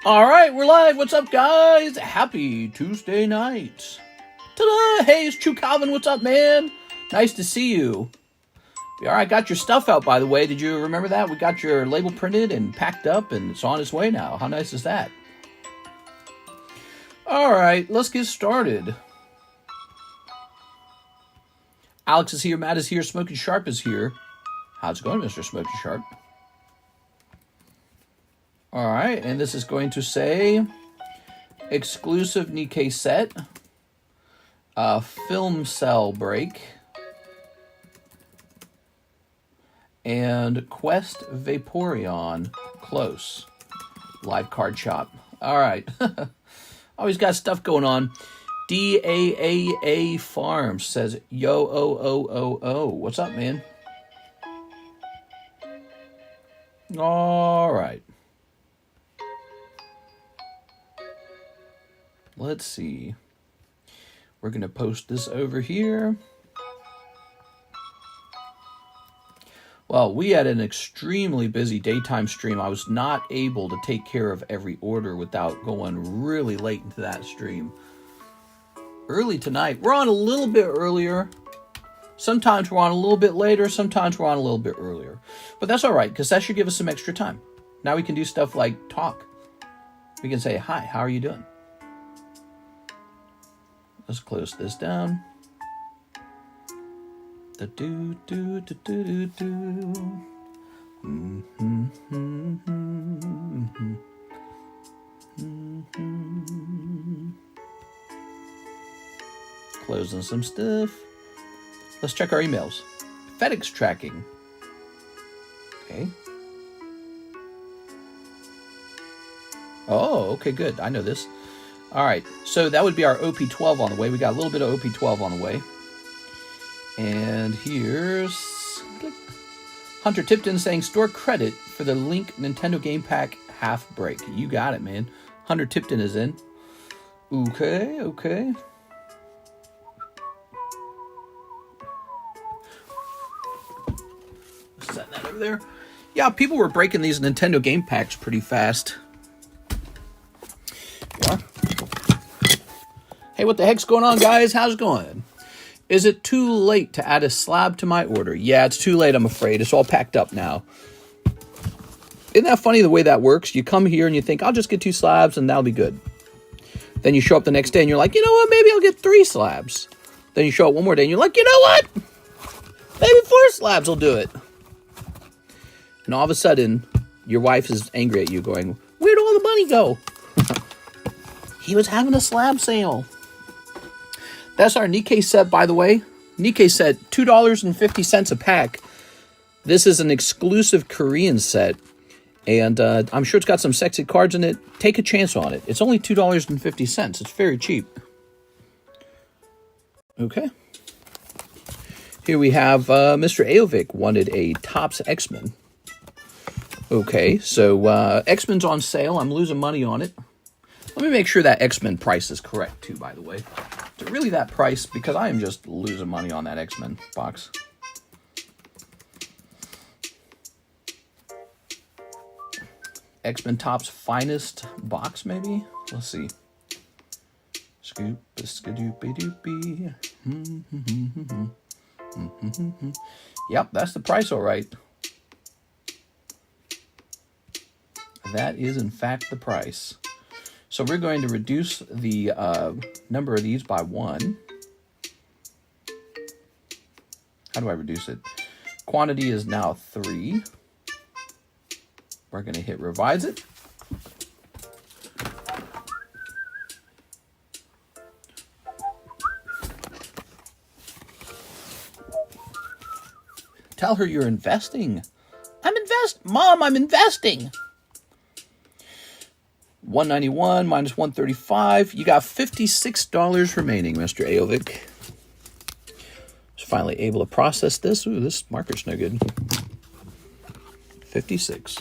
All right, we're live. What's up, guys? Happy Tuesday night. Ta-da! Hey, it's True Calvin. What's up, man? Nice to see you. All right, got your stuff out, by the way. Did you remember that? We got your label printed and packed up, and it's on its way now. How nice is that? All right, let's get started. Alex is here. Matt is here. Smoky Sharp is here. How's it going, Mr. Smoky Sharp? All right, and this is going to say exclusive Nikke set, film cell break, and Quest Vaporeon close. Live card shop. All right. Always got stuff going on. DAAA Farms says, yo, what's up, man? All right. Let's see. We're going to post this over here. Well, we had an extremely busy daytime stream. I was not able to take care of every order without going really late into that stream. Early tonight. We're on a little bit earlier. Sometimes we're on a little bit later. Sometimes we're on a little bit earlier. But that's all right, because that should give us some extra time. Now we can do stuff like talk. We can say, hi, how are you doing? Let's close this down. Closing some stuff. Let's check our emails. FedEx tracking. Okay. Oh, okay, good. I know this. All right, so that would be our OP12 on the way. We got a little bit of OP12 on the way. And here's click. Hunter Tipton saying, store credit for the Link Nintendo Game Pack half break. You got it, man. Hunter Tipton is in. Okay. Set that over there. Yeah, people were breaking these Nintendo Game Packs pretty fast. Yeah. Hey, what the heck's going on, guys? How's it going? Is it too late to add a slab to my order? Yeah, it's too late, I'm afraid. It's all packed up now. Isn't that funny the way that works? You come here and you think, I'll just get 2 slabs and that'll be good. Then you show up the next day and you're like, you know what? Maybe I'll get 3 slabs. Then you show up one more day and you're like, you know what? Maybe 4 slabs will do it. And all of a sudden, your wife is angry at you going, where'd all the money go? He was having a slab sale. That's our Nikke set, by the way. Nikke set, $2.50 a pack. This is an exclusive Korean set. And I'm sure it's got some sexy cards in it. Take a chance on it. It's only $2.50. It's very cheap. Okay. Here we have Mr. Aovic wanted a Topps XMEN. Okay, so X-Men's on sale. I'm losing money on it. Let me make sure that X-Men price is correct, too, by the way. Is it really that price? Because I am just losing money on that X-Men box. X-Men Topps finest box, maybe? Let's see. Scoop, skadoopy doopy. Yep, that's the price, all right. That is, in fact, the price. So we're going to reduce the number of these by 1. How do I reduce it? Quantity is now 3. We're going to hit revise it. Tell her you're investing. Mom, I'm investing. 191 minus 135. You got $56 remaining, Mr. Aovic. Was finally able to process this. Ooh, this marker's no good. 56.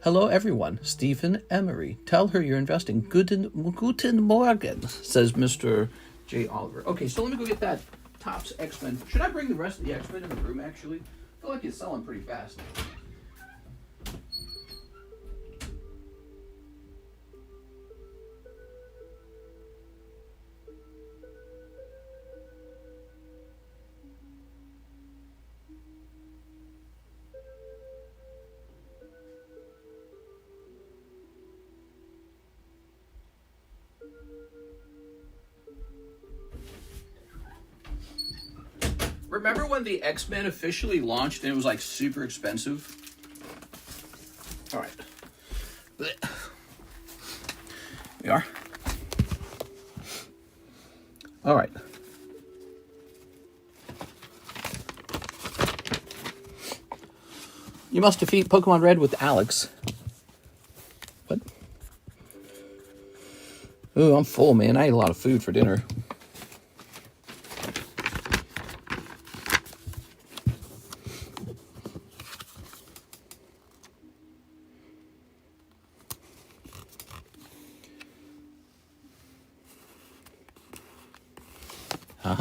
Hello, everyone. Stephen Emery. Tell her you're investing. Guten Morgen, says Mr. J. Oliver. Okay, so let me go get that Topps X-Men. Should I bring the rest of the X-Men in the room, actually? I feel like it's selling pretty fast. Remember when the X-Men officially launched and it was like super expensive? All right. There we are. All right. You must defeat Pokemon Red with Alex. What? Ooh, I'm full, man. I ate a lot of food for dinner.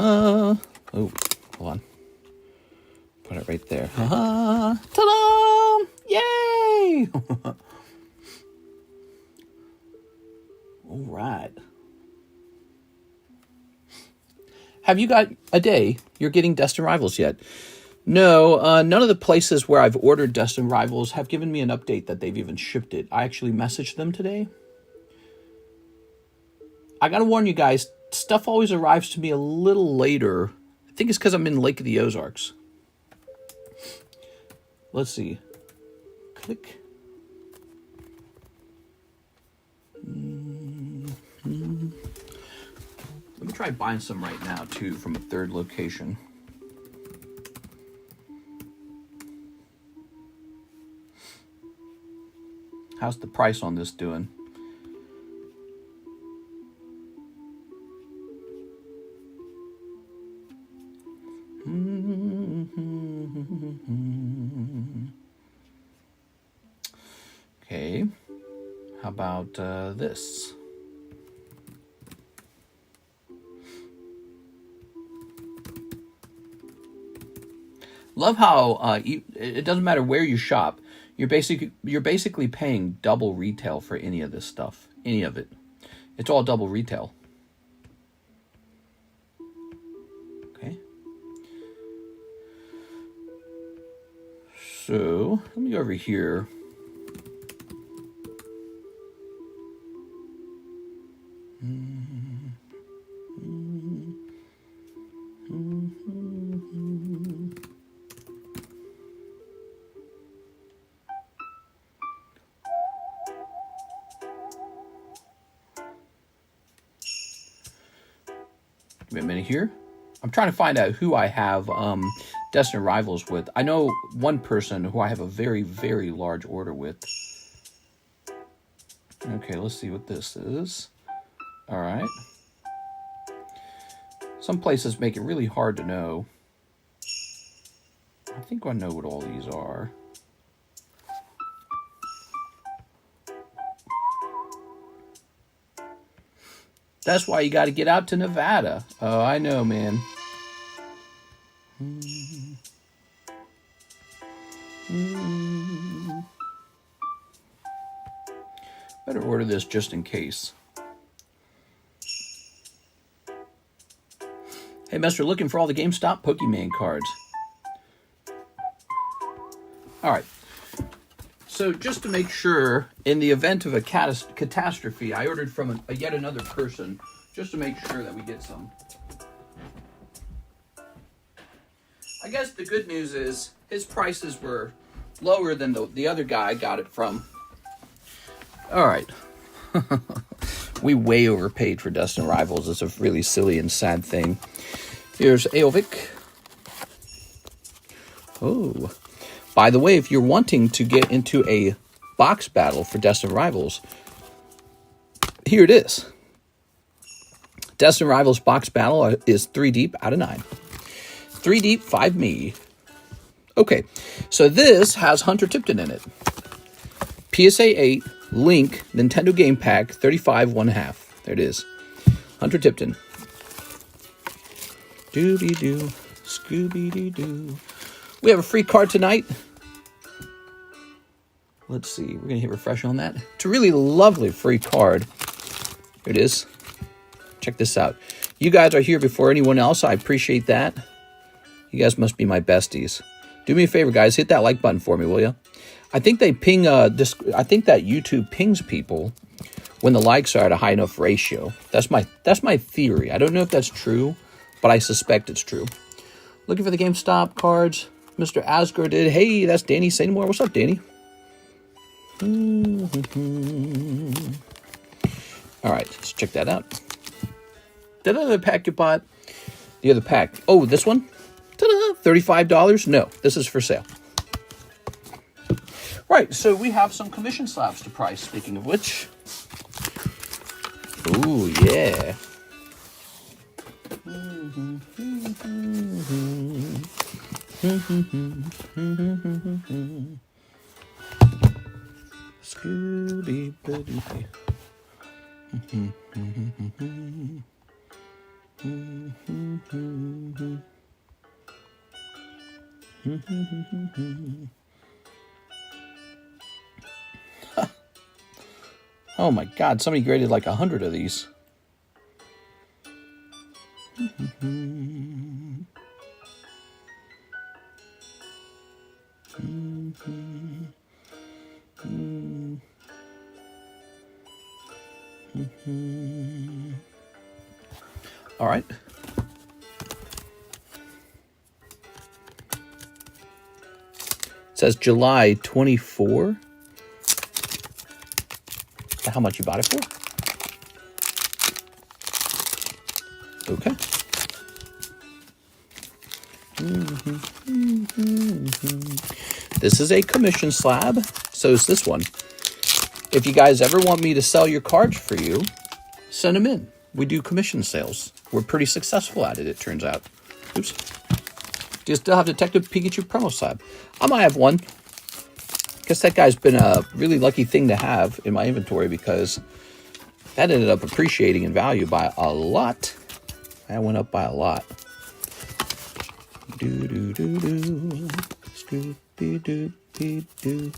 Oh, hold on. Put it right there. Ta-da! Yay! All right. Have you got a day you're getting Destined Rivals yet? No, none of the places where I've ordered Destined Rivals have given me an update that they've even shipped it. I actually messaged them today. I gotta warn you guys, stuff always arrives to me a little later. I think it's because I'm in Lake of the Ozarks. Let's see. Click. Let me try buying some right now, too, from a third location. How's the price on this doing? Okay, how about this? Love how it doesn't matter where you shop. You're basically paying double retail for any of this stuff, any of it. It's all double retail. Okay. So let me go over here. Give me a minute here. I'm trying to find out who I have Destined Rivals with. I know one person who I have a very, very large order with. Okay, let's see what this is. All right. Some places make it really hard to know. I think I know what all these are. That's why you got to get out to Nevada. Oh, I know, man. Better order this just in case. Hey, Mister, looking for all the GameStop Pokemon cards. All right. So just to make sure, in the event of a catastrophe, I ordered from yet another person, just to make sure that we get some. I guess the good news is his prices were lower than the other guy I got it from. All right. We way overpaid for Destined Rivals. It's a really silly and sad thing. Here's Aovic. Oh. By the way, if you're wanting to get into a box battle for Destined Rivals, here it is. Destined Rivals box battle is 3 deep out of 9. 3 deep, 5 me. Okay, so this has Hunter Tipton in it. PSA 8, Link, Nintendo Game Pack, 35 1/2. There it is. Hunter Tipton. Doobie-doo, Scooby-Doo-doo. We have a free card tonight. Let's see. We're going to hit refresh on that. It's a really lovely free card. Here it is. Check this out. You guys are here before anyone else. I appreciate that. You guys must be my besties. Do me a favor, guys. Hit that like button for me, will you? I think they ping. I think that YouTube pings people when the likes are at a high enough ratio. That's my theory. I don't know if that's true, but I suspect it's true. Looking for the GameStop cards. Mr. Asgard did. Hey, that's Danny Sainmore. What's up, Danny? All right, let's check that out. That other pack you bought. The other pack. Oh, this one? Ta-da! $35? No, this is for sale. Right, so we have some commission slabs to price, speaking of which. Ooh, yeah. Scooby-Dooby. Oh my God, somebody graded like 100 of these. All right. It says July 24. How much you bought it for? Okay. This is a commission slab. So is this one. If you guys ever want me to sell your cards for you, send them in. We do commission sales. We're pretty successful at it, it turns out. Oops. Do you still have Detective Pikachu promo slab? I might have one. Guess that guy's been a really lucky thing to have in my inventory because that ended up appreciating in value by a lot. That went up by a lot. Do-do-do-do. Scooby-doo-doo-doo.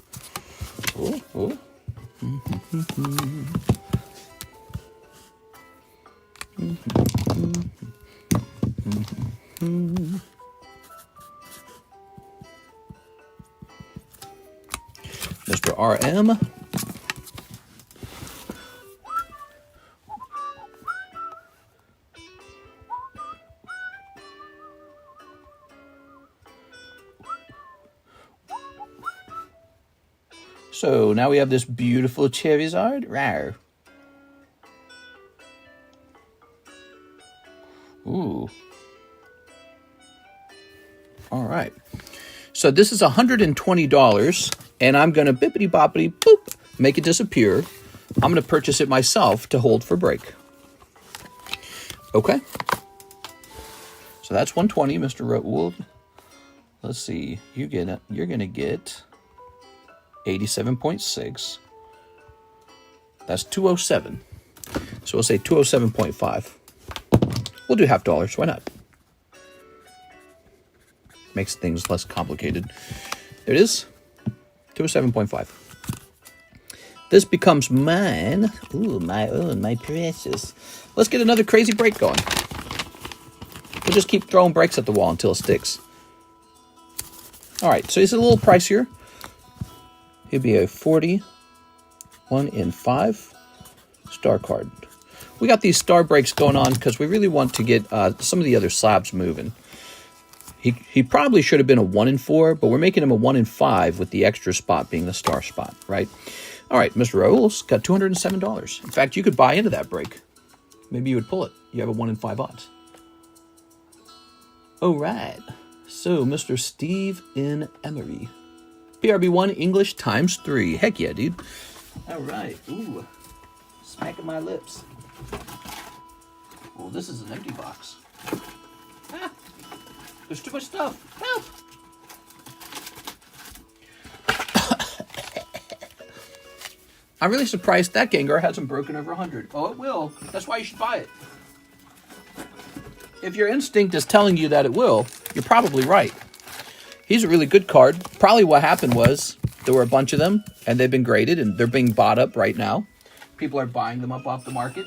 Oh, oh. Mr. RM. So now we have this beautiful Charizard. Rawr. Ooh. All right. So this is $120, and I'm going to bippity-boppity boop make it disappear. I'm going to purchase it myself to hold for break. Okay. So that's 120, Mr. Rotwold. Let's see. You're going to get 87.6. That's 207. So we'll say 207.5. We'll do $50. Why not? Makes things less complicated. There it is. 207.5. This becomes mine. Ooh, my own, my precious. Let's get another crazy break going. We'll just keep throwing breaks at the wall until it sticks. All right, so it's a little pricier. It'd be a 40, 1 in 5 star card. We got these star breaks going on because we really want to get some of the other slabs moving. He probably should have been a 1 in 4, but we're making him a 1 in 5 with the extra spot being the star spot, right? All right, Mr. Raoul's got $207. In fact, you could buy into that break. Maybe you would pull it. You have a 1 in 5 odds. All right. So, Mr. Steve in Emery. PRB1 English ×3. Heck yeah, dude. All right. Ooh. Smacking my lips. Well, this is an empty box. Ah. There's too much stuff. Help! I'm really surprised that Gengar hasn't broken over 100. Oh, it will. That's why you should buy it. If your instinct is telling you that it will, you're probably right. He's a really good card. Probably what happened was there were a bunch of them, and they've been graded, and they're being bought up right now. People are buying them up off the market.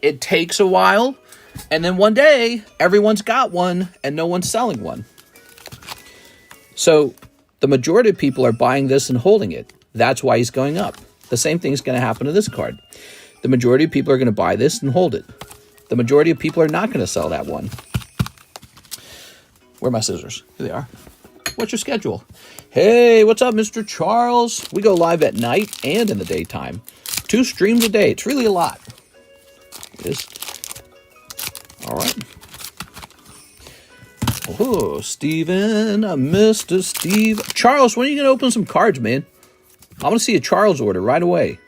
It takes a while, and then one day, everyone's got one, and no one's selling one. So the majority of people are buying this and holding it. That's why he's going up. The same thing is going to happen to this card. The majority of people are going to buy this and hold it. The majority of people are not going to sell that one. Where are my scissors? Here they are. What's your schedule? Hey, what's up, Mr. Charles? We go live at night and in the daytime. 2 streams a day. It's really a lot. It is. All right. Oh, Steven, Mr. Steve. Charles, when are you going to open some cards, man? I want to see a Charles order right away.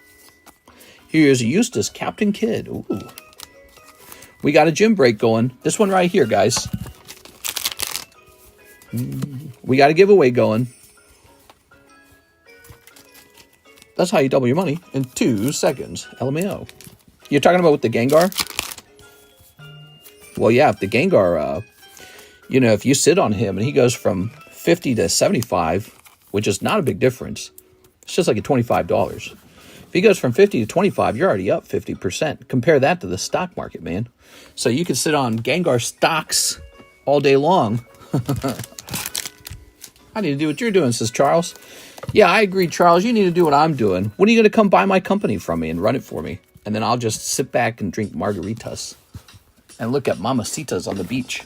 Here's Eustace, Captain Kidd. Ooh. We got a gym break going. This one right here, guys. We got a giveaway going. That's how you double your money in 2 seconds. LMAO. You're talking about with the Gengar? Well, yeah, if the Gengar, you know, if you sit on him and he goes from 50 to 75, which is not a big difference. It's just like a $25. If he goes from 50 to 25, you're already up 50%. Compare that to the stock market, man. So you can sit on Gengar stocks all day long. I need to do what you're doing, says Charles. Yeah, I agree, Charles. You need to do what I'm doing. When are you going to come buy my company from me and run it for me? And then I'll just sit back and drink margaritas and look at mamacitas on the beach.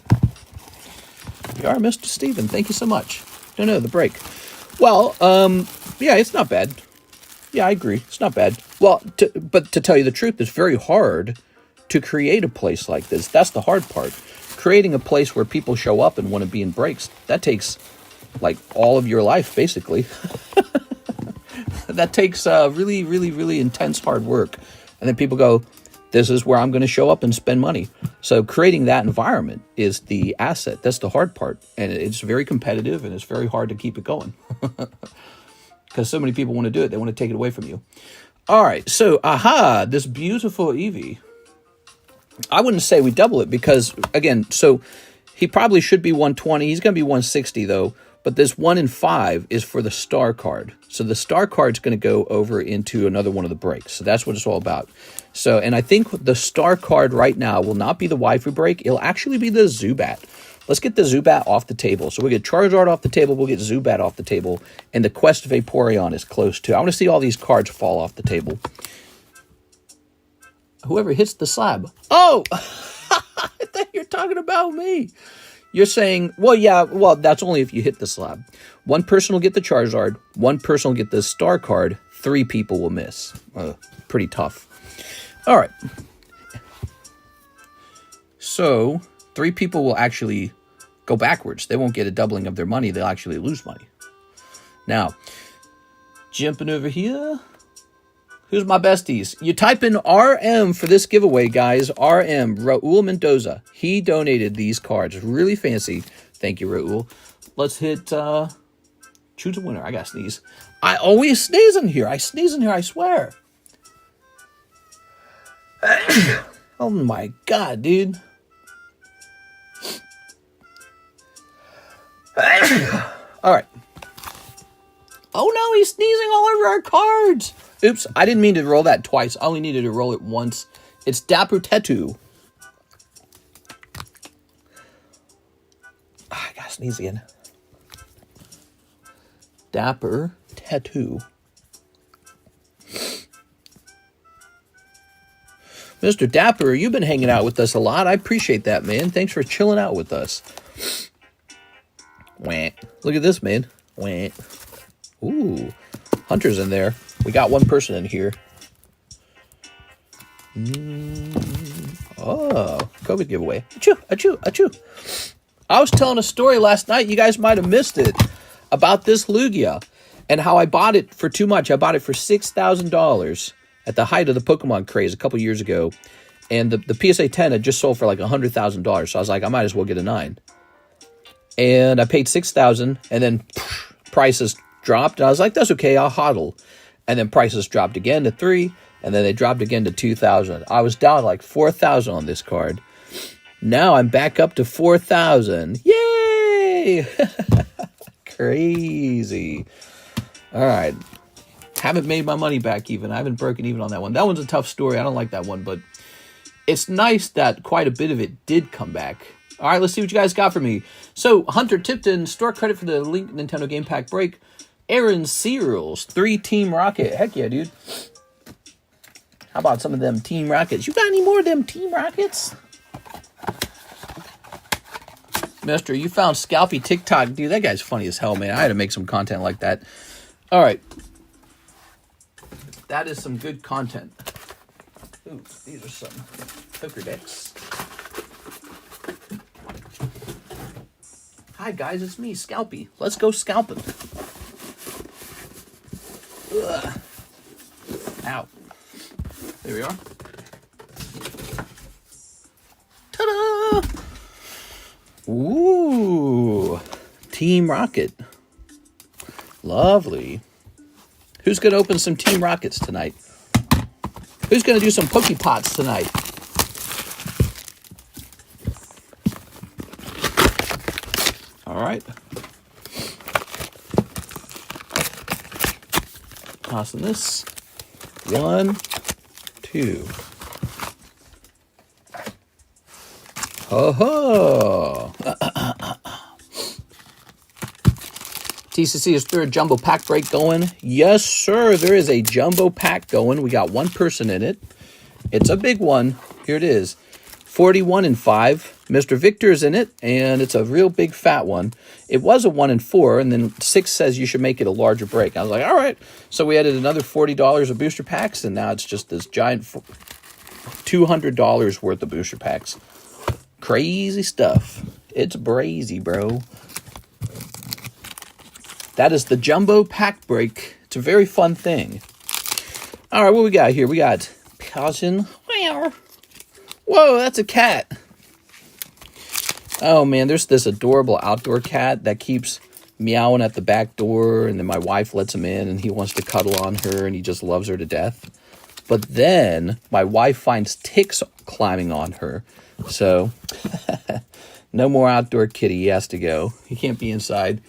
You are Mr. Steven. Thank you so much. No, the break. Well, yeah, it's not bad. Yeah, I agree. It's not bad. Well, but to tell you the truth, it's very hard to create a place like this. That's the hard part. Creating a place where people show up and want to be in breaks, that takes like all of your life, basically. That takes really, really, really intense hard work. And then people go, this is where I'm going to show up and spend money. So creating that environment is the asset. That's the hard part. And it's very competitive and it's very hard to keep it going. Because so many people want to do it. They want to take it away from you. All right. So, this beautiful Eevee. I wouldn't say we double it because, again, so he probably should be 120. He's going to be 160, though. But this 1 in 5 is for the star card. So the star card's going to go over into another one of the breaks. So that's what it's all about. So, and I think the star card right now will not be the waifu break. It'll actually be the Zubat. Let's get the Zubat off the table. So we'll get Charizard off the table. We'll get Zubat off the table. And the Quest Vaporeon is close too. I want to see all these cards fall off the table. Whoever hits the slab. Oh! I thought you're talking about me. You're saying, well, yeah, well, that's only if you hit the slab. 1 person will get the Charizard. 1 person will get the star card. 3 people will miss. Pretty tough. All right. So 3 people will actually go backwards. They won't get a doubling of their money. They'll actually lose money. Now, jumping over here. Who's my besties? You type in RM for this giveaway, guys. RM, Raul Mendoza. He donated these cards. Really fancy. Thank you, Raul. Let's hit, choose a winner. I gotta sneeze. I always sneeze in here. I sneeze in here, I swear. Oh my God, dude. All right. Oh no, he's sneezing all over our cards. Oops, I didn't mean to roll that twice. I only needed to roll it once. It's Dapper Tattoo. I gotta sneeze again. Dapper Tattoo. Mr. Dapper, you've been hanging out with us a lot. I appreciate that, man. Thanks for chilling out with us. Wah. Look at this, man. Wah. Ooh, Hunter's in there. We got 1 person in here. Oh, COVID giveaway. Achoo, achoo, achoo. I was telling a story last night. You guys might have missed it. About this Lugia. And how I bought it for too much. I bought it for $6,000 at the height of the Pokemon craze a couple years ago. And the PSA 10 had just sold for like $100,000. So I was like, I might as well get a 9. And I paid $6,000. And then prices dropped. And I was like, that's okay. I'll hodl. And then prices dropped again to 3, and then they dropped again to 2,000. I was down like 4,000 on this card. Now I'm back up to 4,000. Yay! Crazy. All right. Haven't made my money back even. I haven't broken even on that one. That one's a tough story. I don't like that one, but it's nice that quite a bit of it did come back. All right, let's see what you guys got for me. So, Hunter Tipton, store credit for the Link Nintendo Game Pack break. Aaron Searles, 3 Team Rocket. Heck yeah, dude. How about some of them Team Rockets? You got any more of them Team Rockets? Mister, you found Scalpy TikTok. Dude, that guy's funny as hell, man. I had to make some content like that. All right. That is some good content. Ooh, these are some poker decks. Hi, guys. It's me, Scalpy. Let's go scalping. Ugh. Ow. There we are. Ta-da! Ooh. Team Rocket. Lovely. Who's going to open some Team Rockets tonight? Who's going to do some Pokepots tonight? All right. Tossing this. 1, 2. Ho ho! TCC is third jumbo pack break going. Yes, sir. There is a jumbo pack going. We got 1 person in it. It's a big one. Here it is. 41 and 5. Mr. Victor's in it, and it's a real big fat one. It was a 1 and 4, and then 6 says you should make it a larger break. I was like, all right. So we added another $40 of booster packs, and now it's just this giant $200 worth of booster packs. Crazy stuff. It's brazy, bro. That is the jumbo pack break. It's a very fun thing. All right, what we got here? We got cousin. Whoa, that's a cat. Oh, man, there's this adorable outdoor cat that keeps meowing at the back door, and then my wife lets him in, and he wants to cuddle on her, and he just loves her to death. But then my wife finds ticks climbing on her. So no more outdoor kitty. He has to go. He can't be inside.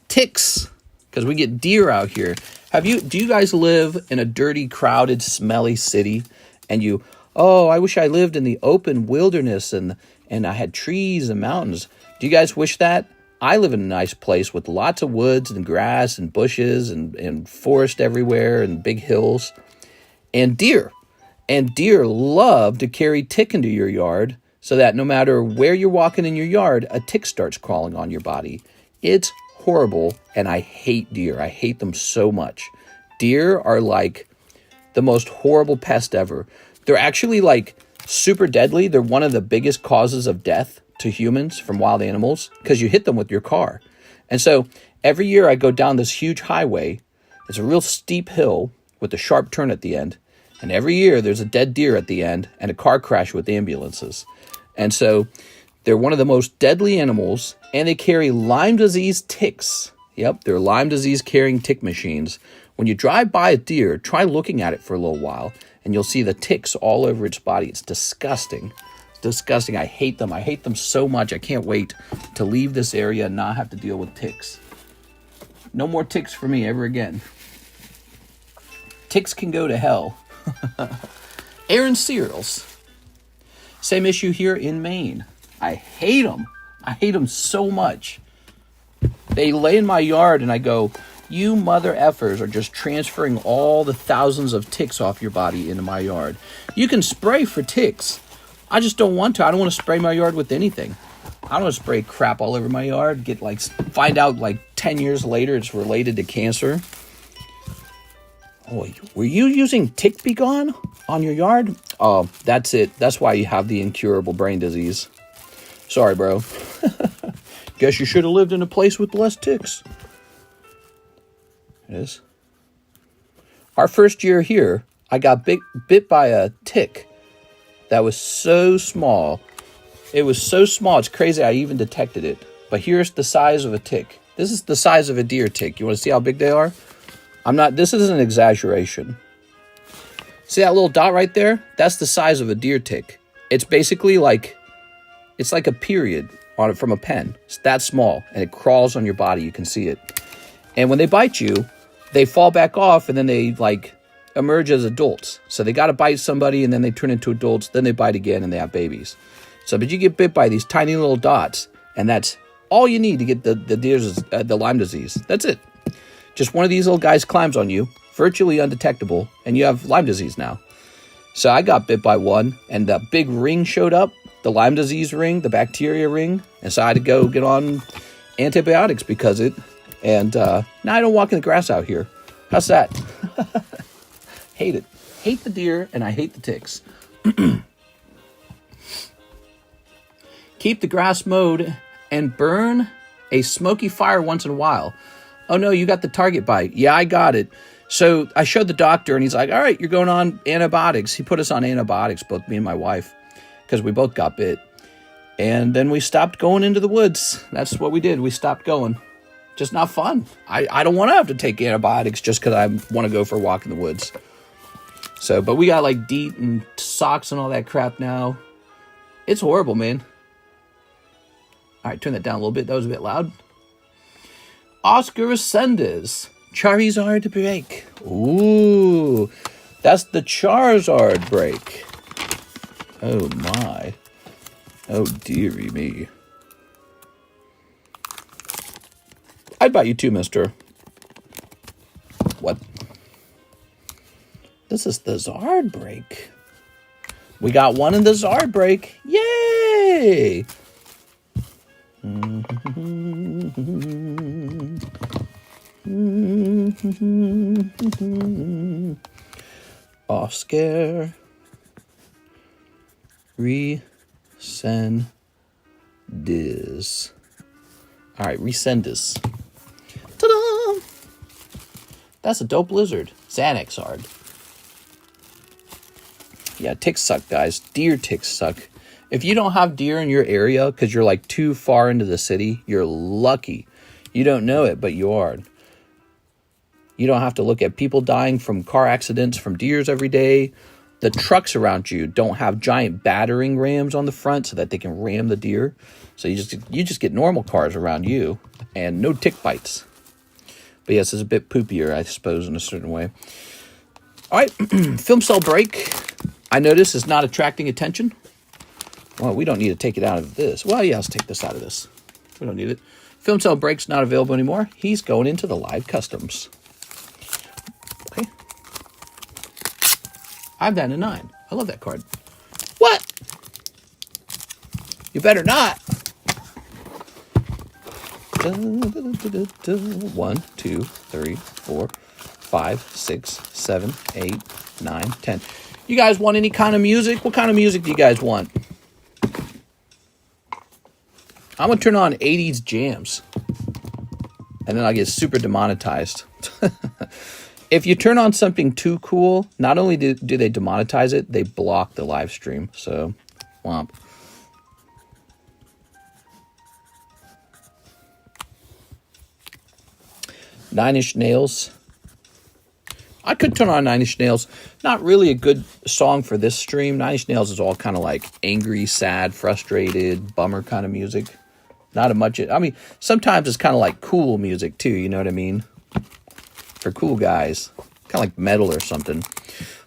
Ticks, because we get deer out here. Do you guys live in a dirty, crowded, smelly city? And I wish I lived in the open wilderness and I had trees and mountains. Do you guys wish that? I live in a nice place with lots of woods and grass and bushes and forest everywhere and big hills. And deer. And deer love to carry tick into your yard so that no matter where you're walking in your yard, a tick starts crawling on your body. It's horrible, and I hate deer. I hate them so much. Deer are like the most horrible pest ever. They're actually like super deadly. They're one of the biggest causes of death to humans from wild animals because you hit them with your car. And so every year I go down this huge highway. It's a real steep hill with a sharp turn at the end. And every year there's a dead deer at the end and a car crash with ambulances. And so they're one of the most deadly animals, and they carry Lyme disease ticks. Yep, they're Lyme disease carrying tick machines. When you drive by a deer, try looking at it for a little while, and you'll see the ticks all over its body. It's disgusting. It's disgusting. I hate them. I hate them so much. I can't wait to leave this area and not have to deal with ticks. No more ticks for me ever again. Ticks can go to hell. Aaron Searles. Same issue here in Maine. I hate them. I hate them so much. They lay in my yard and I go, you mother effers are just transferring all the thousands of ticks off your body into my yard. You can spray for ticks. I just don't want to. I don't want to spray my yard with anything. I don't want to spray crap all over my yard. Find out 10 years later it's related to cancer. Oh, were you using Tick Be Gone on your yard? Oh, that's it. That's why you have the incurable brain disease. Sorry, bro. Guess you should have lived in a place with less ticks. It is. Our first year here, I got bit by a tick that was so small. It was so small, it's crazy I even detected it. But here's the size of a tick. This is the size of a deer tick. You want to see how big they are? This isn't an exaggeration. See that little dot right there? That's the size of a deer tick. It's basically it's like a period on it from a pen. It's that small, and it crawls on your body. You can see it. And when they bite you, they fall back off and then they like emerge as adults. So they got to bite somebody and then they turn into adults. Then they bite again and they have babies. So, but you get bit by these tiny little dots, and that's all you need to get the Lyme disease. That's it. Just one of these little guys climbs on you, virtually undetectable, and you have Lyme disease now. So I got bit by one, and the big ring showed up, the Lyme disease ring, the bacteria ring, and so I had to go get on antibiotics because it. And now I don't walk in the grass out here. How's that? Hate it. Hate the deer, and I hate the ticks. Keep the grass mowed and burn a smoky fire once in a while. Oh no, you got the target bite. Yeah, I got it. So I showed the doctor and he's like, all right, you're going on antibiotics. He put us on antibiotics, both me and my wife, because we both got bit. And then we stopped going into the woods. That's what we did. We stopped going. Just not fun. I don't want to have to take antibiotics just because I want to go for a walk in the woods. So, but we got like DEET and socks and all that crap now. It's horrible, man. All right, turn that down a little bit. That was a bit loud. Oscar Ascendis. Charizard break. Ooh, that's the Charizard break. Oh, my. Oh, dearie me. I'd buy you too, mister. What? This is the Zard break. We got one in the Zard break. Yay! Oscar resend this. All right, resend this. Ta-da! That's a dope lizard. Xanaxard. Yeah, ticks suck, guys. Deer ticks suck. If you don't have deer in your area because you're like too far into the city, you're lucky. You don't know it, but you are. You don't have to look at people dying from car accidents from deers every day. The trucks around you don't have giant battering rams on the front so that they can ram the deer. So you just get normal cars around you and no tick bites. But yes, it's a bit poopier, I suppose, in a certain way. All right, film cell break. I notice is not attracting attention. Well, we don't need to take it out of this. Well, yeah, let's take this out of this. We don't need it. Film cell break's not available anymore. He's going into the live customs. Okay. I have that in 9. I love that card. What? You better not. 1, 2, 3, 4, 5, 6, 7, 8, 9, 10. You guys want any kind of music? What kind of music do you guys want? I'm going to turn on 80s jams. And then I'll get super demonetized. If you turn on something too cool, not only do they demonetize it, they block the live stream. So, womp. Nine Inch Nails. I could turn on Nine Inch Nails. Not really a good song for this stream. Nine Inch Nails is all kind of like angry, sad, frustrated, bummer kind of music. Not a much. I mean, sometimes it's kind of like cool music too. You know what I mean? For cool guys, kind of like metal or something.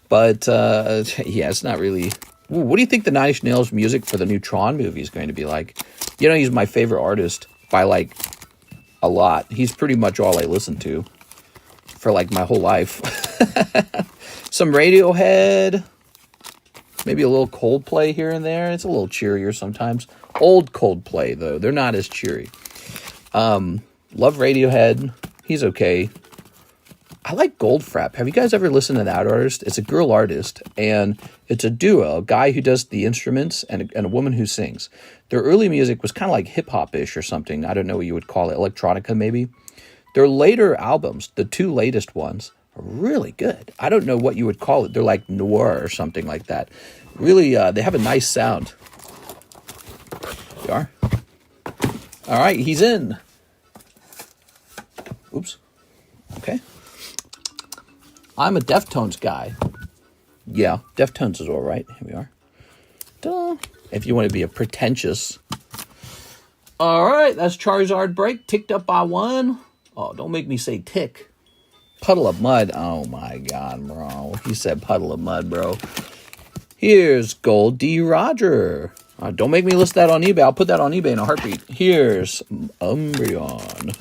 But yeah, it's not really. Ooh, what do you think the Nine Inch Nails music for the new Tron movie is going to be like? You know, he's my favorite artist by like a lot. He's pretty much all I listen to for like my whole life. Some Radiohead, maybe a little Coldplay here and there. It's a little cheerier sometimes. Old Coldplay though, they're not as cheery. Love Radiohead. He's okay. I like Goldfrapp. Have you guys ever listened to that artist? It's a girl artist, and it's a duo, a guy who does the instruments and a woman who sings. Their early music was kind of like hip-hop-ish or something. I don't know what you would call it, electronica maybe. Their later albums, the 2 latest ones, are really good. I don't know what you would call it. They're like noir or something like that. Really, they have a nice sound. You are? All right, he's in. Oops. Okay. I'm a Deftones guy. Yeah, Deftones is all right. Here we are. Duh. If you want to be a pretentious. All right, that's Charizard break. Ticked up by 1. Oh, don't make me say tick. Puddle of mud. Oh my God, bro. He said puddle of mud, bro. Here's Gold D. Roger. Don't make me list that on eBay. I'll put that on eBay in a heartbeat. Here's Umbreon.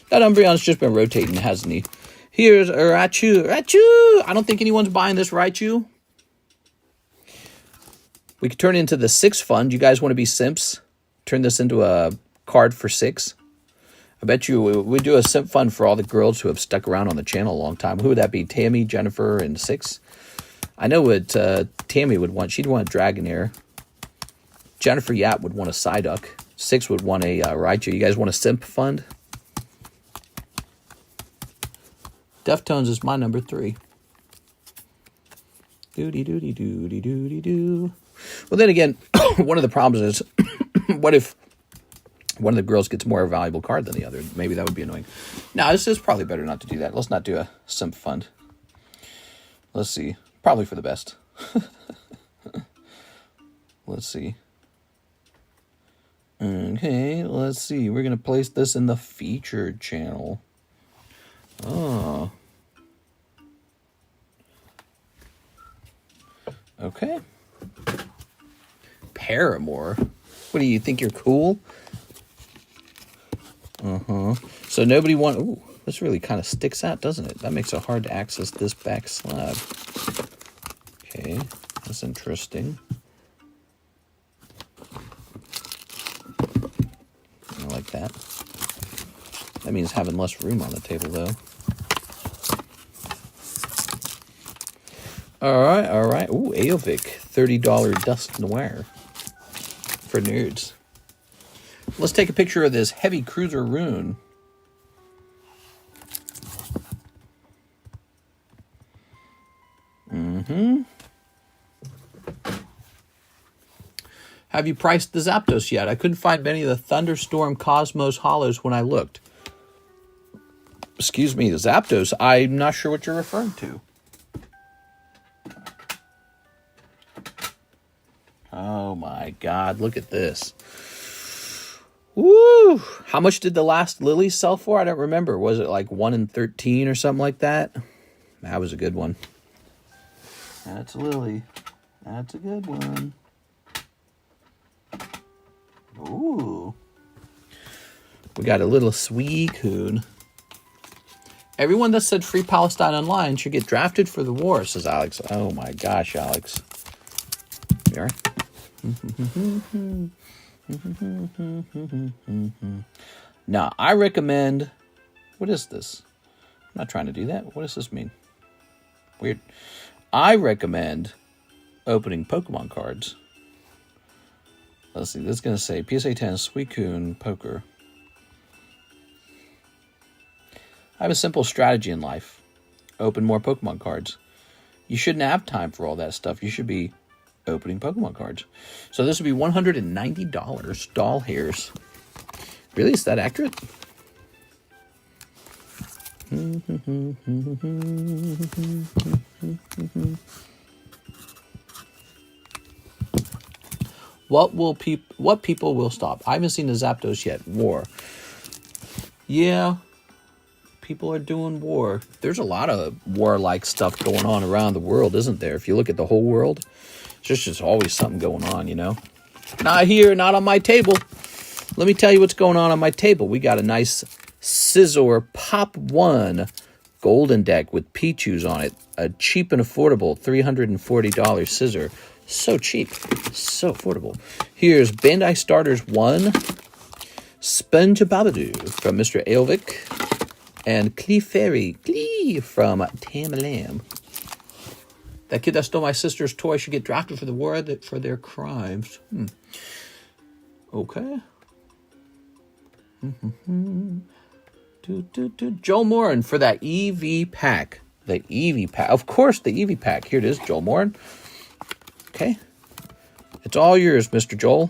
That Umbreon's just been rotating, hasn't he? Here's Raichu. Raichu! I don't think anyone's buying this Raichu. We could turn it into the 6 fund. You guys want to be simps? Turn this into a card for 6. I bet you we'd do a simp fund for all the girls who have stuck around on the channel a long time. Who would that be? Tammy, Jennifer, and 6? I know what Tammy would want. She'd want a Dragonair. Jennifer Yap would want a Psyduck. 6 would want a Raichu. You guys want a simp fund? Deftones is my number 3. Doody doody doody doody doo. Well, then again, one of the problems is, what if one of the girls gets more valuable card than the other? Maybe that would be annoying. No, this is probably better not to do that. Let's not do a simp fund. Let's see. Probably for the best. Let's see. Okay, let's see. We're going to place this in the featured channel. Oh. Okay. Paramore. What do you think? You're cool? So nobody want. Ooh, this really kind of sticks out, doesn't it? That makes it hard to access this back slab. Okay, that's interesting. I like that. That means having less room on the table, though. All right. Ooh, Aovic, $30 Dust Noir for nerds. Let's take a picture of this Heavy Cruiser Rune. Have you priced the Zapdos yet? I couldn't find many of the Thunderstorm Cosmos Hollows when I looked. Excuse me, the Zapdos. I'm not sure what you're referring to. Oh my God, look at this. Woo! How much did the last Lily sell for? I don't remember. Was it like 1 in 13 or something like that? That was a good one. That's Lily. That's a good one. Ooh. We got a little Suicune. Everyone that said Free Palestine Online should get drafted for the war, says Alex. Oh my gosh, Alex. Here. Now, I recommend... What is this? I'm not trying to do that. What does this mean? Weird. I recommend opening Pokemon cards. Let's see. This is going to say PSA 10 Suicune Poker. I have a simple strategy in life. Open more Pokemon cards. You shouldn't have time for all that stuff. You should be opening Pokemon cards. So this would be $190. Doll hairs. Really? Is that accurate? What people will stop? I haven't seen the Zapdos yet. War. Yeah. People are doing war. There's a lot of war-like stuff going on around the world, isn't there? If you look at the whole world, there's just always something going on, you know? Not here, not on my table. Let me tell you what's going on my table. We got a nice Scizor Pop 1 Golden deck with Pichus on it. A cheap and affordable $340 Scizor. So cheap. So affordable. Here's Bandai Starters 1. Spongebobadoo from Mr. Aelvic. And Clefairy from Tamalam. That kid that stole my sister's toy should get drafted for the war for their crimes. Okay. Joel Moran for that EV pack. The EV pack. Of course, the EV pack. Here it is, Joel Moran. Okay. It's all yours, Mr. Joel.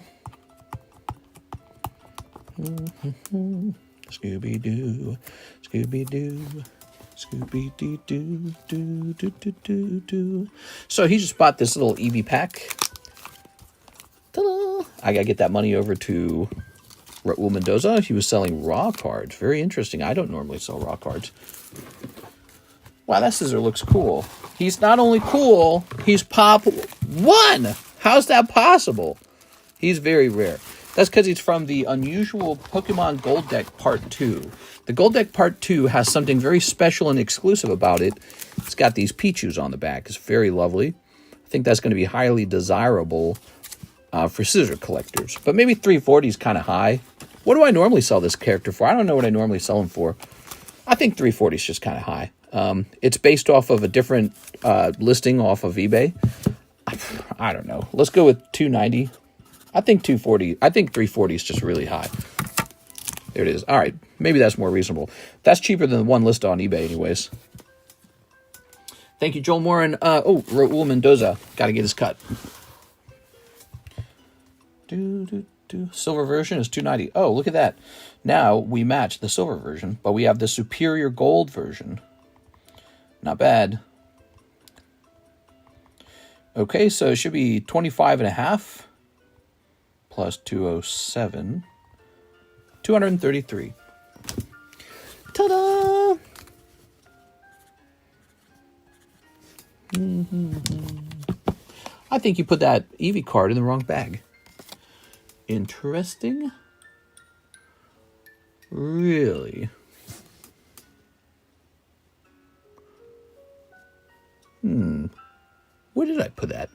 Scooby-Doo, Scooby-Doo, Scooby-Doo, doo. So he just bought this little EV pack. Ta-da! I gotta get that money over to Raul Mendoza. He was selling raw cards. Very interesting. I don't normally sell raw cards. Wow, that scissor looks cool. He's not only cool, he's pop 1. How's that possible? He's very rare. That's because he's from the unusual Pokemon Gold Deck Part 2. The Gold Deck Part 2 has something very special and exclusive about it. It's got these Pichus on the back. It's very lovely. I think that's going to be highly desirable for scissor collectors. But maybe 340 is kind of high. What do I normally sell this character for? I don't know what I normally sell him for. I think 340 is just kind of high. It's based off of a different listing off of eBay. I don't know. Let's go with 290. I think 240. I think 340 is just really high. There it is. All right. Maybe that's more reasonable. That's cheaper than the one listed on eBay anyways. Thank you, Joel Morin. Raul Mendoza. Got to get his cut. Silver version is 290. Oh, look at that. Now we match the silver version, but we have the superior gold version. Not bad. Okay, so it should be 25.5 plus 207. 233. Ta-da! I think you put that Eevee card in the wrong bag. Interesting. Really? Where did I put that?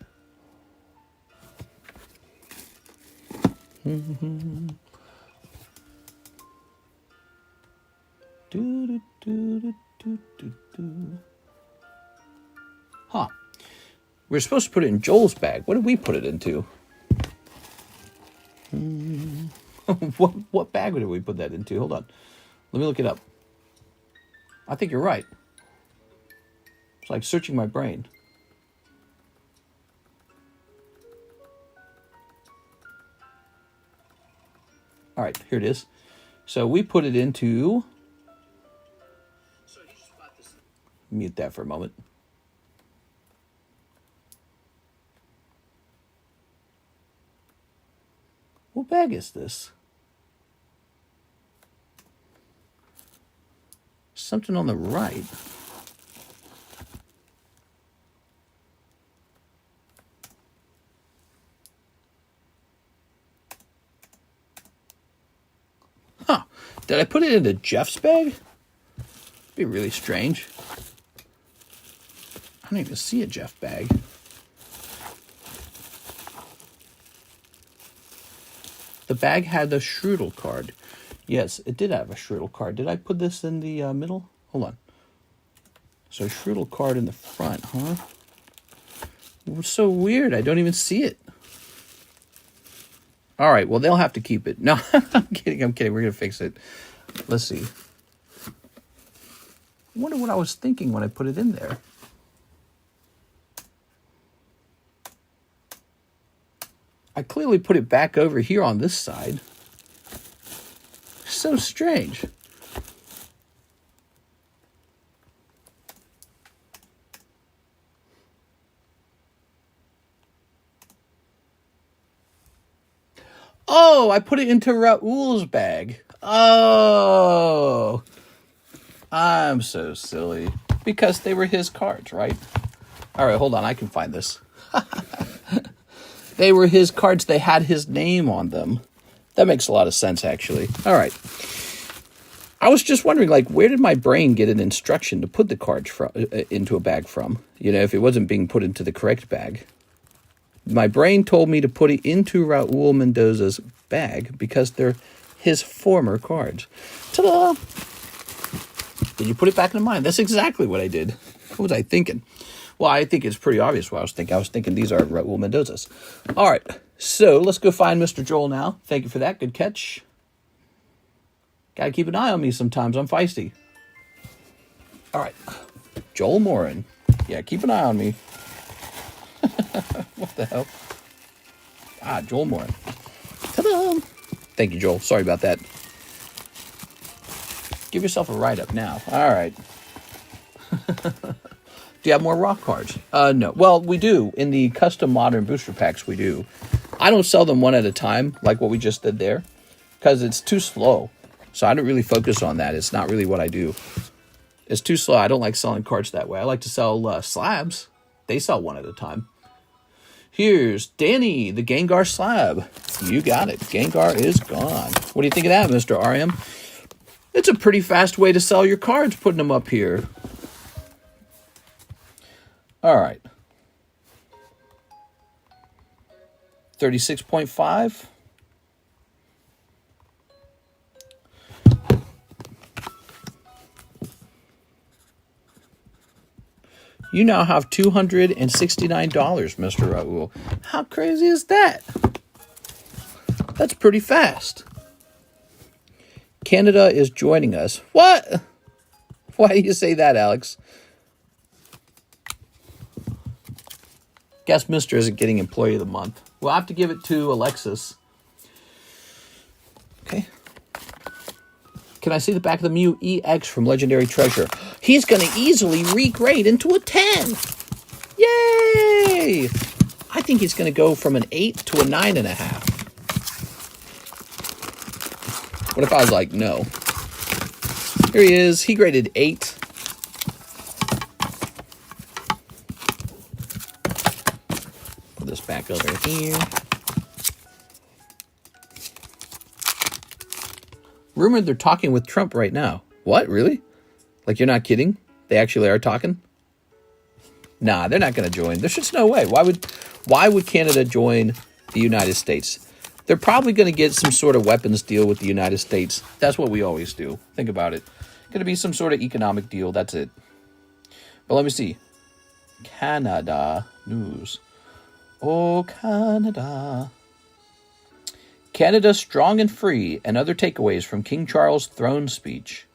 Huh. We're supposed to put it in Joel's bag. What did we put it into? What bag did we put that into? Hold on. Let me look it up. I think you're right. It's like searching my brain. All right, here it is. So we put it into... Mute that for a moment. What bag is this? Something on the right. Huh. Did I put it into Jeff's bag? It'd be really strange. I don't even see a Jeff bag. The bag had the Strudel card. Yes, it did have a Strudel card. Did I put this in the middle? Hold on. So Strudel card in the front, huh? It's so weird. I don't even see it. All right, well, they'll have to keep it. No, I'm kidding. We're going to fix it. Let's see. I wonder what I was thinking when I put it in there. I clearly put it back over here on this side. So strange. Oh, I put it into Raul's bag. Oh, I'm so silly. Because they were his cards, right? All right, hold on. I can find this. They were his cards. They had his name on them. That makes a lot of sense, actually. All right. I was just wondering, like, where did my brain get an instruction to put the cards into a bag from? You know, if it wasn't being put into the correct bag. My brain told me to put it into Raul Mendoza's bag because they're his former cards. Ta-da! Did you put it back in mine? That's exactly what I did. What was I thinking? Well, I think it's pretty obvious what I was thinking. I was thinking these are Raul Mendoza's. All right, so let's go find Mr. Joel now. Thank you for that. Good catch. Got to keep an eye on me sometimes. I'm feisty. All right, Joel Morin. Yeah, keep an eye on me. What the hell? Joel Morin. Ta-da! Thank you, Joel. Sorry about that. Give yourself a write-up now. All right. Do you have more rock cards? No. Well, we do. In the custom modern booster packs, we do. I don't sell them one at a time, like what we just did there, because it's too slow. So I don't really focus on that. It's not really what I do. It's too slow. I don't like selling cards that way. I like to sell slabs. They sell one at a time. Here's Danny, the Gengar slab. You got it. Gengar is gone. What do you think of that, Mr. RM? It's a pretty fast way to sell your cards, putting them up here. All right. 36.5. You now have $269, Mr. Raul. How crazy is that? That's pretty fast. Canada is joining us. What? Why do you say that, Alex? Guess Mr. isn't getting Employee of the Month. We'll have to give it to Alexis. Okay. Can I see the back of the Mew EX from Legendary Treasure? He's going to easily regrade into a 10. Yay! I think he's going to go from an 8 to a 9.5. What if I was like, no? Here he is. He graded 8. Put this back over here. Rumored they're talking with Trump right now. What? Really? Like, you're not kidding? They actually are talking? Nah, they're not going to join. There's just no way. Why would Canada join the United States? They're probably going to get some sort of weapons deal with the United States. That's what we always do. Think about it. Going to be some sort of economic deal. That's it. But let me see. Canada news. Oh, Canada. Canada strong and free, and other takeaways from King Charles' throne speech.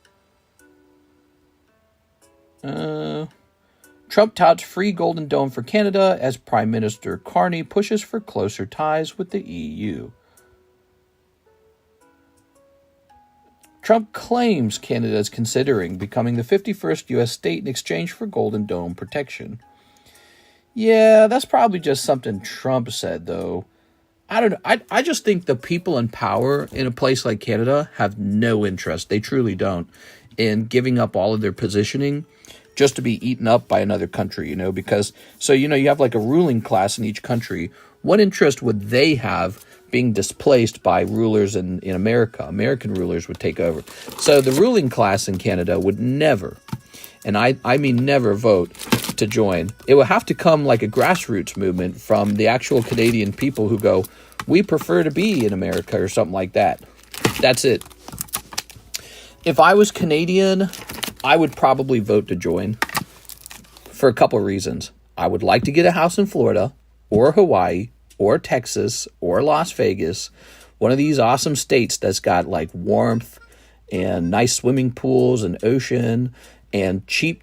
Trump touts free Golden Dome for Canada as Prime Minister Carney pushes for closer ties with the EU. Trump claims Canada is considering becoming the 51st U.S. state in exchange for Golden Dome protection. Yeah, that's probably just something Trump said, though. I don't know. I just think the people in power in a place like Canada have no interest. They truly don't in giving up all of their positioning just to be eaten up by another country, because, you have like a ruling class in each country. What interest would they have being displaced by rulers in America? American rulers would take over. So the ruling class in Canada would never, and I mean never, vote to join. It would have to come like a grassroots movement from the actual Canadian people who go, we prefer to be in America, or something like that. That's it. If I was Canadian, I would probably vote to join for a couple of reasons. I would like to get a house in Florida or Hawaii or Texas or Las Vegas, one of these awesome states that's got like warmth and nice swimming pools and ocean and cheap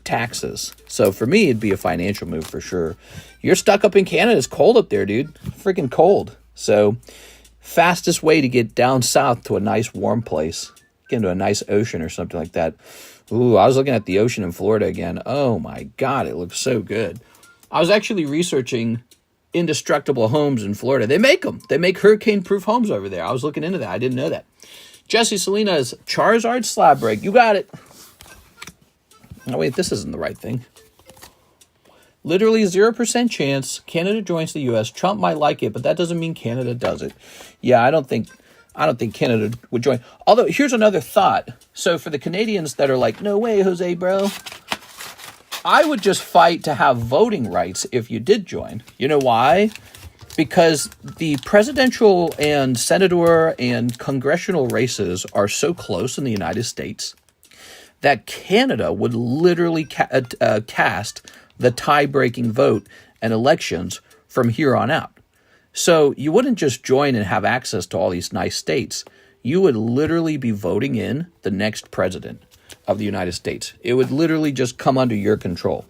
taxes. So for me, it'd be a financial move for sure. You're stuck up in Canada. It's cold up there, dude. Freaking cold. So fastest way to get down south to a nice warm place, get into a nice ocean or something like that. Ooh, I was looking at the ocean in Florida again. Oh my God, it looks so good. I was actually researching indestructible homes in Florida. They make them. They make hurricane-proof homes over there. I was looking into that. I didn't know that. Jesse Salinas Charizard slab break. You got it. Oh, wait, this isn't the right thing. Literally 0% chance Canada joins the U.S. Trump might like it, but that doesn't mean Canada does it. Yeah, I don't think Canada would join. Although, here's another thought. So for the Canadians that are like, no way, Jose, bro, I would just fight to have voting rights if you did join. You know why? Because the presidential and senator and congressional races are so close in the United States that Canada would literally cast the tie-breaking vote and elections from here on out. So you wouldn't just join and have access to all these nice states. You would literally be voting in the next president of the United States. It would literally just come under your control.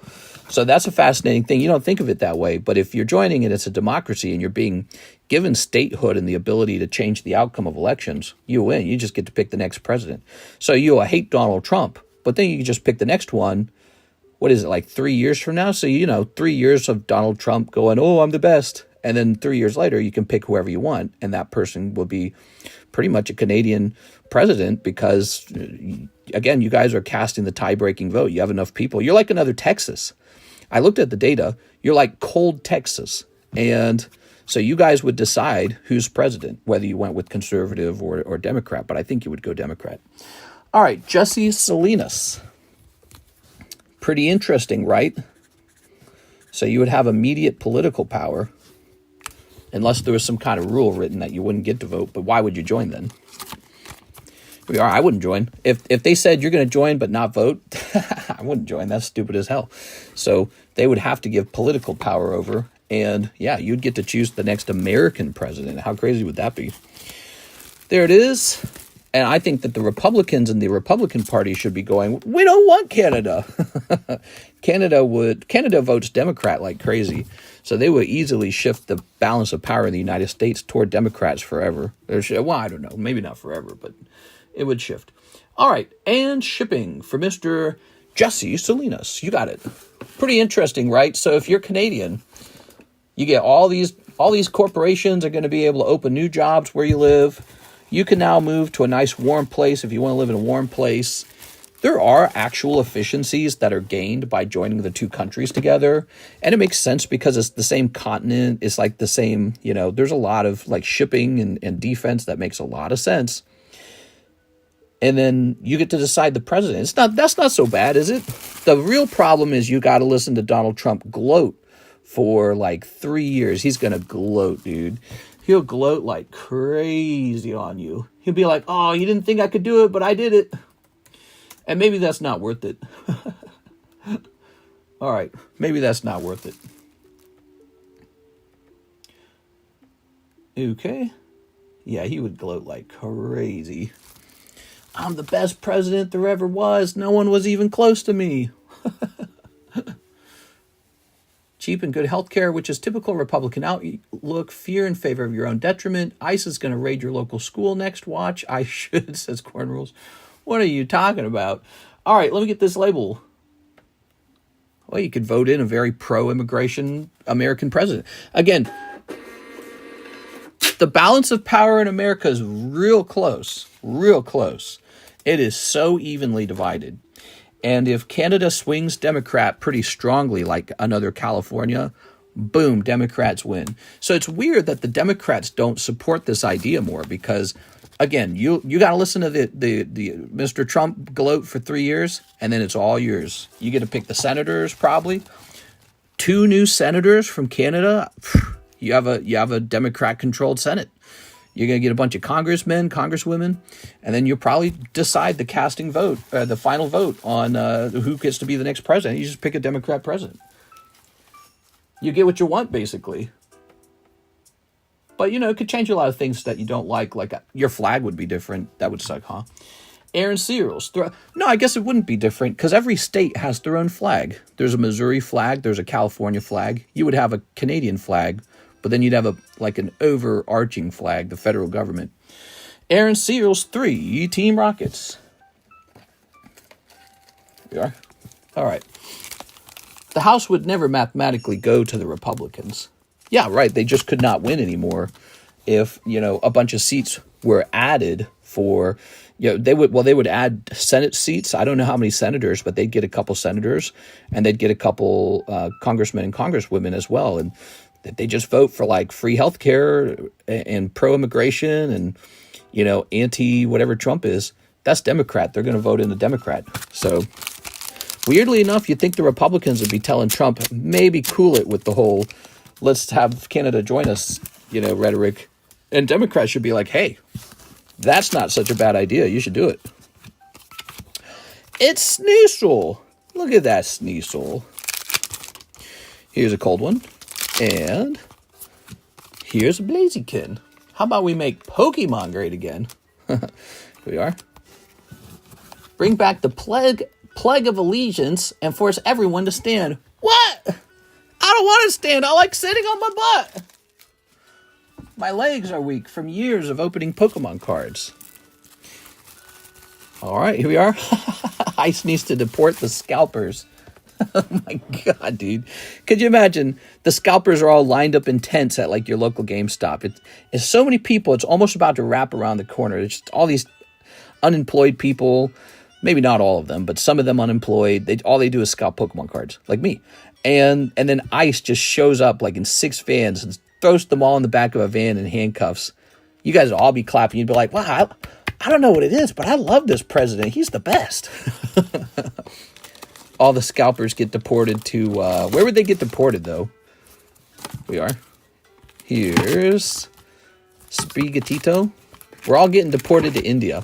So that's a fascinating thing. You don't think of it that way, but if you're joining and it's a democracy and you're being given statehood and the ability to change the outcome of elections, you win. You just get to pick the next president. So you hate Donald Trump, but then you can just pick the next one. What is it, like 3 years from now? So, 3 years of Donald Trump going, oh, I'm the best. And then 3 years later, you can pick whoever you want, and that person will be pretty much a Canadian president because, again, you guys are casting the tie-breaking vote. You have enough people. You're like another Texas. I looked at the data. You're like cold Texas. And so you guys would decide who's president, whether you went with conservative or Democrat, but I think you would go Democrat. All right, Jesse Salinas. Pretty interesting, right? So you would have immediate political power, unless there was some kind of rule written that you wouldn't get to vote. But why would you join then? I wouldn't join. If they said you're going to join but not vote, I wouldn't join. That's stupid as hell. So they would have to give political power over. And yeah, you'd get to choose the next American president. How crazy would that be? There it is. And I think that the Republicans and the Republican Party should be going, we don't want Canada. Canada votes Democrat like crazy. So they would easily shift the balance of power in the United States toward Democrats forever. Well, I don't know. Maybe not forever, but it would shift. All right. And shipping for Mr. Jesse Salinas. You got it. Pretty interesting, right? So if you're Canadian, you get all these corporations are going to be able to open new jobs where you live. You can now move to a nice warm place if you want to live in a warm place. There are actual efficiencies that are gained by joining the two countries together. And it makes sense because it's the same continent. It's like the same, there's a lot of like shipping and defense that makes a lot of sense. And then you get to decide the president. That's not so bad, is it? The real problem is you got to listen to Donald Trump gloat for like 3 years. He's going to gloat, dude. He'll gloat like crazy on you. He'll be like, oh, you didn't think I could do it, but I did it. And maybe that's not worth it. All right. Maybe that's not worth it. Okay. Yeah, he would gloat like crazy. I'm the best president there ever was. No one was even close to me. Cheap and good healthcare, which is typical Republican outlook. Fear in favor of your own detriment. ICE is going to raid your local school next. Watch. I should, says Corn Rules. What are you talking about? All right, let me get this label. Well, you could vote in a very pro-immigration American president. Again, the balance of power in America is real close. Real close. It is so evenly divided. And if Canada swings Democrat pretty strongly, like another California, boom, Democrats win. So it's weird that the Democrats don't support this idea more because, again, you got to listen to the Mr. Trump gloat for 3 years, and then it's all yours. You get to pick the senators, probably. 2 new senators from Canada. You have a Democrat-controlled Senate. You're going to get a bunch of congressmen, congresswomen, and then you'll probably decide the casting vote, the final vote on who gets to be the next president. You just pick a Democrat president. You get what you want, basically. But, it could change a lot of things that you don't like your flag would be different. That would suck, huh? Aaron Searles. No, I guess it wouldn't be different because every state has their own flag. There's a Missouri flag. There's a California flag. You would have a Canadian flag. But then you'd have an overarching flag, the federal government. Aaron Searles 3, Team Rockets. Here we are. All right. The House would never mathematically go to the Republicans. Yeah, right. They just could not win anymore if, a bunch of seats were added for, they would add Senate seats. I don't know how many senators, but they'd get a couple senators and they'd get a couple congressmen and congresswomen as well. And they just vote for like free healthcare and pro-immigration and, anti whatever Trump is. That's Democrat. They're going to vote in a Democrat. So weirdly enough, you'd think the Republicans would be telling Trump, maybe cool it with the whole, let's have Canada join us, rhetoric. And Democrats should be like, hey, that's not such a bad idea. You should do it. It's Sneasel. Look at that Sneasel. Here's a cold one. And here's a Blaziken. How about we make Pokemon great again? Here we are. Bring back the plague of allegiance and force everyone to stand. What? I don't want to stand. I like sitting on my butt. My legs are weak from years of opening Pokemon cards. All right, here we are. Ice needs to deport the scalpers. Oh my God, dude. Could you imagine the scalpers are all lined up in tents at like your local GameStop? It's so many people. It's almost about to wrap around the corner. It's just all these unemployed people. Maybe not all of them, but some of them unemployed. All they do is scalp Pokemon cards, like me. And then ICE just shows up like in 6 vans and throws them all in the back of a van in handcuffs. You guys will all be clapping. You'd be like, wow, I don't know what it is, but I love this president. He's the best. All the scalpers get deported to, where would they get deported, though? We are. Here's Sprigatito. We're all getting deported to India.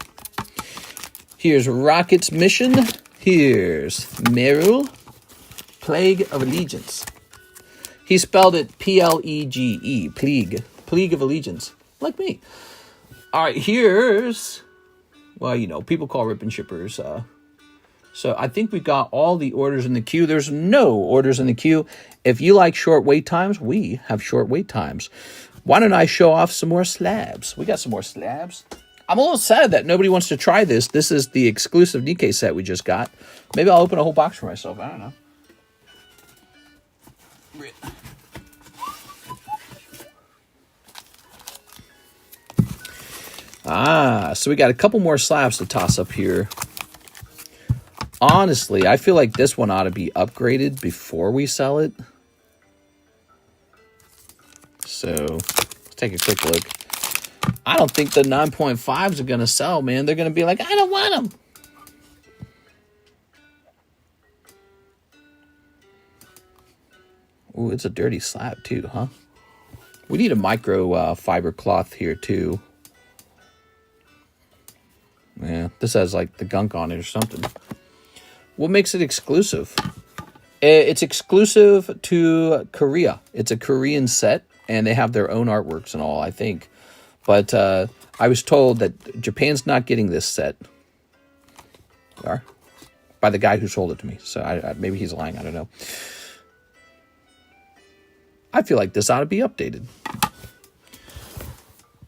Here's Rocket's mission. Here's Merul, Plague of Allegiance. He spelled it P-L-E-G-E, Plague of Allegiance, like me. All right, here's, well, you know, people call rip and shippers. So I think we got all the orders in the queue. There's no orders in the queue. If you like short wait times, we have short wait times. Why don't I show off some more slabs? We got some more slabs. I'm a little sad that nobody wants to try this. This is the exclusive Nikke set we just got. Maybe I'll open a whole box for myself. I don't know. So we got a couple more slabs to toss up here. Honestly, I feel like this one ought to be upgraded before we sell it. So, let's take a quick look. I don't think the 9.5s are going to sell, man. They're going to be like, I don't want them. Ooh, it's a dirty slab too, huh? We need a micro fiber cloth here too. Yeah, this has like the gunk on it or something. What makes it exclusive? It's exclusive to Korea. It's a Korean set, and they have their own artworks and all, I think. But I was told that Japan's not getting this set. They are. By the guy who sold it to me. So maybe he's lying. I don't know. I feel like this ought to be updated.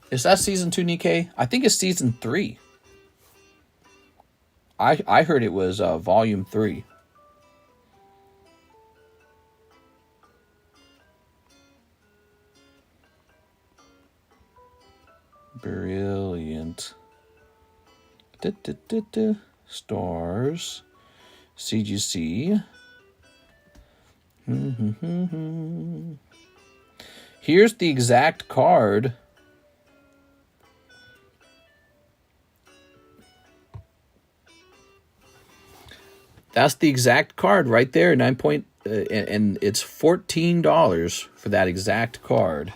Is that season 2 Nikke? I think it's season 3. I heard it was volume 3. Brilliant. Stars. CGC. Here's the exact card. That's the exact card right there. And it's $14 for that exact card.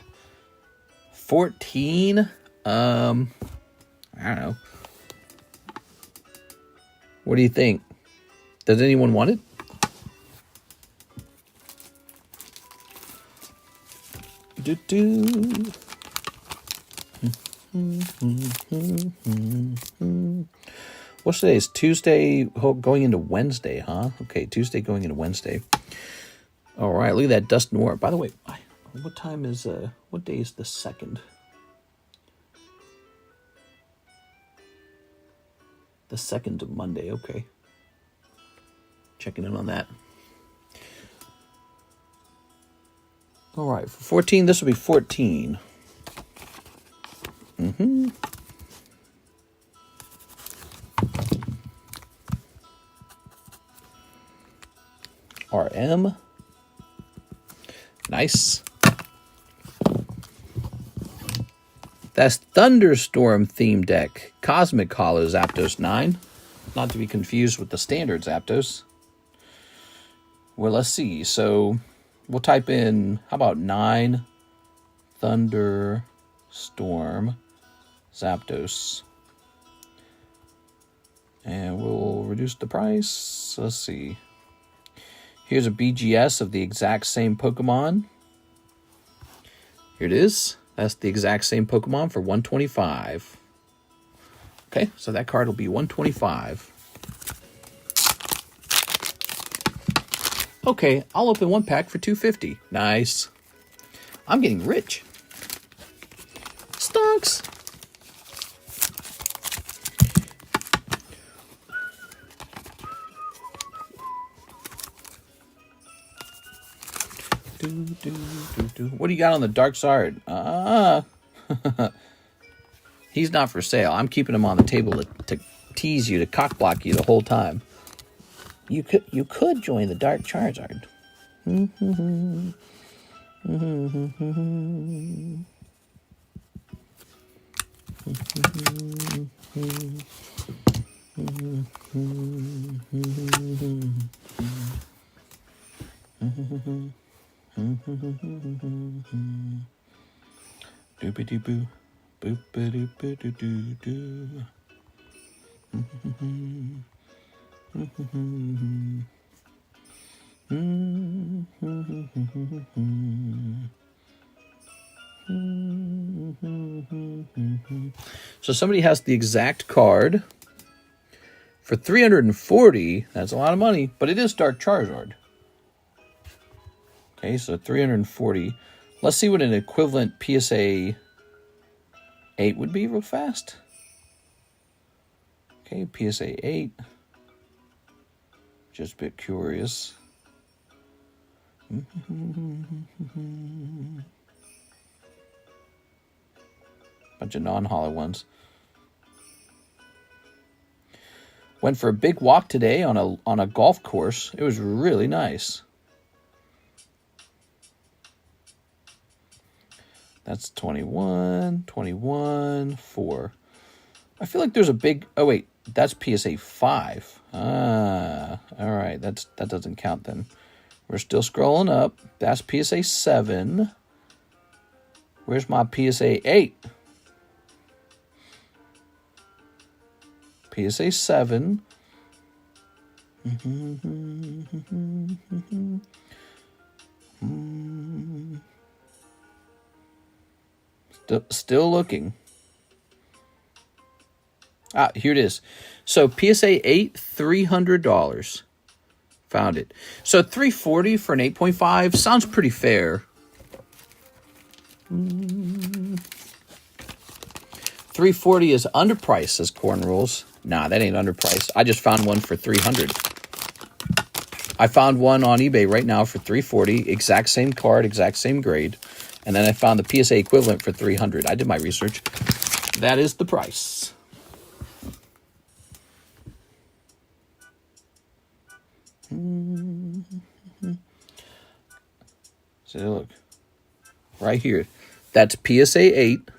14. I don't know. What do you think? Does anyone want it? What's today? It's Tuesday going into Wednesday, huh? Okay, Tuesday going into Wednesday. All right, look at that dust noir. By the way, what time is, what day is the 2nd? The 2nd of Monday, okay. Checking in on that. All right, for 14, this will be 14. RM. Nice. That's Thunderstorm theme deck. Cosmic Hollow Zapdos 9. Not to be confused with the standard Zapdos. Well, let's see. So we'll type in, how about 9 Thunderstorm Zapdos. And we'll reduce the price. Let's see. Here's a BGS of the exact same Pokemon. Here it is. That's the exact same Pokemon for $125. Okay, so that card will be $125. Okay, I'll open one pack for $250. Nice. I'm getting rich. Stonks. What do you got on the dark side? He's not for sale. I'm keeping him on the table to tease you, to cock block you the whole time. You could join the Dark Charizard. Doopity boo, boopity boo doo doo doo. So somebody has the exact card for 340. That's a lot of money, but it is Dark Charizard. Okay, so 340. Let's see what an equivalent PSA 8 would be real fast. Okay, PSA 8. Just a bit curious. Bunch of non-hollow ones. Went for a big walk today on a golf course. It was really nice. That's 21, 4. I feel like there's a big... Oh, wait. That's PSA 5. All right. That doesn't count then. We're still scrolling up. That's PSA 7. Where's my PSA 8? PSA 7. Still looking. Ah, here it is. So PSA 8, $300. Found it. So $340 for an 8.5 sounds pretty fair. $340 is underpriced, says Corn Rules. Nah, that ain't underpriced. I just found one for $300. I found one on eBay right now for $340. Exact same card, exact same grade. And then I found the PSA equivalent for $300. I did my research. That is the price. So look. Right here. That's PSA 8.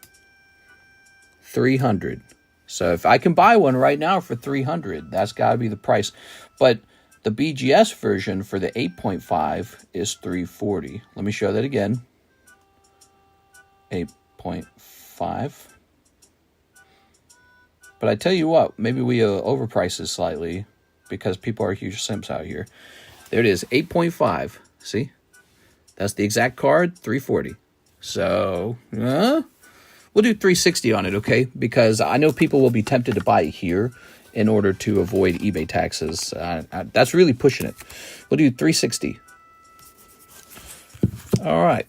$300. So if I can buy one right now for $300, that's got to be the price. But the BGS version for the 8.5 is $340. Let me show that again. 8.5. But I tell you what, maybe we overprice it slightly because people are huge simps out here. There it is, 8.5. See? That's the exact card, $340. So, we'll do $360 on it, okay? Because I know people will be tempted to buy it here in order to avoid eBay taxes. That's really pushing it. We'll do $360. All right.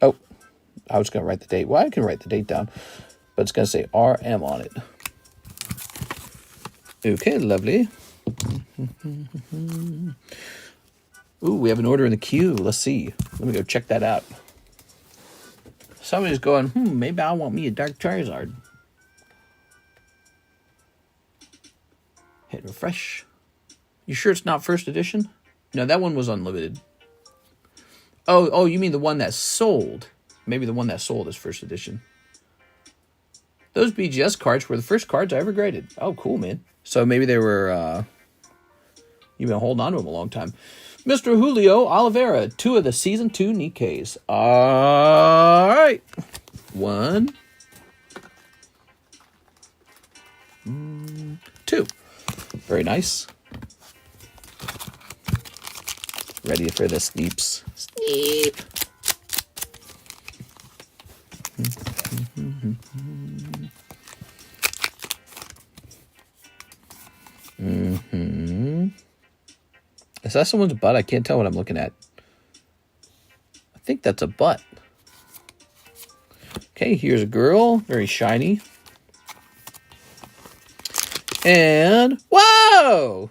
Oh, I was going to write the date. Well, I can write the date down, but it's going to say RM on it. Okay, lovely. Ooh, we have an order in the queue. Let's see. Let me go check that out. Somebody's going, maybe I want me a Dark Charizard. Hit refresh. You sure it's not first edition? No, that one was unlimited. Oh, you mean the one that sold. Maybe the one that sold is first edition. Those BGS cards were the first cards I ever graded. Oh, cool, man. So maybe they were, you've been holding on to them a long time. Mr. Julio Oliveira, 2 of the Season 2 Nikkes. All right. 1, 2. Very nice. Ready for the sneeps. Sneep. Is that someone's butt? I can't tell what I'm looking at. I think that's a butt. Okay, here's a girl. Very shiny. And whoa!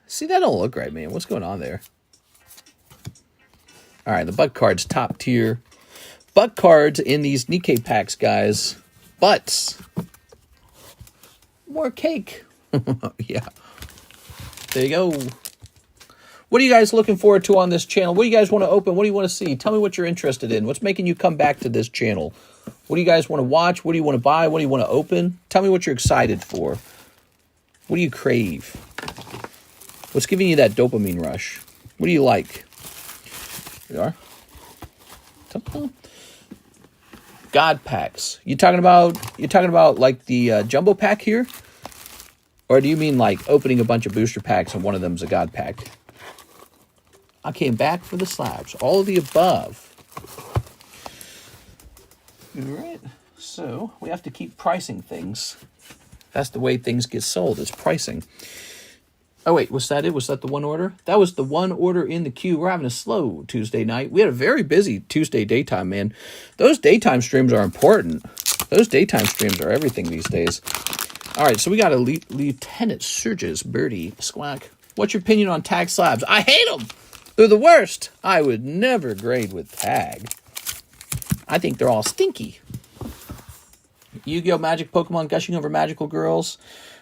See, that don't look right, man. What's going on there? All right, the butt card's top tier. Butt cards in these Nikke packs, guys. Butts. More cake. Yeah. There you go. What are you guys looking forward to on this channel? What do you guys want to open? What do you want to see? Tell me what you're interested in. What's making you come back to this channel? What do you guys want to watch? What do you want to buy? What do you want to open? Tell me what you're excited for. What do you crave? What's giving you that dopamine rush? What do you like? Here you are. God packs. You talking about like the jumbo pack here? Or do you mean like opening a bunch of booster packs and one of them's a God pack? I came back for the slabs. All of the above. All right. So we have to keep pricing things. That's the way things get sold, is pricing. Oh, wait, was that it? Was that the one order? That was the one order in the queue. We're having a slow Tuesday night. We had a very busy Tuesday daytime, man. Those daytime streams are important. Those daytime streams are everything these days. All right, so we got a Lieutenant Surges Birdie Squawk. What's your opinion on tag slabs? I hate them. They're the worst. I would never grade with tag. I think they're all stinky. Yu-Gi-Oh! Magic Pokemon Gushing Over Magical Girls.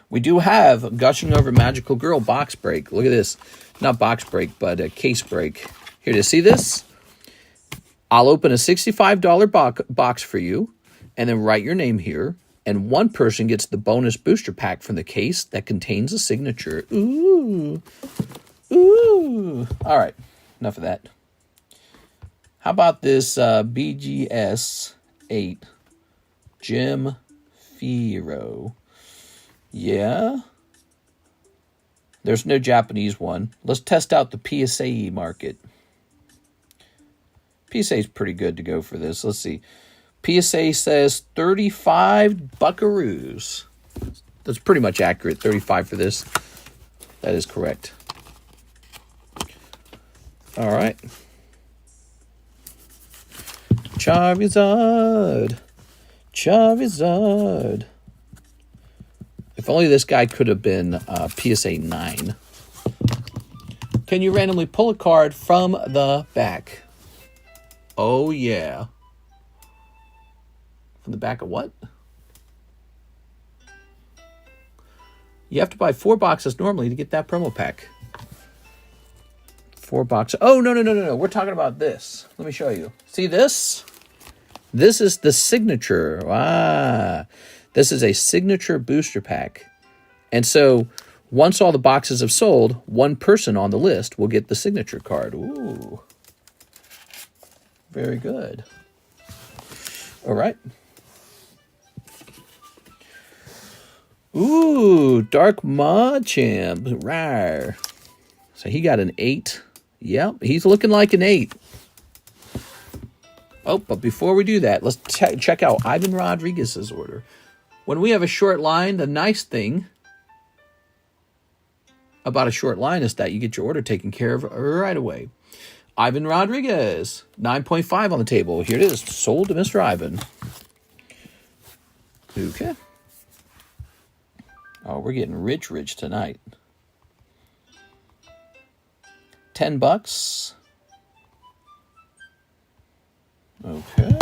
We do have Gushing Over Magical Girl box break. Look at this. Not box break, but a case break. Here, to see this? I'll open a $65 box for you, and then write your name here, and one person gets the bonus booster pack from the case that contains a signature. Ooh. Ooh. All right. Enough of that. How about this BGS 8 Jim Firo? Yeah. There's no Japanese one. Let's test out the PSA market. PSA is pretty good to go for this. Let's see. PSA says 35 buckaroos. That's pretty much accurate. 35 for this. That is correct. All right. Charizard. Charizard. If only this guy could have been PSA 9. Can you randomly pull a card from the back? Oh, yeah. From the back of what? You have to buy 4 boxes normally to get that promo pack. 4 boxes. Oh, no. We're talking about this. Let me show you. See this? This is the signature. Ah. This is a signature booster pack. And so once all the boxes have sold, one person on the list will get the signature card. Ooh. Very good. All right. Ooh, Dark Machamp. Rawr. So he got an 8. Yep, he's looking like an 8. Oh, but before we do that, let's check out Ivan Rodriguez's order. When we have a short line, the nice thing about a short line is that you get your order taken care of right away. Ivan Rodriguez, 9.5 on the table. Here it is, sold to Mr. Ivan. Okay. Oh, we're getting rich tonight. $10. Okay.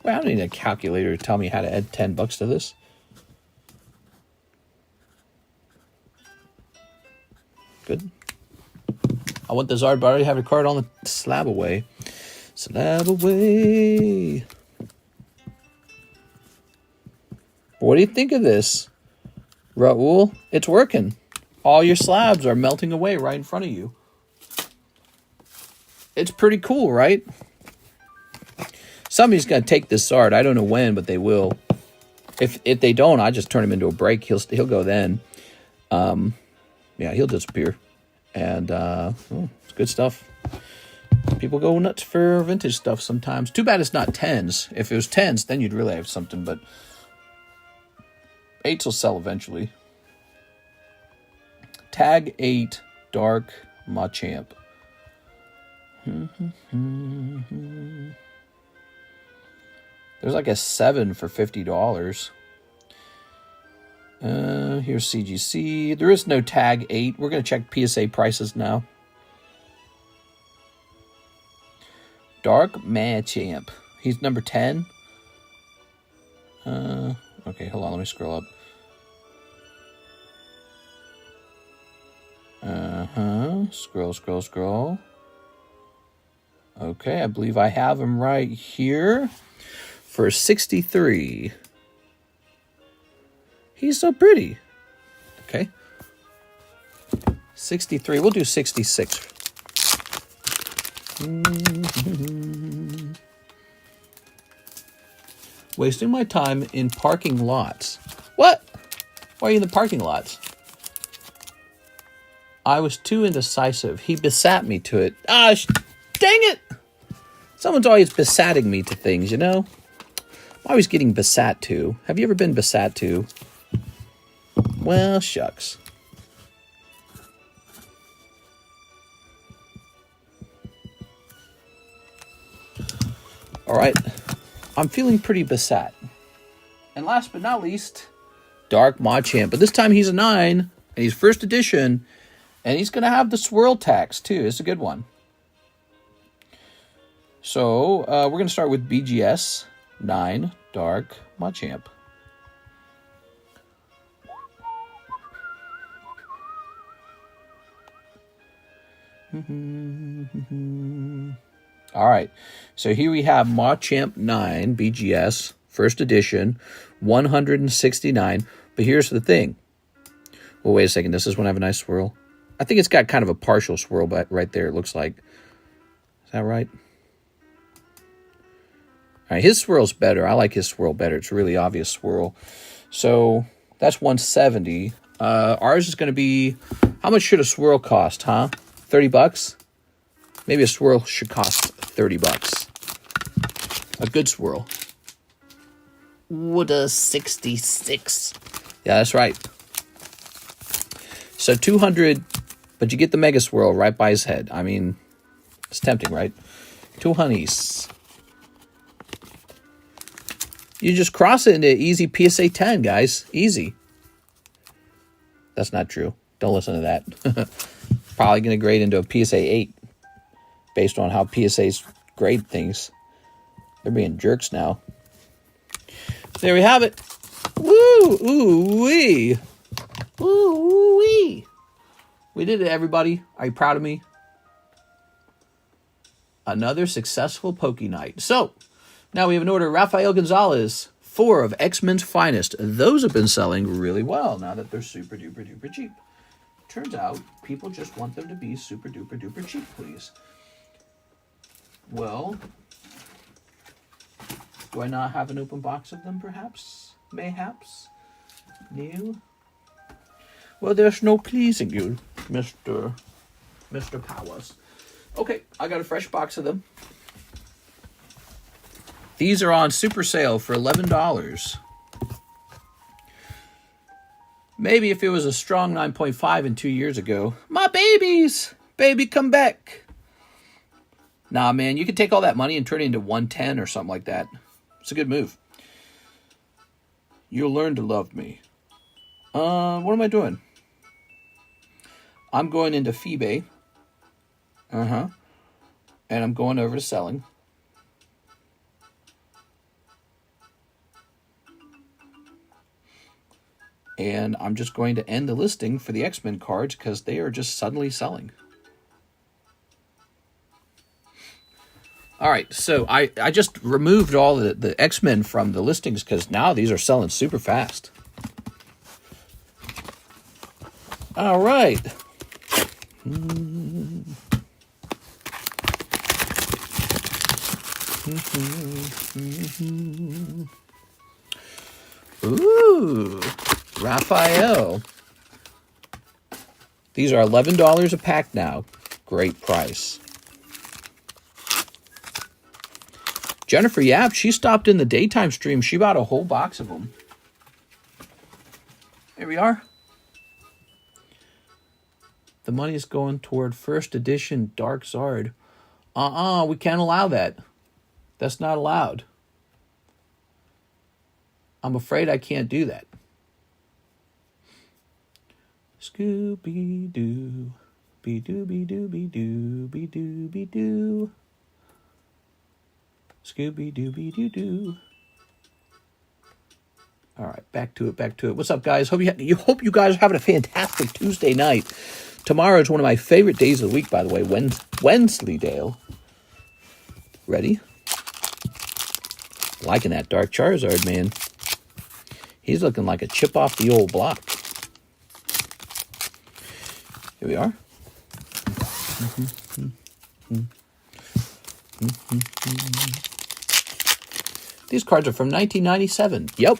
Well, I don't need a calculator to tell me how to add $10 to this. Good. I want the Zard, but I already have a card on the slab away. Slab away. What do you think of this, Raul? It's working. All your slabs are melting away right in front of you. It's pretty cool, right? Somebody's going to take this Zard. I don't know when, but they will. If they don't, I just turn him into a break. He'll go then. Yeah, he'll disappear. And it's good stuff. People go nuts for vintage stuff sometimes. Too bad it's not 10s. If it was 10s, then you'd really have something. But 8s will sell eventually. Tag 8 Dark Machamp. There's like a 7 for $50. Here's CGC. There is no tag 8. We're going to check PSA prices now. Dark Machamp. He's number 10. Okay, hold on. Let me scroll up. Scroll. Okay, I believe I have him right here for 63. He's so pretty. Okay. 63. We'll do 66. Wasting my time in parking lots. What? Why are you in the parking lots? I was too indecisive. He besat me to it. Ah, dang it! Someone's always besatting me to things, you know? I'm always getting besat to. Have you ever been besat to? Well, shucks. All right. I'm feeling pretty besat. And last but not least, Dark Machamp. But this time he's a 9, and he's first edition, and he's going to have the swirl tax, too. It's a good one. So, we're going to start with BGS 9 Dark Machamp. All right. So here we have Machamp 9 BGS, first edition, 169. But here's the thing. Well, wait a second. Does this one have a nice swirl? I think it's got kind of a partial swirl but right there, it looks like. Is that right? All right, his swirl's better. I like his swirl better. It's a really obvious swirl. So that's 170. Ours is going to be, how much should a swirl cost, huh? 30 bucks? Maybe a swirl should cost 30 bucks. A good swirl. What a 66. Yeah, that's right. So 200, but you get the mega swirl right by his head. I mean, it's tempting, right? 2 honeys. You just cross it into easy PSA 10, guys. Easy. That's not true. Don't listen to that. Probably going to grade into a PSA 8 based on how PSAs grade things. They're being jerks now. There we have it. Woo! Ooh-wee! Ooh-wee! We did it, everybody. Are you proud of me? Another successful Poke Night. So, now we have an order. Rafael Gonzalez, 4 of X-Men's finest. Those have been selling really well now that they're super duper duper cheap. Turns out, people just want them to be super duper duper cheap, please. Well, do I not have an open box of them, perhaps? Mayhaps? No? Well, there's no pleasing you, Mr. Powers. Okay, I got a fresh box of them. These are on super sale for $11. Maybe if it was a strong 9.5 and 2 years ago. My babies! Baby, come back! Nah, man, you could take all that money and turn it into 110 or something like that. It's a good move. You'll learn to love me. What am I doing? I'm going into Phoebe. And I'm going over to selling. And I'm just going to end the listing for the X-Men cards because they are just suddenly selling. All right, so I just removed all the X-Men from the listings because now these are selling super fast. All right. Ooh, Raphael. These are $11 a pack now. Great price. Jennifer Yap, she stopped in the daytime stream. She bought a whole box of them. Here we are. The money is going toward first edition Dark Zard. We can't allow that. That's not allowed. I'm afraid I can't do that. Scooby-Doo, be-doo-be-doo-be-doo, be-doo-be-doo. Scooby-Dooby-Doo-Doo. All right, back to it. What's up, guys? Hope you guys are having a fantastic Tuesday night. Tomorrow is one of my favorite days of the week, by the way, Wensleydale. Ready? Liking that Dark Charizard, man. He's looking like a chip off the old block. Here we are. These cards are from 1997. Yep.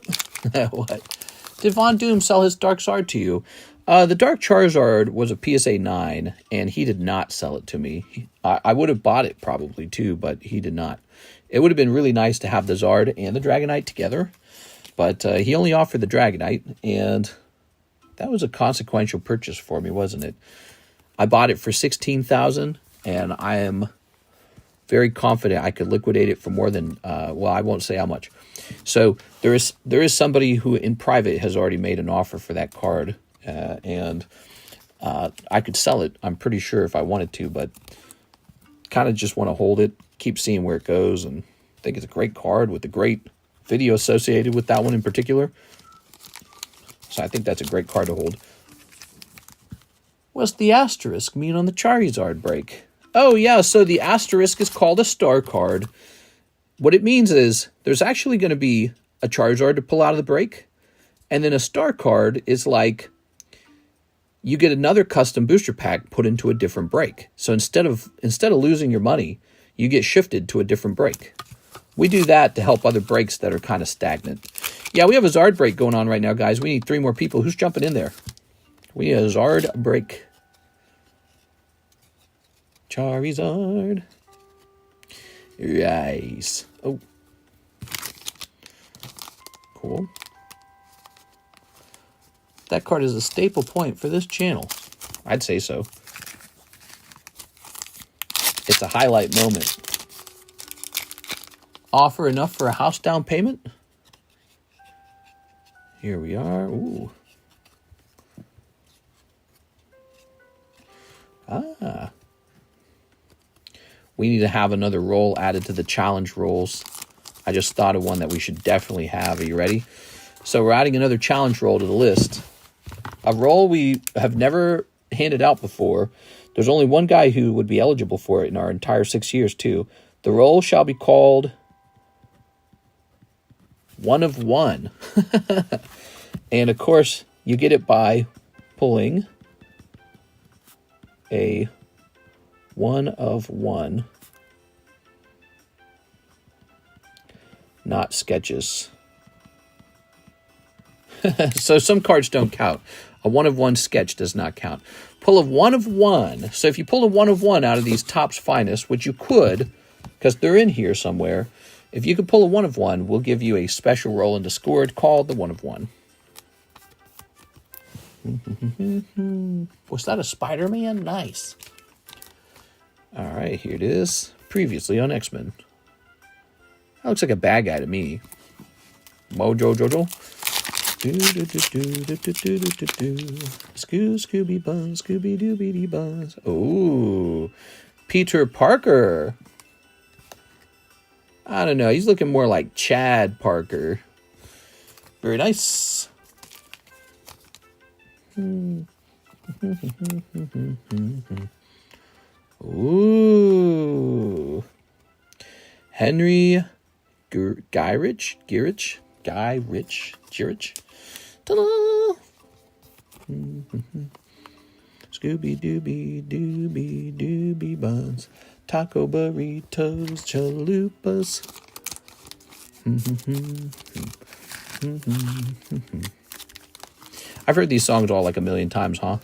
What? Did Von Doom sell his Dark Charizard to you? The Dark Charizard was a PSA 9, and he did not sell it to me. I would have bought it probably too, but he did not. It would have been really nice to have the Zard and the Dragonite together, but he only offered the Dragonite, and that was a consequential purchase for me, wasn't it? I bought it for $16,000, and I am very confident I could liquidate it for more than, well, I won't say how much. So there is somebody who in private has already made an offer for that card, and I could sell it, I'm pretty sure, if I wanted to, but kind of just want to hold it, keep seeing where it goes, and I think it's a great card with a great video associated with that one in particular. So I think that's a great card to hold. What's the asterisk mean on the Charizard break? Oh, yeah, so the asterisk is called a star card. What it means is there's actually going to be a Charizard to pull out of the break, and then a star card is like you get another custom booster pack put into a different break. So instead of losing your money, you get shifted to a different break. We do that to help other breaks that are kind of stagnant. Yeah, we have a Zard break going on right now, guys. We need 3 more people. Who's jumping in there? We need a Zard break. Charizard. Nice. Oh. Cool. That card is a staple point for this channel. I'd say so. It's a highlight moment. Offer enough for a house down payment? Here we are. Ooh. Ah. We need to have another roll added to the challenge rolls. I just thought of one that we should definitely have. Are you ready? So we're adding another challenge roll to the list. A roll we have never handed out before. There's only one guy who would be eligible for it in our entire 6 years, too. The roll shall be called One of One. And, of course, you get it by pulling a One of One. Not sketches. So some cards don't count. A One of One sketch does not count. Pull a One of One. So if you pull a One of One out of these Topps Finest, which you could, because they're in here somewhere, if you could pull a One of One, we'll give you a special roll in Discord called the One of One. Was that a Spider-Man? Nice. All right, here it is. Previously on X-Men. That looks like a bad guy to me. Mojo Jojo. Scooby Buzz, Scooby Dooby Buzz. Oh, Peter Parker. I don't know. He's looking more like Chad Parker. Very nice. Ooh. Henry Guy Rich. Ta-da! Scooby Dooby Dooby Dooby Buzz. Taco burritos, chalupas. I've heard these songs all like a million times, huh?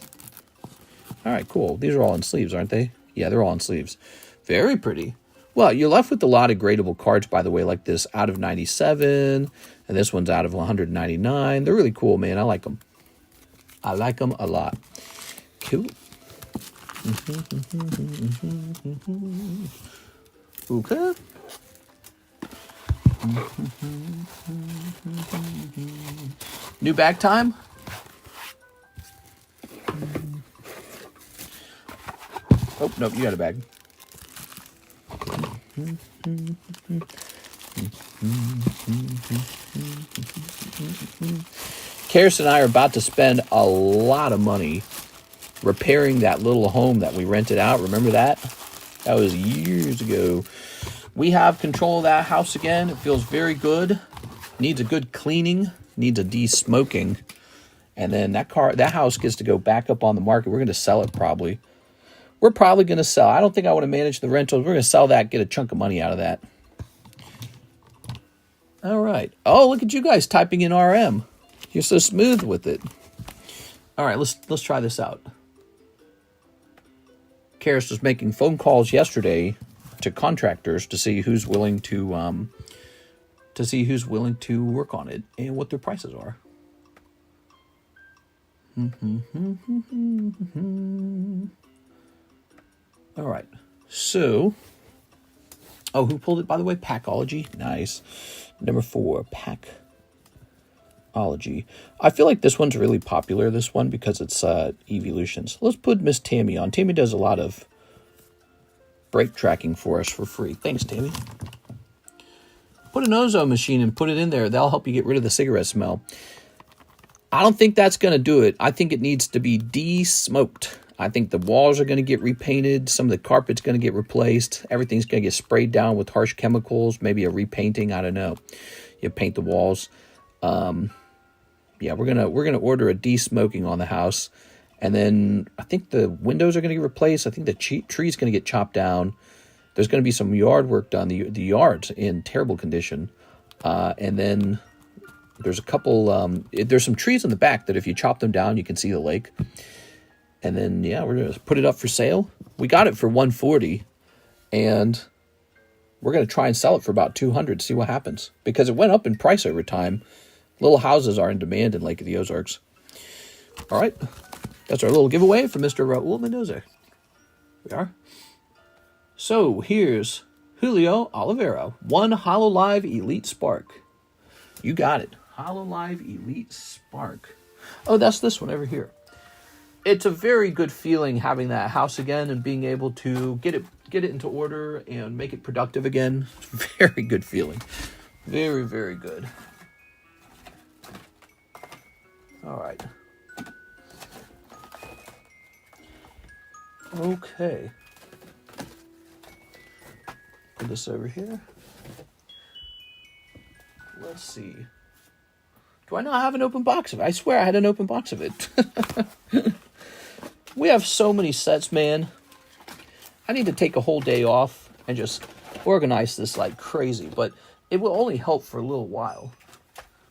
All right, cool. These are all in sleeves, aren't they? Yeah, they're all in sleeves. Very pretty. Well, you're left with a lot of gradable cards, by the way, like this out of 97, and this one's out of 199. They're really cool, man. I like them. I like them a lot. Cool. Okay. New bag time? Oh, nope, you got a bag. Karis and I are about to spend a lot of money repairing that little home that we rented out. Remember that? That was years ago. We have control of that house again. It feels very good. Needs a good cleaning. Needs a de-smoking. And then that house gets to go back up on the market. We're going to sell it probably. We're probably going to sell. I don't think I want to manage the rentals. We're going to sell that, get a chunk of money out of that. All right. Oh, look at you guys typing in RM. You're so smooth with it. All right, let's try this out. Karis was making phone calls yesterday to contractors to see who's willing to work on it and what their prices are. All right. So, oh, who pulled it, by the way? Packology. Nice. Number 4, Packology. I feel like this one's really popular, this one, because it's Evolutions. Let's put Miss Tammy on. Tammy does a lot of brake tracking for us for free. Thanks, Tammy. Put an ozone machine and put it in there. That'll help you get rid of the cigarette smell. I don't think that's going to do it. I think it needs to be de-smoked. I think the walls are going to get repainted. Some of the carpet's going to get replaced. Everything's going to get sprayed down with harsh chemicals. Maybe a repainting. I don't know. You paint the walls. Yeah, we're gonna order a de-smoking on the house, and then I think the windows are going to get replaced. I think the tree's going to get chopped down. There's going to be some yard work done. The yard's in terrible condition, and then there's a couple. There's some trees in the back that if you chop them down, you can see the lake. And then, yeah, we're going to put it up for sale. We got it for $140, and we're going to try and sell it for about $200, see what happens. Because it went up in price over time. Little houses are in demand in Lake of the Ozarks. All right. That's our little giveaway for Mr. Raul Mendoza. We are. So, here's Julio Oliveira. 1 Hololive Elite Spark. You got it. Hololive Elite Spark. Oh, that's this one over here. It's a very good feeling having that house again and being able to get it into order and make it productive again. Very good feeling. Very, very good. All right. Okay. Put this over here. Let's see. Do I not have an open box of it? I swear I had an open box of it. We have so many sets, man. I need to take a whole day off and just organize this like crazy, but it will only help for a little while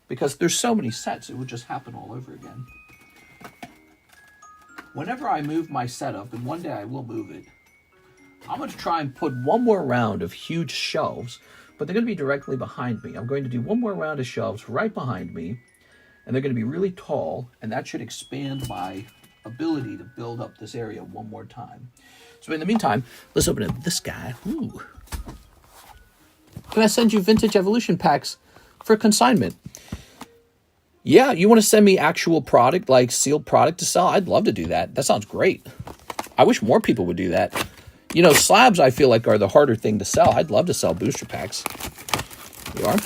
because there's so many sets, it would just happen all over again. Whenever I move my setup, and one day I will move it, I'm going to try and put one more round of huge shelves, but they're going to be directly behind me. I'm going to do one more round of shelves right behind me, and they're going to be really tall, and that should expand my ability to build up this area one more time. So in the meantime, let's open up this guy. Ooh. Can I send you vintage evolution packs for consignment? Yeah, you want to send me actual product, like sealed product to sell? I'd love to do that. That sounds great. I wish more people would do that. You know, slabs I feel like are the harder thing to sell. I'd love to sell booster packs. You are?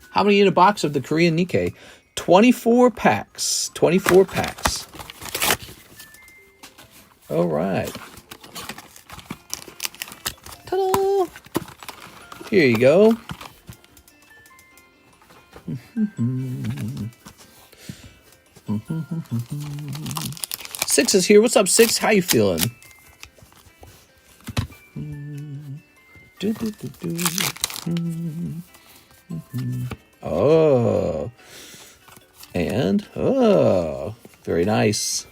How many in a box of the Korean Nikke? 24 packs. 24 packs. All right. Ta-da! Here you go. Six is here. What's up, Six? How you feeling? Oh. And, oh, very nice.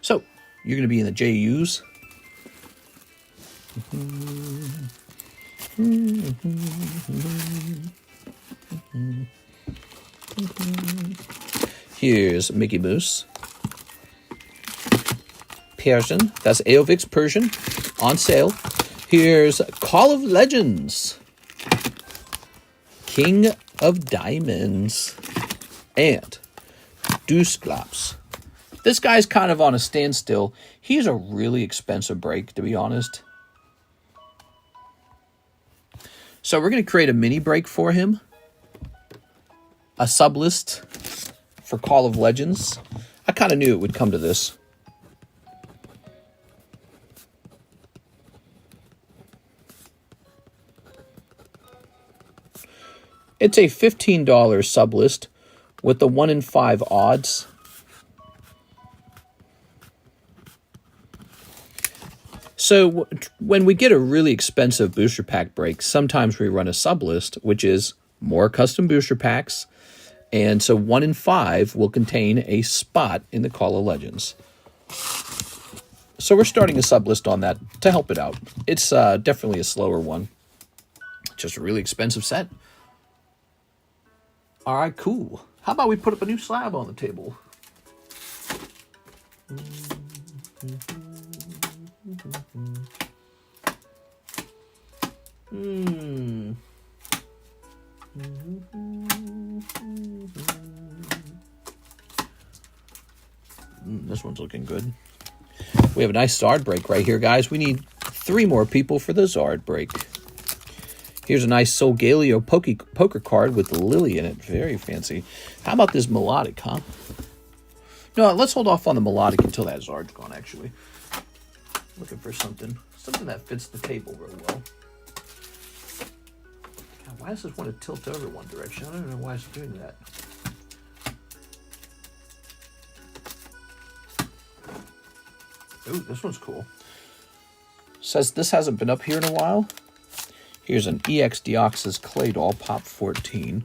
So, you're going to be in the JUs. Here's Mickey Mouse. Persian. That's AVAX Persian on sale. Here's Call of Legends. King of Diamonds. And Deuceglops. This guy's kind of on a standstill. He's a really expensive break, to be honest. So we're going to create a mini break for him. A sub list for Call of Legends. I kind of knew it would come to this. It's a $15 sub list with the 1 in 5 odds. So when we get a really expensive booster pack break, sometimes we run a sub list, which is more custom booster packs. And so 1 in 5 will contain a spot in the Call of Legends. So we're starting a sub list on that to help it out. It's definitely a slower one. Just a really expensive set. All right, cool. How about we put up a new slab on the table? This one's looking good. We have a nice Zard break right here, guys. We need 3 more people for the Zard break. Here's a nice Solgaleo poker card with Lily in it. Very fancy. How about this melodic, huh? No, let's hold off on the melodic until that Zard's gone, actually. Looking for something that fits the table real well. God, why does this want to tilt over one direction? I don't know why it's doing that. Ooh, this one's cool. Says this hasn't been up here in a while. Here's an EX Deoxys Clay Doll Pop 14.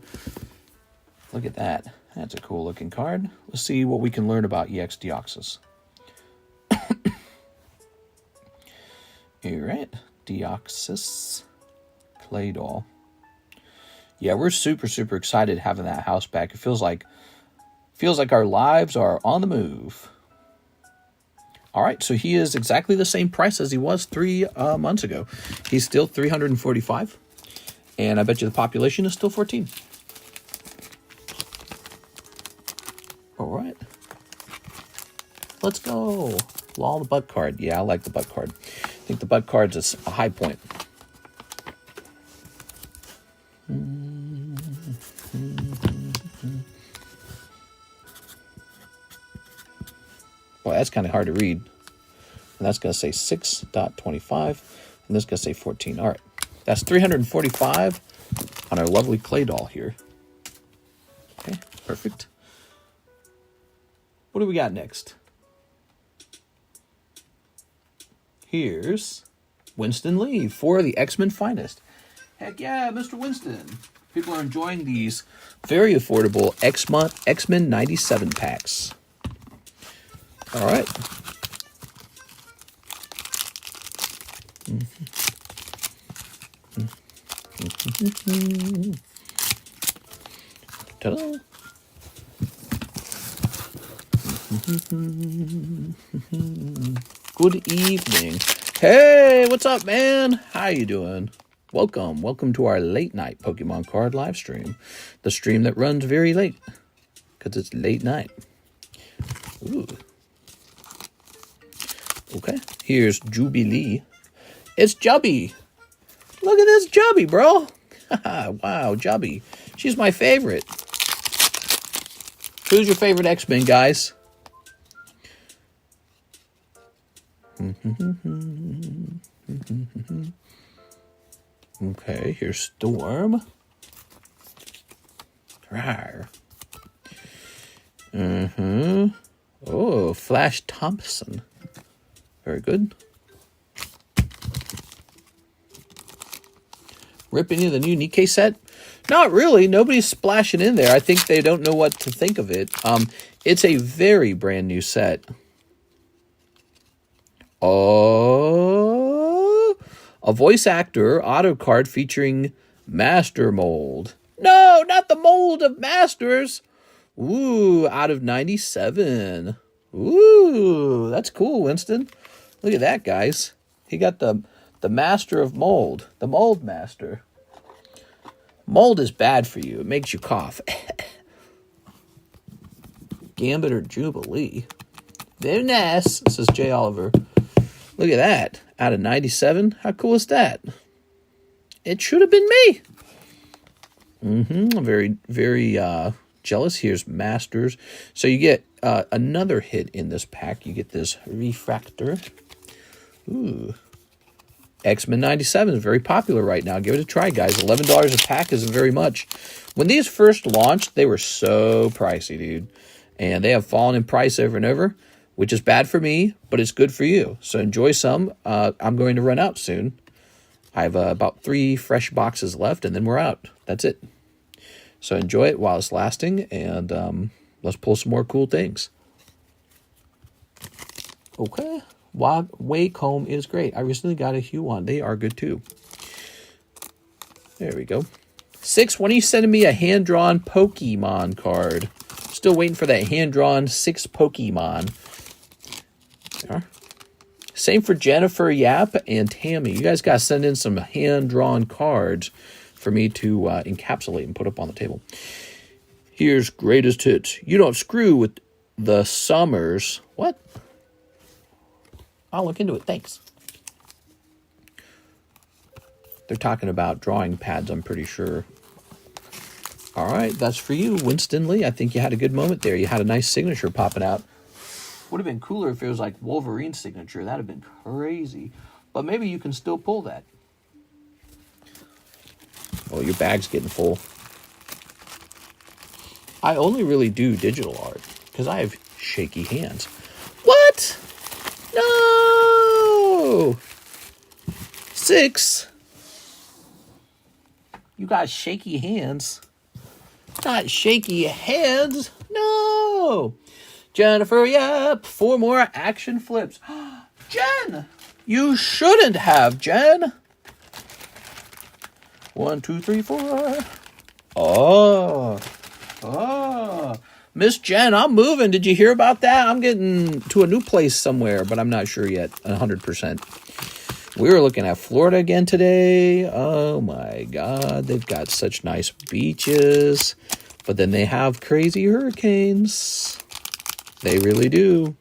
Look at that. That's a cool looking card. Let's see what we can learn about EX Deoxys. Alright. Deoxys Clay Doll. Yeah, we're super, super excited having that house back. It feels like our lives are on the move. Alright, so he is exactly the same price as he was 3 months ago. He's still 345. And I bet you the population is still 14. Alright. Let's go. Law the butt card. Yeah, I like the butt card. I think the butt card's a high point. Well, that's kind of hard to read. And that's going to say 6.25. And this is going to say 14. All right. That's 345 on our lovely clay doll here. Okay, perfect. What do we got next? Here's Winston Lee for the XMEN Finest. Heck yeah, Mr. Winston. People are enjoying these very affordable XMEN 97 packs. All right. Ta-da. Good evening. Hey, what's up, man? How you doing? Welcome to our late night Pokemon card live stream. The stream that runs very late because it's late night. Ooh. Okay, here's Jubilee. It's Jubby. Look at this Jubby, bro. Wow, Jubby. She's my favorite. Who's your favorite X-Men, guys? Okay, here's Storm. Rawr. Oh, Flash Thompson. Very good. Rip any of the new Nikke set? Not really. Nobody's splashing in there. I think they don't know what to think of it. It's a very brand new set. Oh, a voice actor auto card featuring Master Mold. No, not the mold of Masters. Ooh, out of 97. Ooh, that's cool, Winston. Look at that, guys. He got the Master of Mold, the Mold Master. Mold is bad for you. It makes you cough. Gambit or Jubilee. Very nice, says Jay Oliver. Look at that. Out of 97. How cool is that? It should have been me. I'm very, very jealous. Here's Masters. So you get another hit in this pack. You get this Refractor. Ooh. XMEN 97 is very popular right now. Give it a try, guys. $11 a pack isn't very much. When these first launched, they were so pricey, dude. And they have fallen in price over and over, which is bad for me, but it's good for you. So enjoy some. I'm going to run out soon. I have about 3 fresh boxes left, and then we're out. That's it. So enjoy it while it's lasting, and let's pull some more cool things. Okay. Wacom is great. I recently got a Huon. They are good too. There we go. 6, when are you sending me a hand-drawn Pokemon card? Still waiting for that hand-drawn 6 Pokemon. There. Same for Jennifer, Yap, and Tammy. You guys got to send in some hand-drawn cards for me to encapsulate and put up on the table. Here's greatest hits. You don't screw with the Summers. What? I'll look into it. Thanks. They're talking about drawing pads, I'm pretty sure. All right, that's for you, Winston Lee. I think you had a good moment there. You had a nice signature popping out. Would have been cooler if it was like Wolverine's signature. That would have been crazy. But maybe you can still pull that. Oh, your bag's getting full. I only really do digital art because I have shaky hands. What? No! 6. You got shaky hands. Not shaky hands. No! Jennifer, yep. 4 more action flips. Jen! You shouldn't have, Jen. 1, 2, 3, 4. Oh. Miss Jen, I'm moving. Did you hear about that? I'm getting to a new place somewhere, but I'm not sure yet, 100%. We were looking at Florida again today. Oh, my God. They've got such nice beaches, but then they have crazy hurricanes. They really do.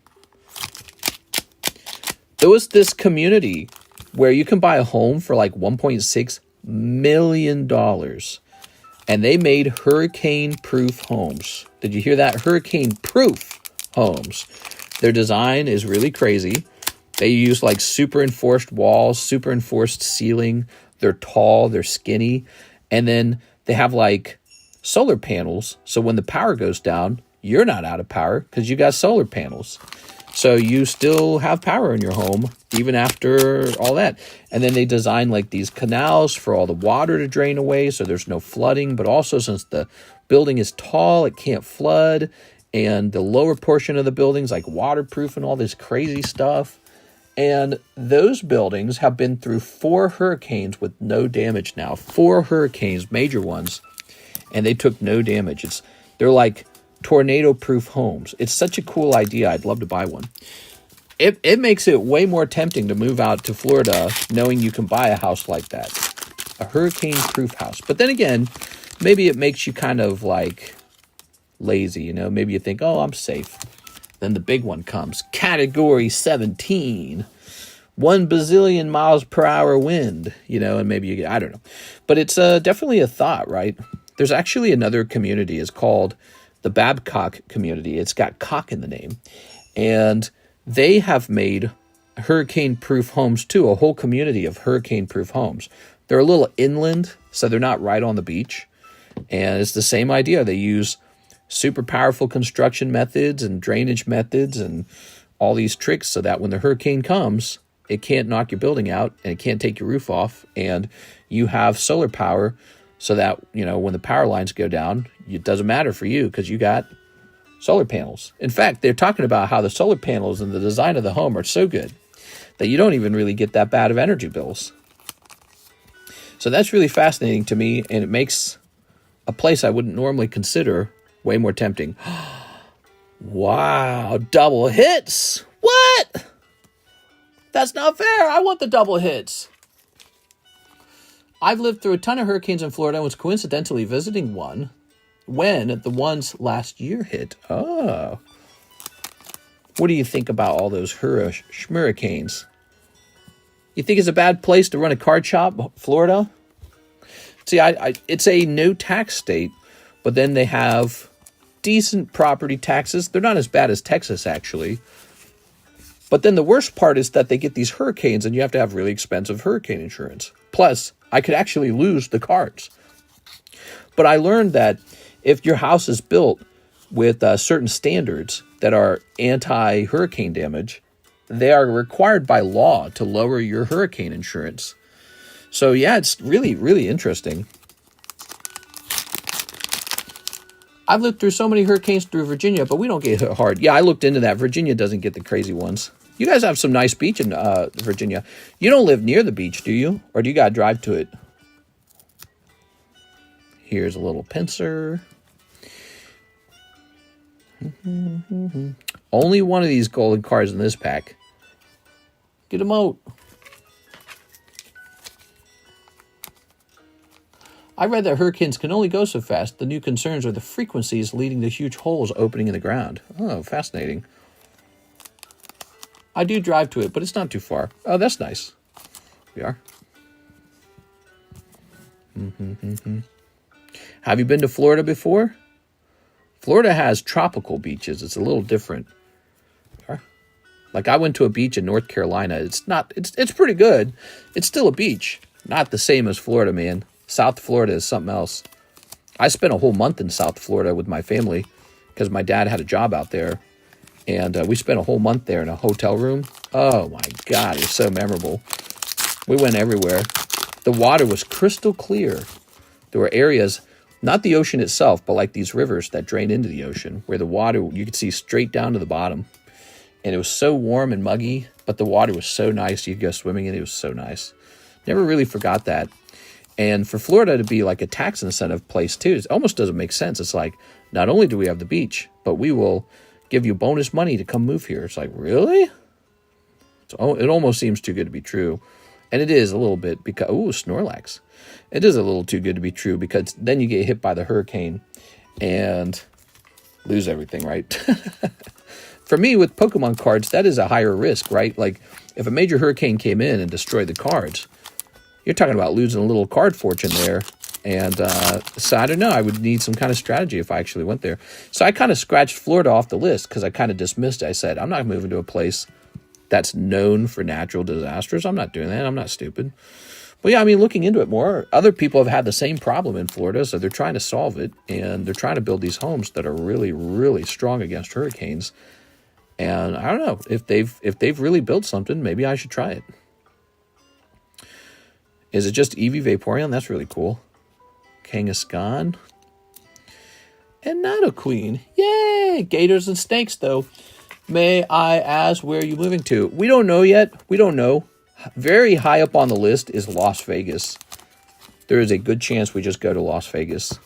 There was this community where you can buy a home for like $1.6 million. And they made hurricane-proof homes. Did you hear that? Hurricane-proof homes. Their design is really crazy. They use like super enforced walls, super enforced ceiling. They're tall, they're skinny. And then they have like solar panels. So when the power goes down, you're not out of power because you got solar panels. So you still have power in your home even after all that. And then they design like these canals for all the water to drain away so there's no flooding. But also since the building is tall, it can't flood. And the lower portion of the building's like waterproof and all this crazy stuff. And those buildings have been through 4 hurricanes with no damage now. 4 hurricanes, major ones. And they took no damage. They're like tornado-proof homes. It's such a cool idea. I'd love to buy one. It makes it way more tempting to move out to Florida knowing you can buy a house like that. A hurricane-proof house. But then again, maybe it makes you kind of like lazy, you know? Maybe you think, oh, I'm safe. Then the big one comes. Category 17. 1 bazillion miles per hour wind, you know, and maybe you get, I don't know. But it's definitely a thought, right? There's actually another community. It's called the Babcock community. It's got cock in the name. And they have made hurricane-proof homes too, a whole community of hurricane-proof homes. They're a little inland, so they're not right on the beach. And it's the same idea. They use super powerful construction methods and drainage methods and all these tricks so that when the hurricane comes, it can't knock your building out and it can't take your roof off. And you have solar power so that, you know, when the power lines go down, it doesn't matter for you because you got solar panels. In fact, they're talking about how the solar panels and the design of the home are so good that you don't even really get that bad of energy bills. So that's really fascinating to me, and it makes a place I wouldn't normally consider. Way more tempting. Wow, double hits. What? That's not fair. I want the double hits. I've lived through a ton of hurricanes in Florida and was coincidentally visiting one when the ones last year hit. Oh. What do you think about all those hurricanes? You think it's a bad place to run a card shop, Florida? See, it's a no tax state, but then they have decent property taxes. They're not as bad as Texas, actually. But then the worst part is that they get these hurricanes and you have to have really expensive hurricane insurance. Plus, I could actually lose the cards. But I learned that if your house is built with certain standards that are anti-hurricane damage, they are required by law to lower your hurricane insurance. So yeah, it's really, really interesting. I've lived through so many hurricanes through Virginia, but we don't get hit hard. Yeah, I looked into that. Virginia doesn't get the crazy ones. You guys have some nice beach in Virginia. You don't live near the beach, do you? Or do you got to drive to it? Here's a little pincer. Only one of these golden cards in this pack. Get them out. I read that hurricanes can only go so fast. The new concerns are the frequencies leading to huge holes opening in the ground. Oh, fascinating. I do drive to it, but it's not too far. Oh, that's nice. We are. Have you been to Florida before? Florida has tropical beaches. It's a little different. Like I went to a beach in North Carolina. It's pretty good. It's still a beach. Not the same as Florida, man. South Florida is something else. I spent a whole month in South Florida with my family because my dad had a job out there. And we spent a whole month there in a hotel room. Oh my God, it was so memorable. We went everywhere. The water was crystal clear. There were areas, not the ocean itself, but like these rivers that drain into the ocean where the water, you could see straight down to the bottom. And it was so warm and muggy, but the water was so nice. You could go swimming in it. It was so nice. Never really forgot that. And for Florida to be like a tax incentive place too, it almost doesn't make sense. It's like, not only do we have the beach, but we will give you bonus money to come move here. It's like, really? It almost seems too good to be true. And it is a little bit because, oh, Snorlax. It is a little too good to be true because then you get hit by the hurricane and lose everything, right? For me, with Pokemon cards, that is a higher risk, right? Like, if a major hurricane came in and destroyed the cards, you're talking about losing a little card fortune there. And so I don't know. I would need some kind of strategy if I actually went there. So I kind of scratched Florida off the list because I kind of dismissed it. I said, I'm not moving to a place that's known for natural disasters. I'm not doing that. I'm not stupid. But yeah, I mean, looking into it more, other people have had the same problem in Florida, so they're trying to solve it. And they're trying to build these homes that are really, really strong against hurricanes. And I don't know, if they've really built something, maybe I should try it. Is it just Eevee Vaporeon? That's really cool. Kangaskhan. And Nidoqueen. Yay! Gators and snakes, though. May I ask, where are you moving to? We don't know yet. We don't know. Very high up on the list is Las Vegas. There is a good chance we just go to Las Vegas.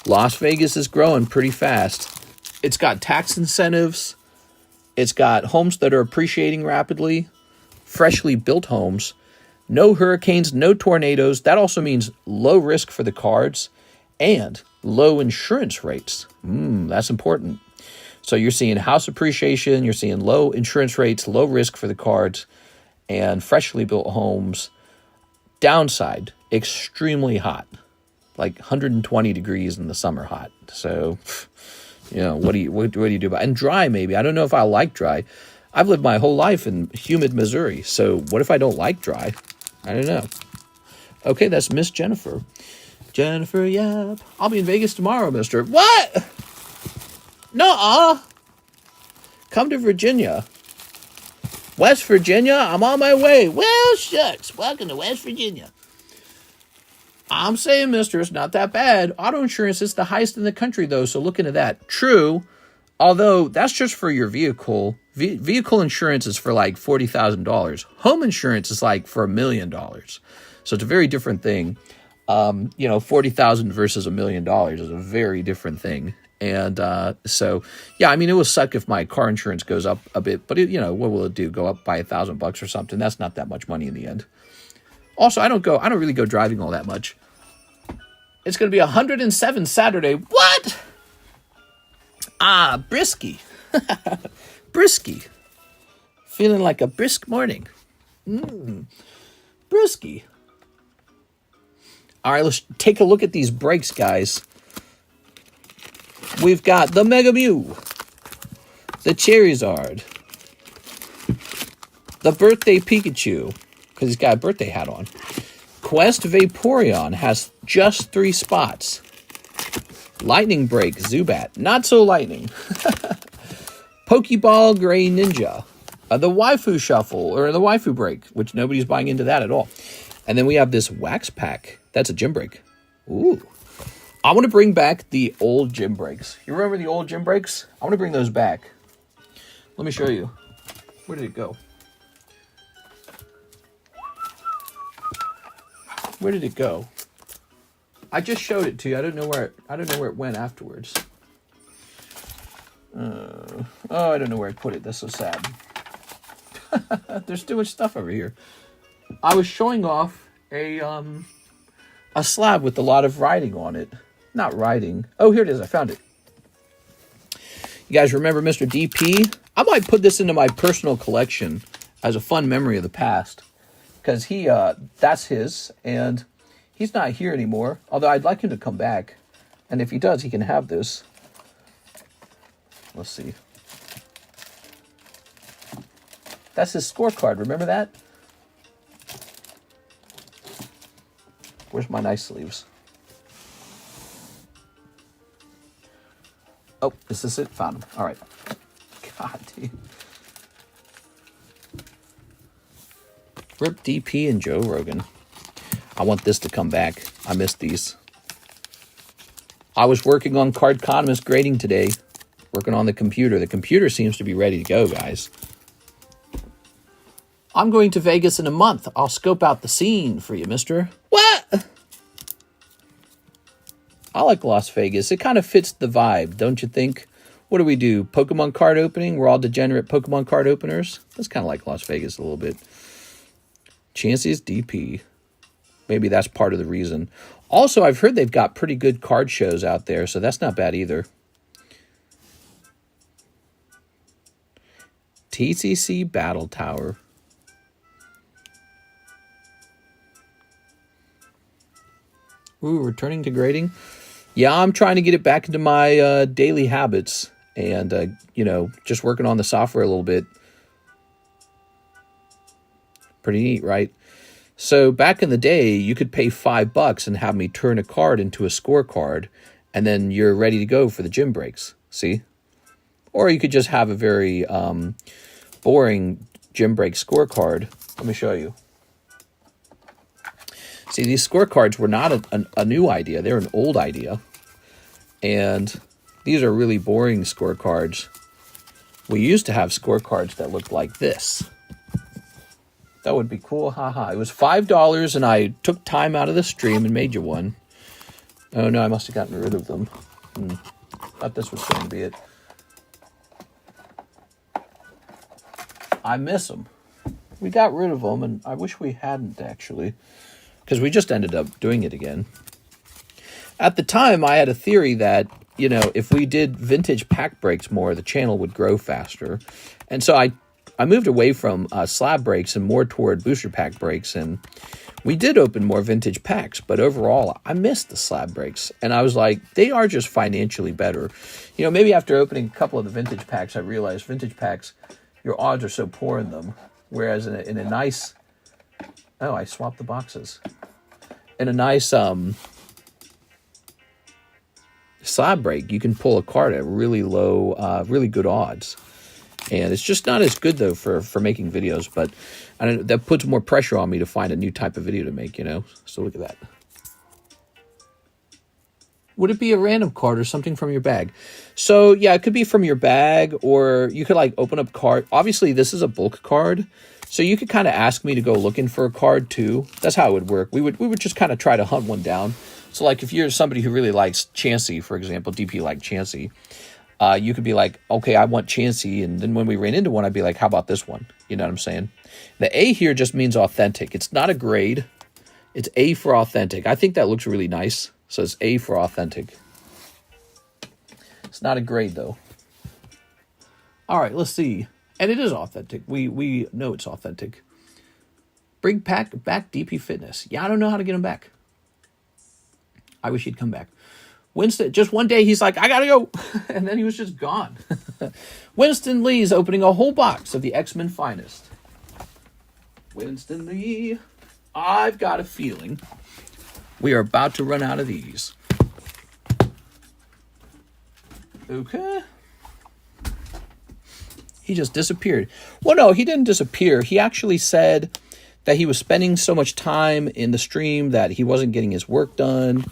Las Vegas is growing pretty fast. It's got tax incentives. It's got homes that are appreciating rapidly. Freshly built homes. No hurricanes, no tornadoes. That also means low risk for the cards and low insurance rates. That's important. So you're seeing house appreciation, you're seeing low insurance rates, low risk for the cards, and freshly built homes. Downside, extremely hot, like 120 degrees in the summer hot. So, you know, what do you do about it? And dry, maybe. I don't know if I like dry. I've lived my whole life in humid Missouri. So what if I don't like dry? I don't know. Okay, that's Miss Jennifer. Jennifer, yep. I'll be in Vegas tomorrow, mister. What? Nuh-uh. Come to Virginia. West Virginia, I'm on my way. Well, shucks. Welcome to West Virginia. I'm saying, mister, it's not that bad. Auto insurance is the highest in the country, though, so look into that. True, although that's just for your vehicle. Vehicle insurance is for like $40,000. Home insurance is like for $1 million. So it's a very different thing. You know, 40,000 versus $1 million is a very different thing. And so, yeah, I mean, it will suck if my car insurance goes up a bit, but you know, what will it do? Go up by $1,000 or something? That's not that much money in the end. Also, I don't really go driving all that much. It's going to be 107 Saturday. What? Ah, brisky. Brisky. Feeling like a brisk morning. Brisky. All right, let's take a look at these breaks, guys. We've got the Mega Mew, the Charizard, the Birthday Pikachu, because he's got a birthday hat on. Quest Vaporeon has just 3 spots. Lightning Break Zubat, not so lightning. Pokeball Gray Ninja, the Waifu Shuffle, or the Waifu Break, which nobody's buying into that at all. And then we have this Wax Pack. That's a gym break. Ooh. I want to bring back the old gym breaks. You remember the old gym breaks? I want to bring those back. Let me show you. Where did it go? Where did it go? I just showed it to you. I don't know where it went afterwards. Oh, I don't know where I put it. That's so sad. There's too much stuff over here. I was showing off a slab with a lot of writing on it. Not writing. Oh, here it is. I found it. You guys remember Mr. DP? I might put this into my personal collection as a fun memory of the past. Because that's his, and he's not here anymore. Although I'd like him to come back. And if he does, he can have this. Let's see. That's his scorecard. Remember that? Where's my nice sleeves? Oh, is this it? Found him. All right. God, dude. Rip DP and Joe Rogan. I want this to come back. I missed these. I was working on Cardconomist grading today. Working on the computer. The computer seems to be ready to go, guys. I'm going to Vegas in a month. I'll scope out the scene for you, mister. What? I like Las Vegas. It kind of fits the vibe, don't you think? What do we do? Pokemon card opening? We're all degenerate Pokemon card openers? That's kind of like Las Vegas a little bit. Chances DP. Maybe that's part of the reason. Also, I've heard they've got pretty good card shows out there, so that's not bad either. TCC Battle Tower. Ooh, returning to grading. Yeah, I'm trying to get it back into my daily habits and, you know, just working on the software a little bit. Pretty neat, right? So back in the day, you could pay $5 and have me turn a card into a scorecard, and then you're ready to go for the gym breaks. See? Or you could just have a very boring gym break scorecard. Let me show you. See, these scorecards were not a new idea. They're an old idea. And these are really boring scorecards. We used to have scorecards that looked like this. That would be cool. Haha. It was $5 and I took time out of the stream and made you one. Oh no, I must have gotten rid of them. Thought this was going to be it. I miss them. We got rid of them and I wish we hadn't actually. Because we just ended up doing it again. At the time, I had a theory that, you know, if we did vintage pack breaks more, the channel would grow faster. And so I moved away from slab breaks and more toward booster pack breaks. And we did open more vintage packs. But overall, I missed the slab breaks. And I was like, they are just financially better. You know, maybe after opening a couple of the vintage packs, I realized vintage packs, your odds are so poor in them. Whereas in a nice... Oh, I swapped the boxes. In a nice slab break, you can pull a card at really low, really good odds. And it's just not as good, though, for making videos. But I don't know, that puts more pressure on me to find a new type of video to make, you know? So look at that. Would it be a random card or something from your bag? So, yeah, it could be from your bag, or you could, like, open up card. Obviously, this is a bulk card. So you could kind of ask me to go looking for a card too. That's how it would work. We would just kind of try to hunt one down. So like if you're somebody who really likes Chansey, for example, DP like Chansey, you could be like, okay, I want Chansey. And then when we ran into one, I'd be like, how about this one? You know what I'm saying? The A here just means authentic. It's not a grade. It's A for authentic. I think that looks really nice. So it's A for authentic. It's not a grade though. All right, let's see. And it is authentic. We know it's authentic. Bring back DP Fitness. Yeah, I don't know how to get him back. I wish he'd come back. Winston, just one day, he's like, I gotta go. And then he was just gone. Winston Lee's opening a whole box of the X-Men Finest. Winston Lee. I've got a feeling we are about to run out of these. Okay. He just disappeared. Well, no, he didn't disappear. He actually said that he was spending so much time in the stream that he wasn't getting his work done.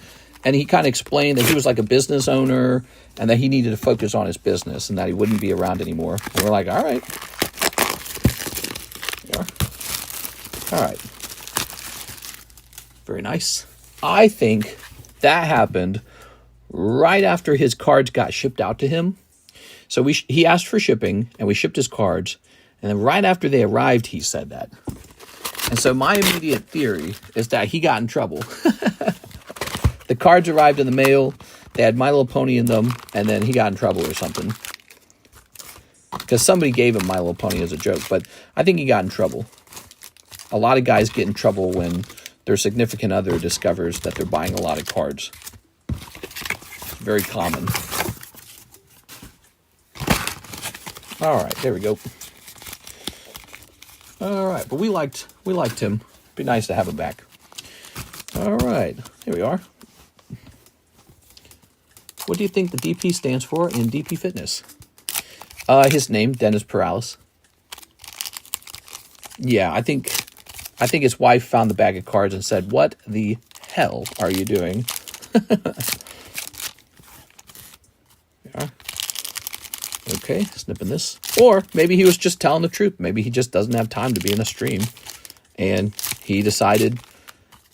And he kind of explained that he was like a business owner and that he needed to focus on his business and that he wouldn't be around anymore. And we're like, all right. Yeah. All right. Very nice. I think that happened right after his cards got shipped out to him. So he asked for shipping, and we shipped his cards. And then right after they arrived, he said that. And so my immediate theory is that he got in trouble. The cards arrived in the mail. They had My Little Pony in them, and then he got in trouble or something. Because somebody gave him My Little Pony as a joke, but I think he got in trouble. A lot of guys get in trouble when their significant other discovers that they're buying a lot of cards. It's very common. All right, there we go. All right, but we liked him. Be nice to have him back. All right, here we are. What do you think the DP stands for in DP Fitness? His name, Dennis Perales. Yeah, I think his wife found the bag of cards and said, "What the hell are you doing?" Yeah. Okay, snipping this. Or maybe he was just telling the truth. Maybe he just doesn't have time to be in a stream. And he decided,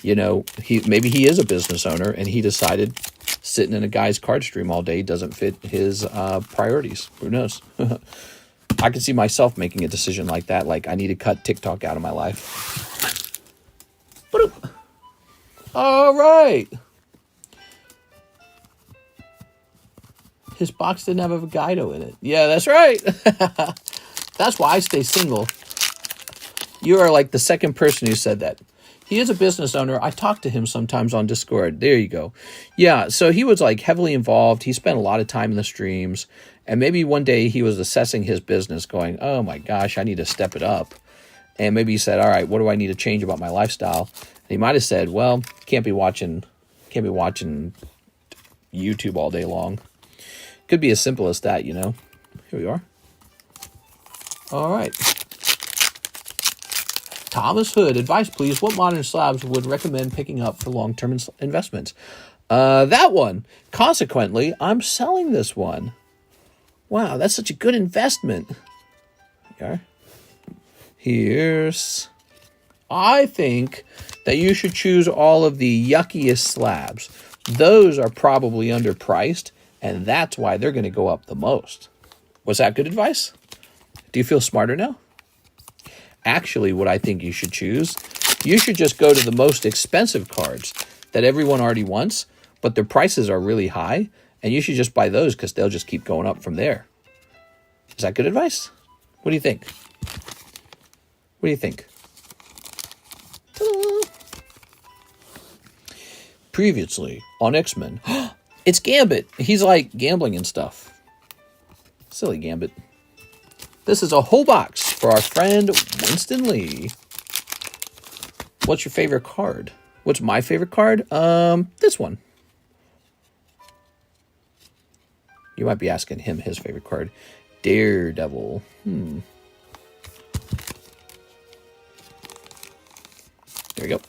you know, maybe he is a business owner and he decided sitting in a guy's card stream all day doesn't fit his priorities. Who knows? I can see myself making a decision like that. Like, I need to cut TikTok out of my life. All right. His box didn't have a Guido in it. Yeah, that's right. That's why I stay single. You are like the second person who said that. He is a business owner. I talk to him sometimes on Discord. There you go. Yeah, so he was like heavily involved. He spent a lot of time in the streams. And maybe one day he was assessing his business going, oh my gosh, I need to step it up. And maybe he said, all right, what do I need to change about my lifestyle? And he might have said, well, can't be watching YouTube all day long. Could be as simple as that, you know. Here we are. All right. Thomas Hood, advice please. What modern slabs would recommend picking up for long-term investments? That one. Consequently, I'm selling this one. Wow, that's such a good investment. Yeah. Here's... I think that you should choose all of the yuckiest slabs. Those are probably underpriced, and that's why they're going to go up the most. Was that good advice? Do you feel smarter now? Actually, what I think you should choose, you should just go to the most expensive cards that everyone already wants, but their prices are really high, and you should just buy those because they'll just keep going up from there. Is that good advice? What do you think? What do you think? Ta-da! Previously on X-Men, it's Gambit. He's like gambling and stuff. Silly Gambit. This is a whole box for our friend Winston Lee. What's your favorite card? What's my favorite card? This one. You might be asking him his favorite card. Daredevil. There we go.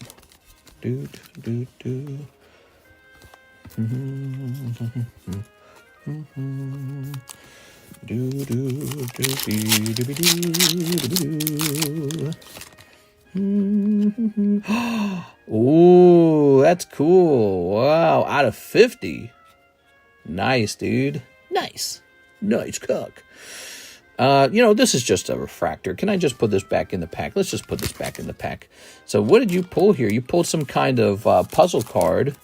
Ooh, that's cool. Wow, out of 50. Nice, dude. Nice. Nice cook. This is just a refractor. Can I just put this back in the pack? Let's just put this back in the pack. So what did you pull here? You pulled some kind of puzzle card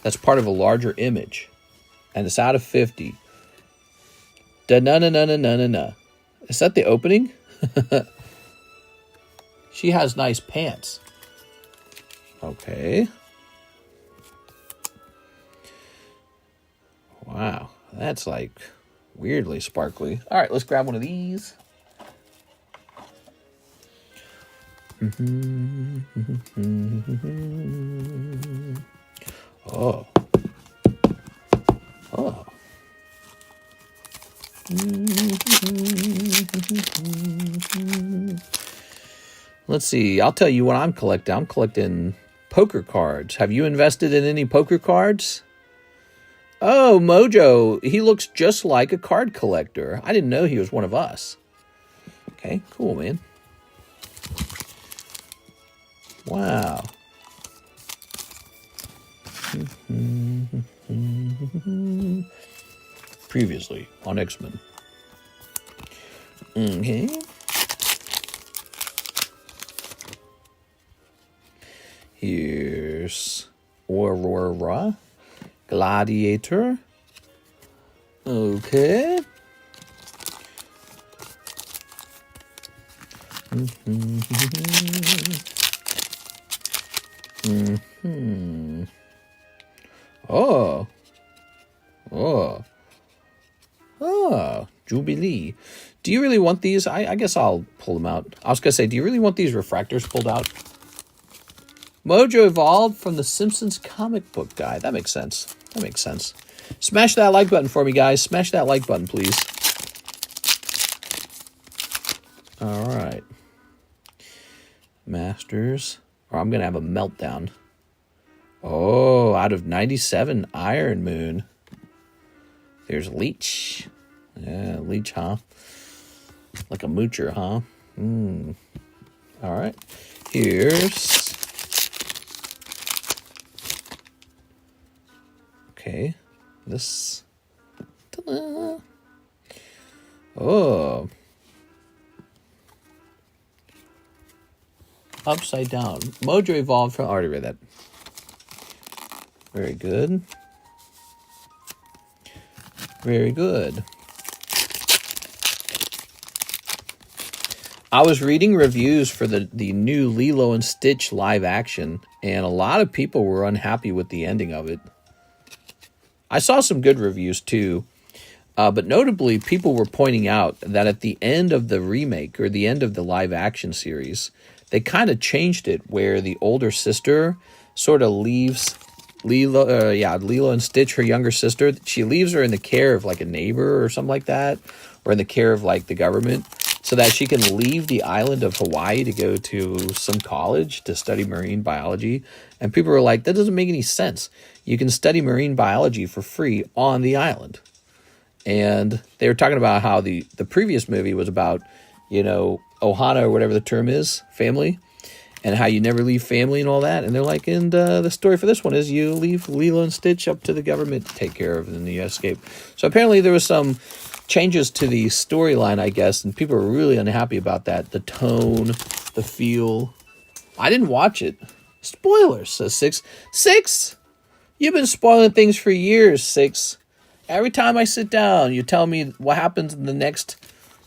that's part of a larger image. And it's out of 50. Da-na-na-na-na-na-na. Is that the opening? She has nice pants. Okay. Wow. That's like weirdly sparkly. All right, let's grab one of these. Oh. Oh. Let's see. I'll tell you what I'm collecting. I'm collecting poker cards. Have you invested in any poker cards? Oh, Mojo. He looks just like a card collector. I didn't know he was one of us. Okay, cool, man. Wow. Previously on XMEN. Okay. Here's Aurora. Gladiator. Okay. Oh. Oh. Oh. Jubilee. Do you really want these? I guess I'll pull them out. I was going to say, do you really want these refractors pulled out? Mojo evolved from the Simpsons comic book guy. That makes sense. That makes sense. Smash that like button for me, guys. Smash that like button, please. All right. Masters. Or I'm going to have a meltdown. Oh, out of 97, Iron Moon. There's Leech. Yeah, Leech, huh? Like a moocher, huh? All right. Here's... Okay. This... Ta-da. Oh. Upside down. Mojo evolved from... I already read that. Very good. Very good. I was reading reviews for the new Lilo and Stitch live action, and a lot of people were unhappy with the ending of it. I saw some good reviews too, but notably people were pointing out that at the end of the remake, or the end of the live action series, they kind of changed it where the older sister sort of leaves Lilo and Stitch, her younger sister. She leaves her in the care of like a neighbor or something like that, or in the care of like the government, so that she can leave the island of Hawaii to go to some college to study marine biology. And people were like, that doesn't make any sense. You can study marine biology for free on the island. And they were talking about how the previous movie was about, Ohana, or whatever the term is, family, and how you never leave family and all that. And they're like, and the story for this one is you leave Lilo and Stitch up to the government to take care of, and then you escape. So apparently there was some changes to the storyline, I guess, and people were really unhappy about that. The tone, the feel. I didn't watch it. Spoilers, says Six. Six? You've been spoiling things for years, Six. Every time I sit down, you tell me what happens in the next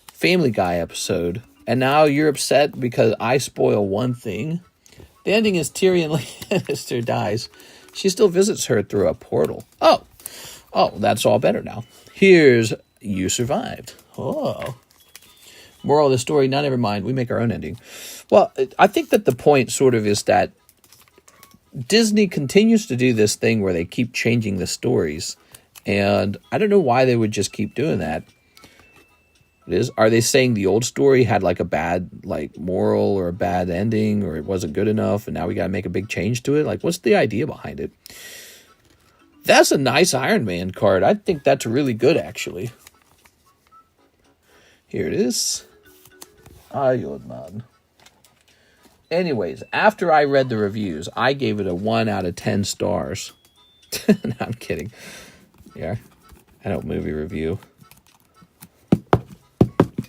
Family Guy episode. And now you're upset because I spoil one thing. The ending is Tyrion Lannister dies. She still visits her through a portal. Oh, that's all better now. Here's You Survived. Oh. Moral of the story, now never mind. We make our own ending. Well, I think that the point sort of is that Disney continues to do this thing where they keep changing the stories. And I don't know why they would just keep doing that. Are they saying the old story had like a bad moral or a bad ending, or it wasn't good enough and now we got to make a big change to it? Like, what's the idea behind it? That's a nice Iron Man card. I think that's really good, actually. Here it is. Ayun, man. Anyways, after I read the reviews, I gave it a 1 out of 10 stars. No, I'm kidding. Yeah, I don't movie review.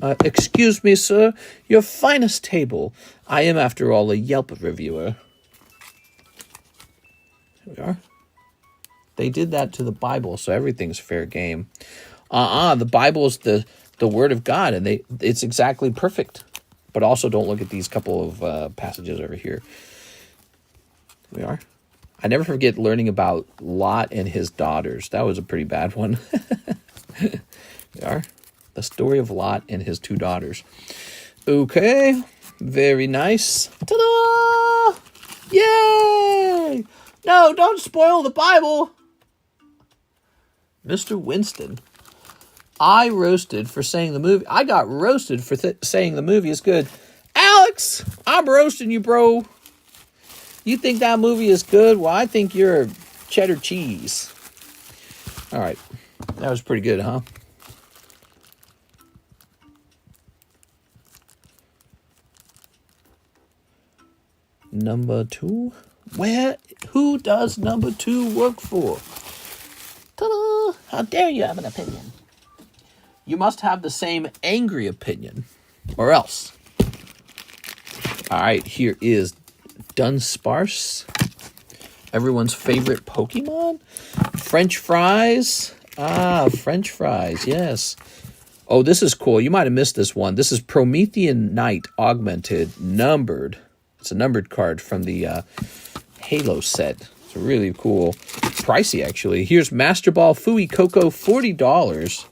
Excuse me, sir. Your finest table. I am, after all, a Yelp reviewer. Here we are. They did that to the Bible, so everything's fair game. The Bible is the Word of God, and it's exactly perfect. But also don't look at these couple of passages over here. Here we are. I never forget learning about Lot and his daughters. That was a pretty bad one. Here we are. The story of Lot and his 2 daughters. Okay. Very nice. Ta-da! Yay! No, don't spoil the Bible. Mr. Winston. I roasted for saying the movie. I got roasted for saying the movie is good. Alex, I'm roasting you, bro. You think that movie is good? Well, I think you're cheddar cheese. All right. That was pretty good, huh? Number 2. Who does number 2 work for? Ta-da! How dare you have an opinion? You must have the same angry opinion, or else. All right, here is Dunsparce, everyone's favorite Pokemon. French fries. French fries, yes. Oh, this is cool. You might have missed this one. This is Promethean Knight Augmented, numbered. It's a numbered card from the Halo set. It's really cool. Pricey, actually. Here's Master Ball Fooey Coco, $40.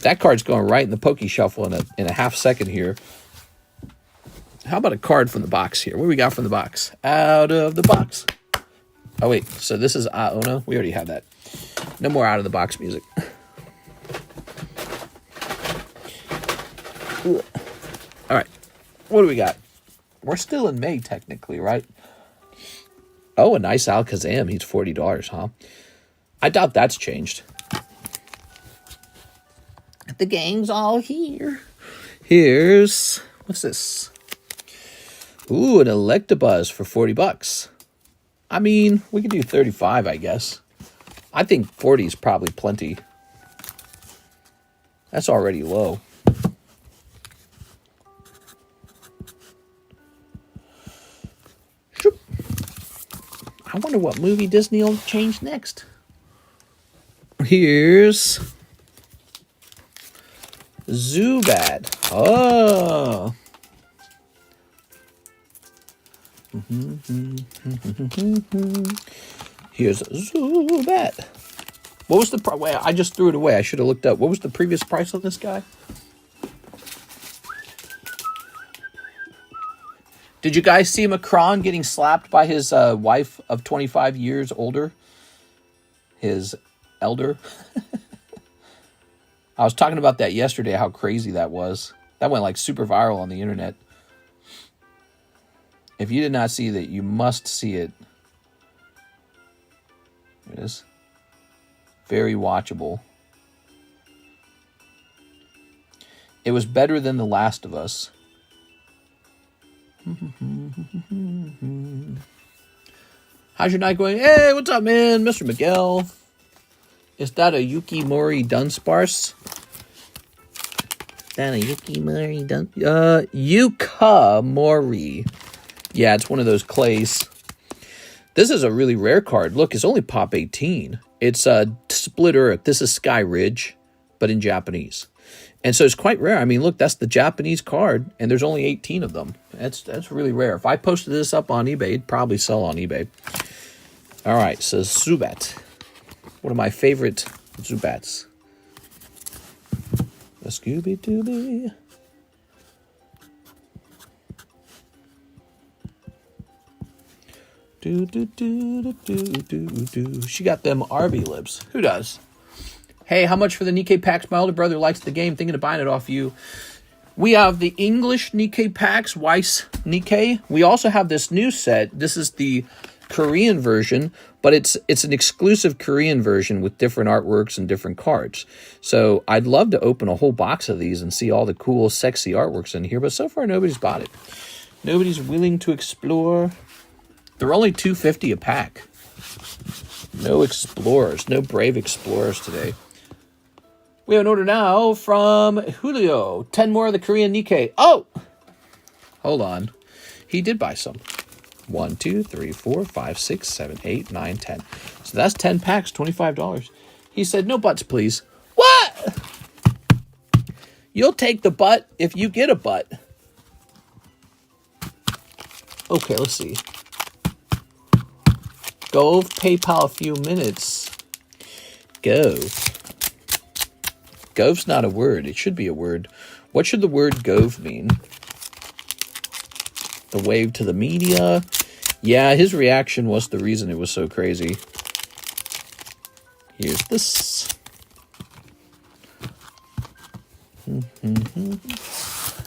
That card's going right in the Poke Shuffle in a half second here. How about a card from the box here? What do we got from the box? Out of the box. Oh, wait. So this is Aona. We already have that. No more out of the box music. All right. What do we got? We're still in May, technically, right? Oh, a nice Alakazam. He's $40, huh? I doubt that's changed. The gang's all here. Here's... What's this? Ooh, an Electabuzz for $40. I mean, we could do 35, I guess. I think 40 is probably plenty. That's already low. Shoop. I wonder what movie Disney will change next. Here's Zubat. Oh. Here's Zubat. What was the price? Wait, I just threw it away. I should have looked up. What was the previous price on this guy? Did you guys see Macron getting slapped by his wife of 25 years older? His elder? I was talking about that yesterday, how crazy that was. That went like super viral on the internet. If you did not see that, you must see it. It is very watchable. It was better than The Last of Us. How's your night going? Hey, what's up, man? Mr. Miguel. Is that a Yukimori Dunsparce? Is that a Yukimori Yukamori. Yeah, it's one of those clays. This is a really rare card. Look, it's only pop 18. It's a Split Earth. This is Sky Ridge, but in Japanese. And so it's quite rare. I mean, look, that's the Japanese card, and there's only 18 of them. That's really rare. If I posted this up on eBay, it'd probably sell on eBay. All right, so Zubat. One of my favorite Zubats. A Scooby-Dooby. She got them Arby lips. Who does? Hey, how much for the Nikke packs? My older brother likes the game, thinking of buying it off you. We have the English Nikke packs, Weiss Nikke. We also have this new set. This is the Korean version, but it's an exclusive Korean version with different artworks and different cards. So I'd love to open a whole box of these and see all the cool, sexy artworks in here, but so far nobody's bought it. Nobody's willing to explore. They're only $2.50 a pack. No explorers, no brave explorers today. We have an order now from Julio. 10 more of the Korean Nikke. Oh! Hold on. He did buy some. 1, 2, 3, 4, 5, 6, 7, 8, 9, 10. So that's 10 packs, $25. He said, no butts, please. What? You'll take the butt if you get a butt. Okay, let's see. Gove, PayPal a few minutes. Gove. Gove's not a word. It should be a word. What should the word Gove mean? The wave to the media. Yeah, his reaction was the reason it was so crazy. Here's this.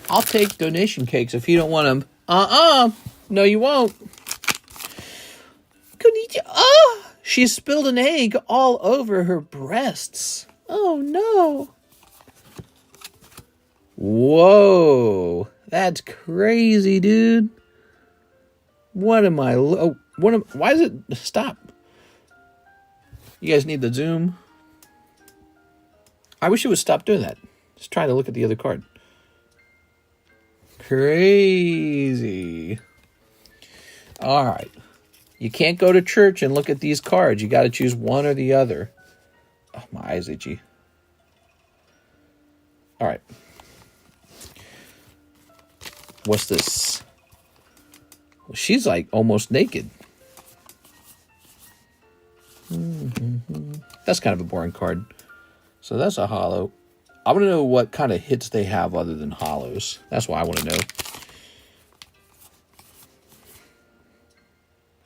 I'll take donation cakes if you don't want them. No, you won't. Oh, she spilled an egg all over her breasts. Oh, no. Whoa. That's crazy, dude. What am I... Oh, why is it... Stop. You guys need the zoom? I wish it would stop doing that. Just trying to look at the other card. Crazy. All right. You can't go to church and look at these cards. You got to choose one or the other. Oh, my eyes itchy. All right. What's this? Well, she's like almost naked. That's kind of a boring card. So that's a holo. I want to know what kind of hits they have other than holos. That's what I want to know.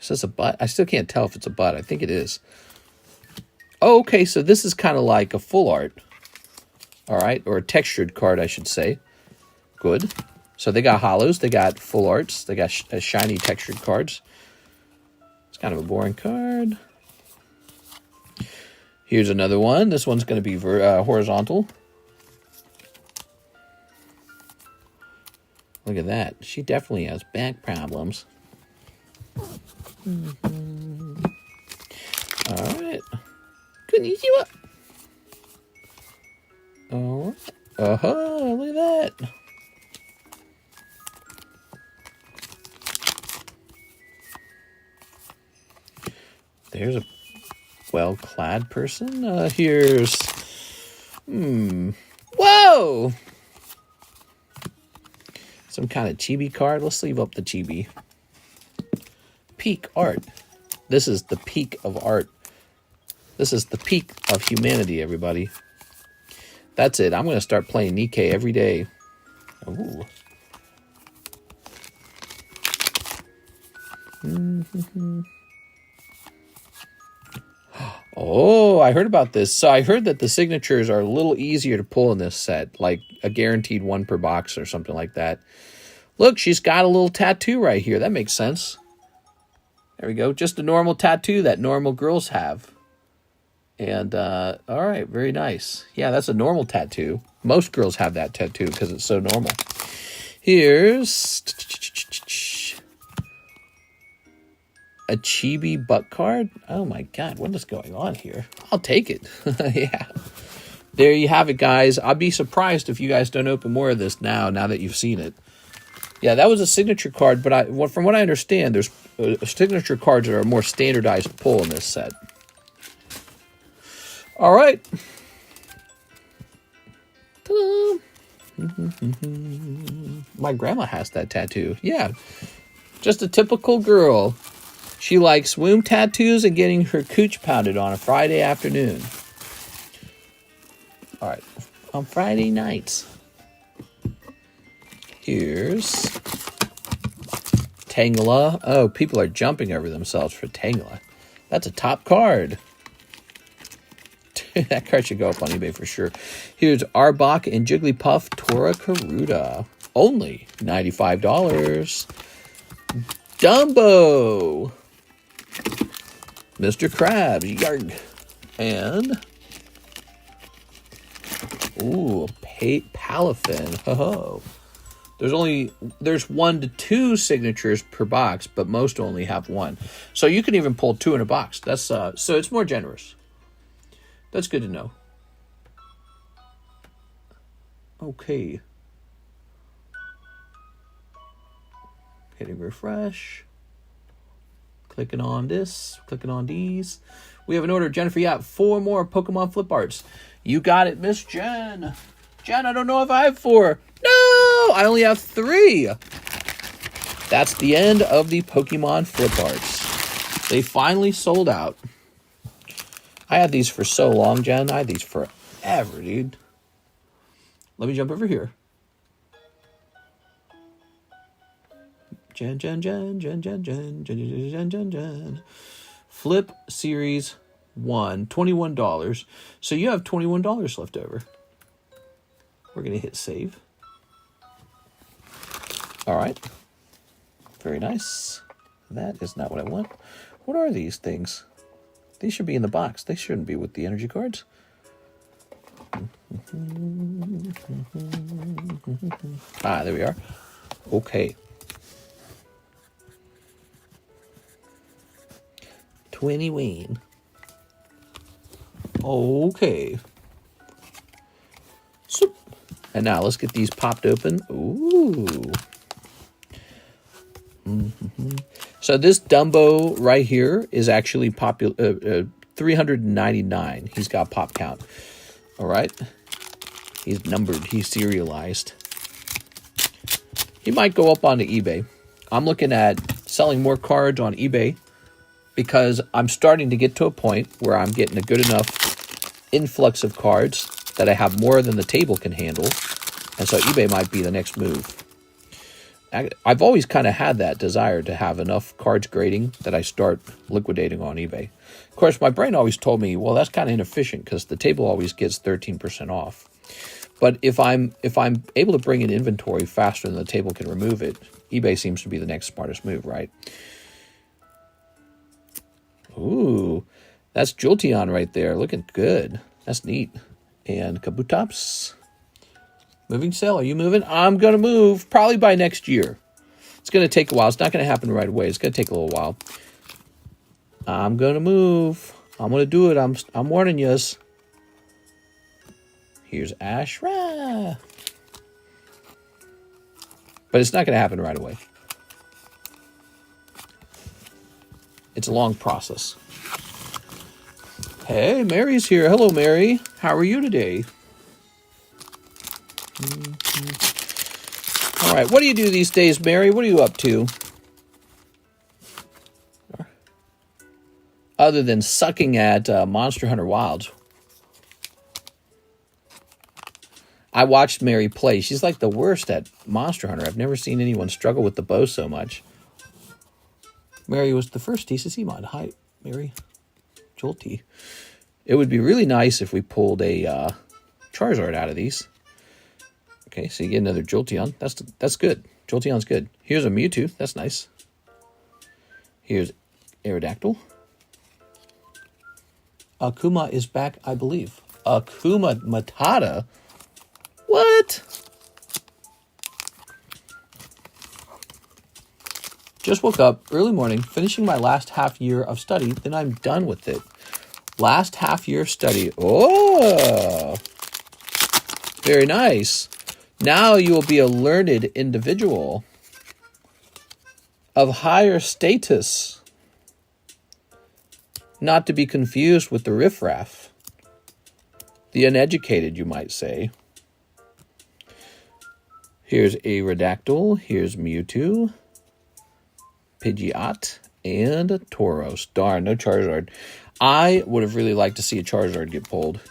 Is this a butt? I still can't tell if it's a butt. I think it is. Oh, okay. So this is kind of like a full art. All right. Or a textured card, I should say. Good. So they got holos. They got full arts. They got shiny textured cards. It's kind of a boring card. Here's another one. This one's going to be horizontal. Look at that. She definitely has back problems. All right. Konnichiwa. All right. Look at that. There's a well-clad person. Here's... Whoa! Some kind of chibi card. Let's leave up the chibi. Peak art. This is the peak of art. This is the peak of humanity, everybody. That's it. I'm going to start playing Nikke every day. Ooh. Oh, I heard about this. So I heard that the signatures are a little easier to pull in this set, like a guaranteed one per box or something like that. Look, she's got a little tattoo right here. That makes sense. There we go. Just a normal tattoo that normal girls have. And, all right, very nice. Yeah, that's a normal tattoo. Most girls have that tattoo because it's so normal. Here's a chibi butt card. Oh my God, what is going on here? I'll take it. Yeah. There you have it, guys. I'd be surprised if you guys don't open more of this now that you've seen it. Yeah, that was a signature card, but from what I understand, there's signature cards that are more standardized pull in this set. All right. Ta-da! My grandma has that tattoo. Yeah, just a typical girl. She likes womb tattoos and getting her cooch pounded on a Friday afternoon. All right, on Friday nights. Here's Tangela. Oh, people are jumping over themselves for Tangela. That's a top card. That card should go up on eBay for sure. Here's Arbok and Jigglypuff Tora Karuta. Only $95. Dumbo. Mr. Krabs, yarg. And, ooh, Palafin. Ho-ho. There's 1 to 2 signatures per box, but most only have 1. So you can even pull 2 in a box. That's so it's more generous. That's good to know. Okay. Hitting refresh. Clicking on this, clicking on these. We have an order, Jennifer. Yeah, 4 more Pokemon flip arts. You got it, Miss Jen. Jen, I don't know if I have 4. No, I only have 3. That's the end of the Pokemon flip arts. They finally sold out. I had these for so long, Jen. I had these forever, dude. Let me jump over here. Jen. Flip Series 1, $21. So you have $21 left over. We're going to hit save. All right. Very nice. That is not what I want. What are these things? These should be in the box. They shouldn't be with the energy cards. Ah, there we are. Okay. 21. Okay. So, and now let's get these popped open. Ooh. So this Dumbo right here is actually popular. 399. He's got pop count. All right. He's numbered. He's serialized. He might go up onto eBay. I'm looking at selling more cards on eBay because I'm starting to get to a point where I'm getting a good enough influx of cards that I have more than the table can handle. And so eBay might be the next move. I've always kind of had that desire to have enough cards grading that I start liquidating on eBay. Of course, my brain always told me, well, that's kind of inefficient because the table always gets 13% off. But if I'm able to bring in inventory faster than the table can remove it, eBay seems to be the next smartest move, right? Ooh, that's Jolteon right there, looking good. That's neat. And Kabutops. Moving cell, are you moving? I'm going to move probably by next year. It's going to take a while. It's not going to happen right away. It's going to take a little while. I'm going to move. I'm going to do it. I'm warning yous. Here's Ashra. But it's not going to happen right away. It's a long process. Hey, Mary's here. Hello, Mary. How are you today? All right, what do you do these days, Mary? What are you up to? Other than sucking at Monster Hunter Wilds. I watched Mary play. She's like the worst at Monster Hunter. I've never seen anyone struggle with the bow so much. Mary was the first TCC mod. Hi, Mary. Jolty. It would be really nice if we pulled a Charizard out of these. Okay, so you get another Jolteon. That's good. Jolteon's good. Here's a Mewtwo. That's nice. Here's Aerodactyl. Akuma is back, I believe. Akuma Matata? What? Just woke up early morning, finishing my last half year of study, then I'm done with it. Last half year of study. Oh! Very nice. Now you will be a learned individual of higher status, not to be confused with the riffraff, the uneducated, you might say. Here's Aerodactyl, here's Mewtwo, Pidgeot, and Tauros. Darn, no Charizard. I would have really liked to see a Charizard get pulled.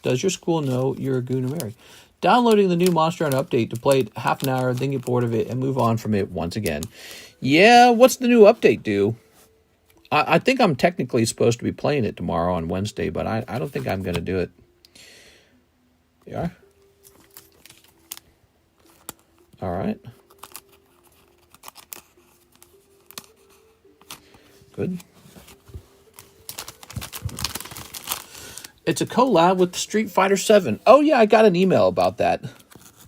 Does your school know you're a Guna Mary? Downloading the new Monster Hunter update to play it half an hour, then get bored of it, and move on from it once again. Yeah, what's the new update do? I think I'm technically supposed to be playing it tomorrow on Wednesday, but I don't think I'm going to do it. Yeah. All right. Good. It's a collab with Street Fighter 7. Oh, yeah, I got an email about that.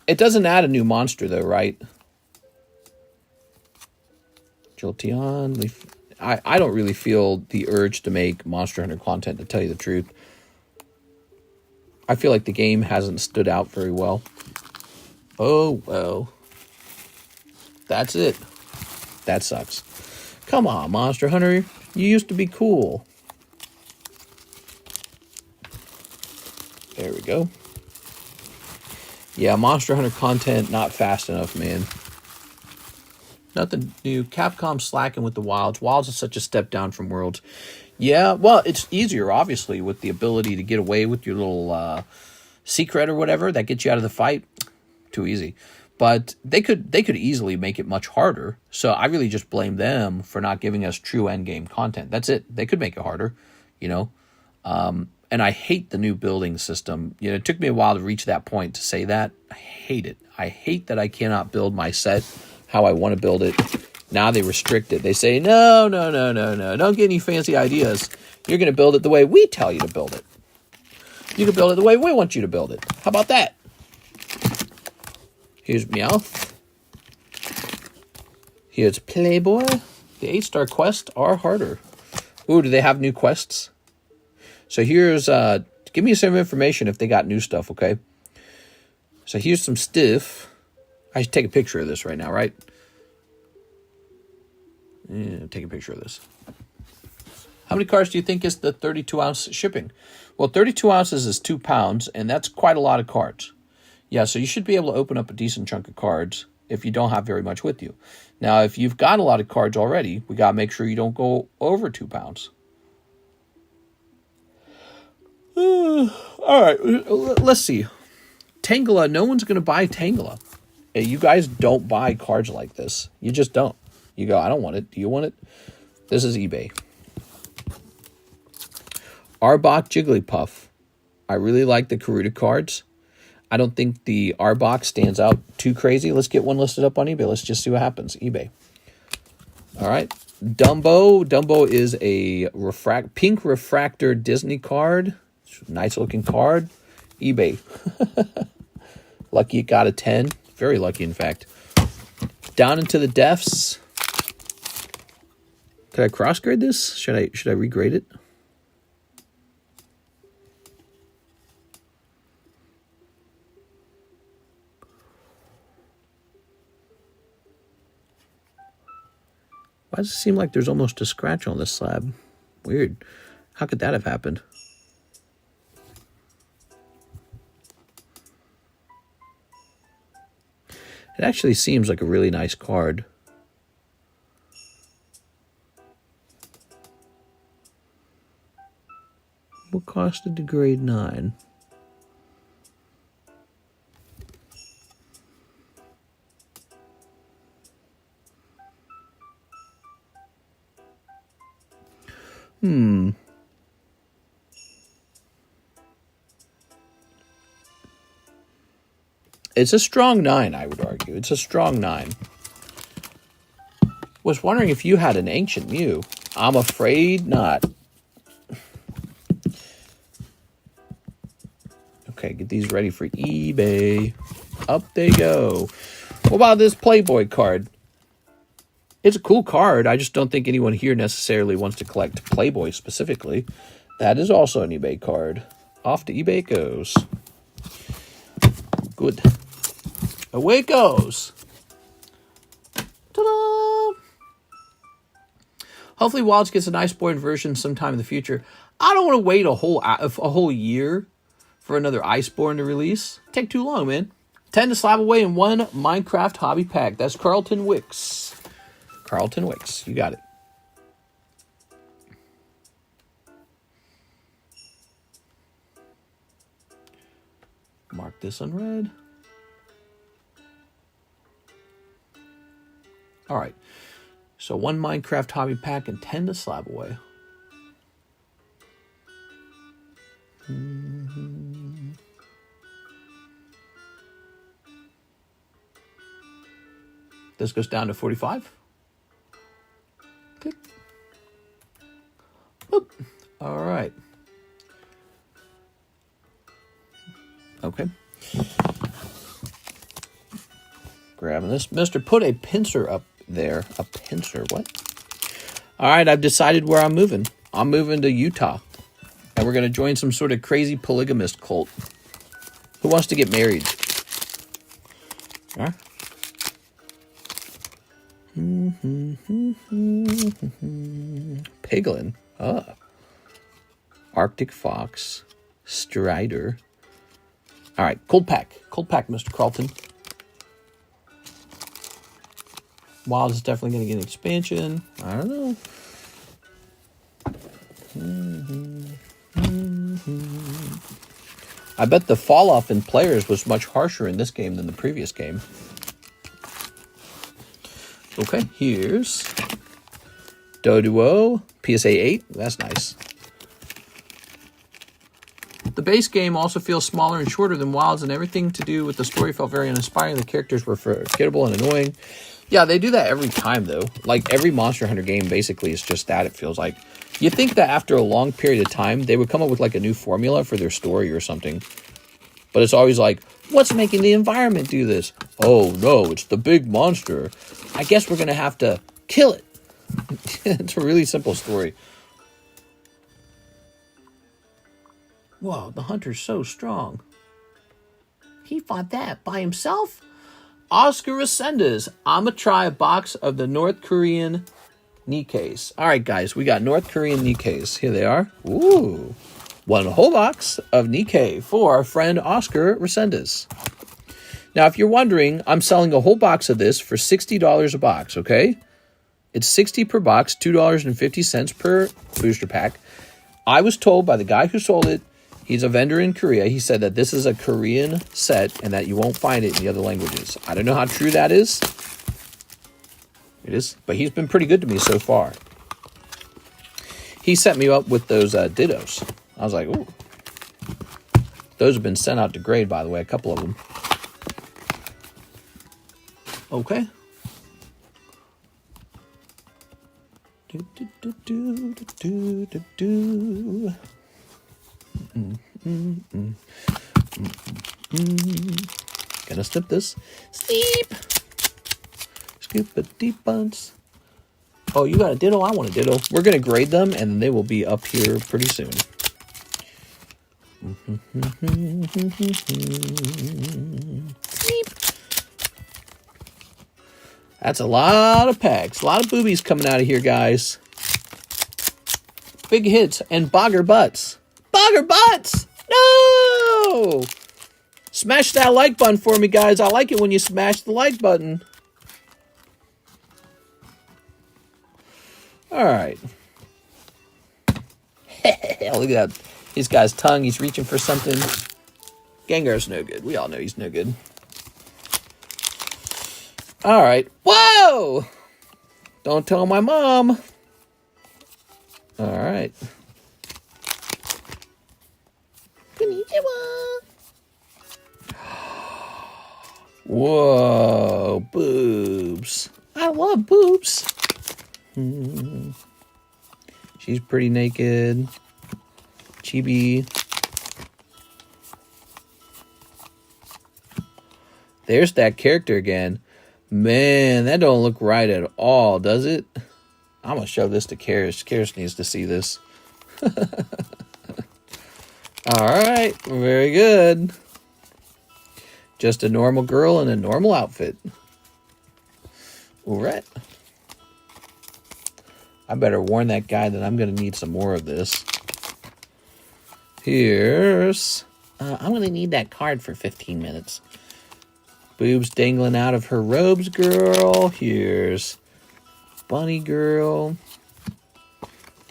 It doesn't add a new monster, though, right? Jolteon. I don't really feel the urge to make Monster Hunter content, to tell you the truth. I feel like the game hasn't stood out very well. Oh, well. That's it. That sucks. Come on, Monster Hunter. You used to be cool. There we go. Yeah, Monster Hunter content not fast enough, man. Nothing new. Capcom slacking with the Wilds. Wilds is such a step down from Worlds. Yeah, well, it's easier, obviously, with the ability to get away with your little secret or whatever that gets you out of the fight. Too easy. But they could easily make it much harder. So I really just blame them for not giving us true endgame content. That's it. They could make it harder, you know. And I hate the new building system. You know, it took me a while to reach that point to say that. I hate it. I hate that I cannot build my set how I want to build it. Now they restrict it. They say, no. Don't get any fancy ideas. You're going to build it the way we tell you to build it. You can build it the way we want you to build it. How about that? Here's Meowth. Here's Playboy. The 8-star quests are harder. Ooh, do they have new quests? So here's, give me some information if they got new stuff, okay? So here's some stuff. I should take a picture of this right now, right? Yeah, take a picture of this. How many cards do you think is the 32-ounce shipping? Well, 32 ounces is 2 pounds, and that's quite a lot of cards. Yeah, so you should be able to open up a decent chunk of cards if you don't have very much with you. Now, if you've got a lot of cards already, we got to make sure you don't go over 2 pounds. All right, let's see. Tangela, no one's going to buy Tangela. You guys don't buy cards like this. You just don't. You go, I don't want it. Do you want it? This is eBay. Arbok Jigglypuff. I really like the Karuta cards. I don't think the Arbok stands out too crazy. Let's get one listed up on eBay. Let's just see what happens. eBay. All right. Dumbo. Dumbo is a pink refractor Disney card. Nice looking card. eBay. Lucky it got a 10. Very lucky, in fact. Down into the depths. Could I cross grade this? Should I regrade it? Why does it seem like there's almost a scratch on this slab? Weird. How could that have happened? It actually seems like a really nice card. What costed to grade 9? It's a strong 9, I would argue. It's a strong 9. Was wondering if you had an Ancient Mew. I'm afraid not. Okay, get these ready for eBay. Up they go. What about this Playboy card? It's a cool card. I just don't think anyone here necessarily wants to collect Playboy specifically. That is also an eBay card. Off to eBay it goes. Good. Away it goes. Ta-da! Hopefully Wilds gets an Iceborne version sometime in the future. I don't want to wait a whole year for another Iceborne to release. Take too long, man. 10 to slab away in one Minecraft hobby pack. That's Carlton Wicks. Carlton Wicks. You got it. Mark this unread. All right. So one Minecraft hobby pack and 10 to slab away. This goes down to 45. Click. Okay. Grabbing this. Mister, put a pincer up there. A pincer, what? All right, I've decided where I'm moving. I'm moving to Utah. And we're going to join some sort of crazy polygamist cult. Who wants to get married? Huh? Piglin. Ah. Arctic Fox. Strider. All right, cold pack. Cold pack, Mr. Carlton. Wild is definitely going to get an expansion. I don't know. I bet the fall off in players was much harsher in this game than the previous game. Okay, here's Doduo PSA 8. That's nice. The base game also feels smaller and shorter than Wilds, and everything to do with the story felt very uninspiring. The characters were forgettable and annoying. Yeah, they do that every time, though. Like, every Monster Hunter game basically is just that, it feels like. You think that after a long period of time, they would come up with, like, a new formula for their story or something. But it's always like, what's making the environment do this? Oh, no, it's the big monster. I guess we're going to have to kill it. It's a really simple story. Whoa, the hunter's so strong. He fought that by himself? Oscar Resendez. I'm going to try a box of the North Korean Nikkes. All right, guys, we got North Korean Nikkes. Here they are. Ooh. One whole box of Nikke for our friend Oscar Resendez. Now, if you're wondering, I'm selling a whole box of this for $60 a box, okay? It's $60 per box, $2.50 per booster pack. I was told by the guy who sold it, he's a vendor in Korea. He said that this is a Korean set and that you won't find it in the other languages. I don't know how true that is. It is, but he's been pretty good to me so far. He set me up with those dittos. I was like, ooh. Those have been sent out to grade, by the way, a couple of them. Okay. Gonna snip this. Snip! Scoop a deep buns. Oh, you got a ditto? I want a ditto. We're gonna grade them, and they will be up here pretty soon. Snip! That's a lot of packs. A lot of boobies coming out of here, guys. Big hits and bogger butts. Bogger butts! No! Smash that like button for me, guys. I like it when you smash the like button. All right. Look at that. He's got his tongue. He's reaching for something. Gengar's no good. We all know he's no good. All right. Whoa! Don't tell my mom. All right. Konnichiwa. Whoa, boobs. I love boobs. She's pretty naked. Chibi. There's that character again. Man, that don't look right at all, does it? I'm going to show this to Karis. Karis needs to see this. All right, very good. Just a normal girl in a normal outfit. All right. I better warn that guy that I'm going to need some more of this. Here's... I'm going to need that card for 15 minutes. Boobs dangling out of her robes, girl. Here's Bunny Girl.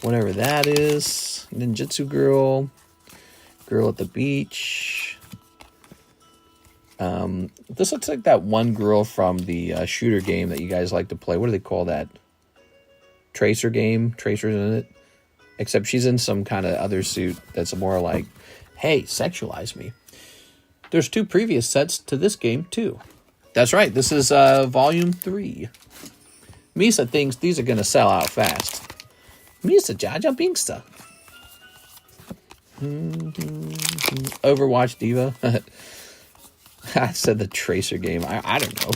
Whatever that is. Ninjutsu Girl. Girl at the beach. This looks like that one girl from the shooter game that you guys like to play. What do they call that? Tracer game? Tracer's in it. Except she's in some kind of other suit that's more like, hey, sexualize me. There's 2 previous sets to this game, too. That's right. This is Volume 3. Misa thinks these are going to sell out fast. Misa Jaja Binksta. Overwatch Diva. I said the Tracer game. I don't know.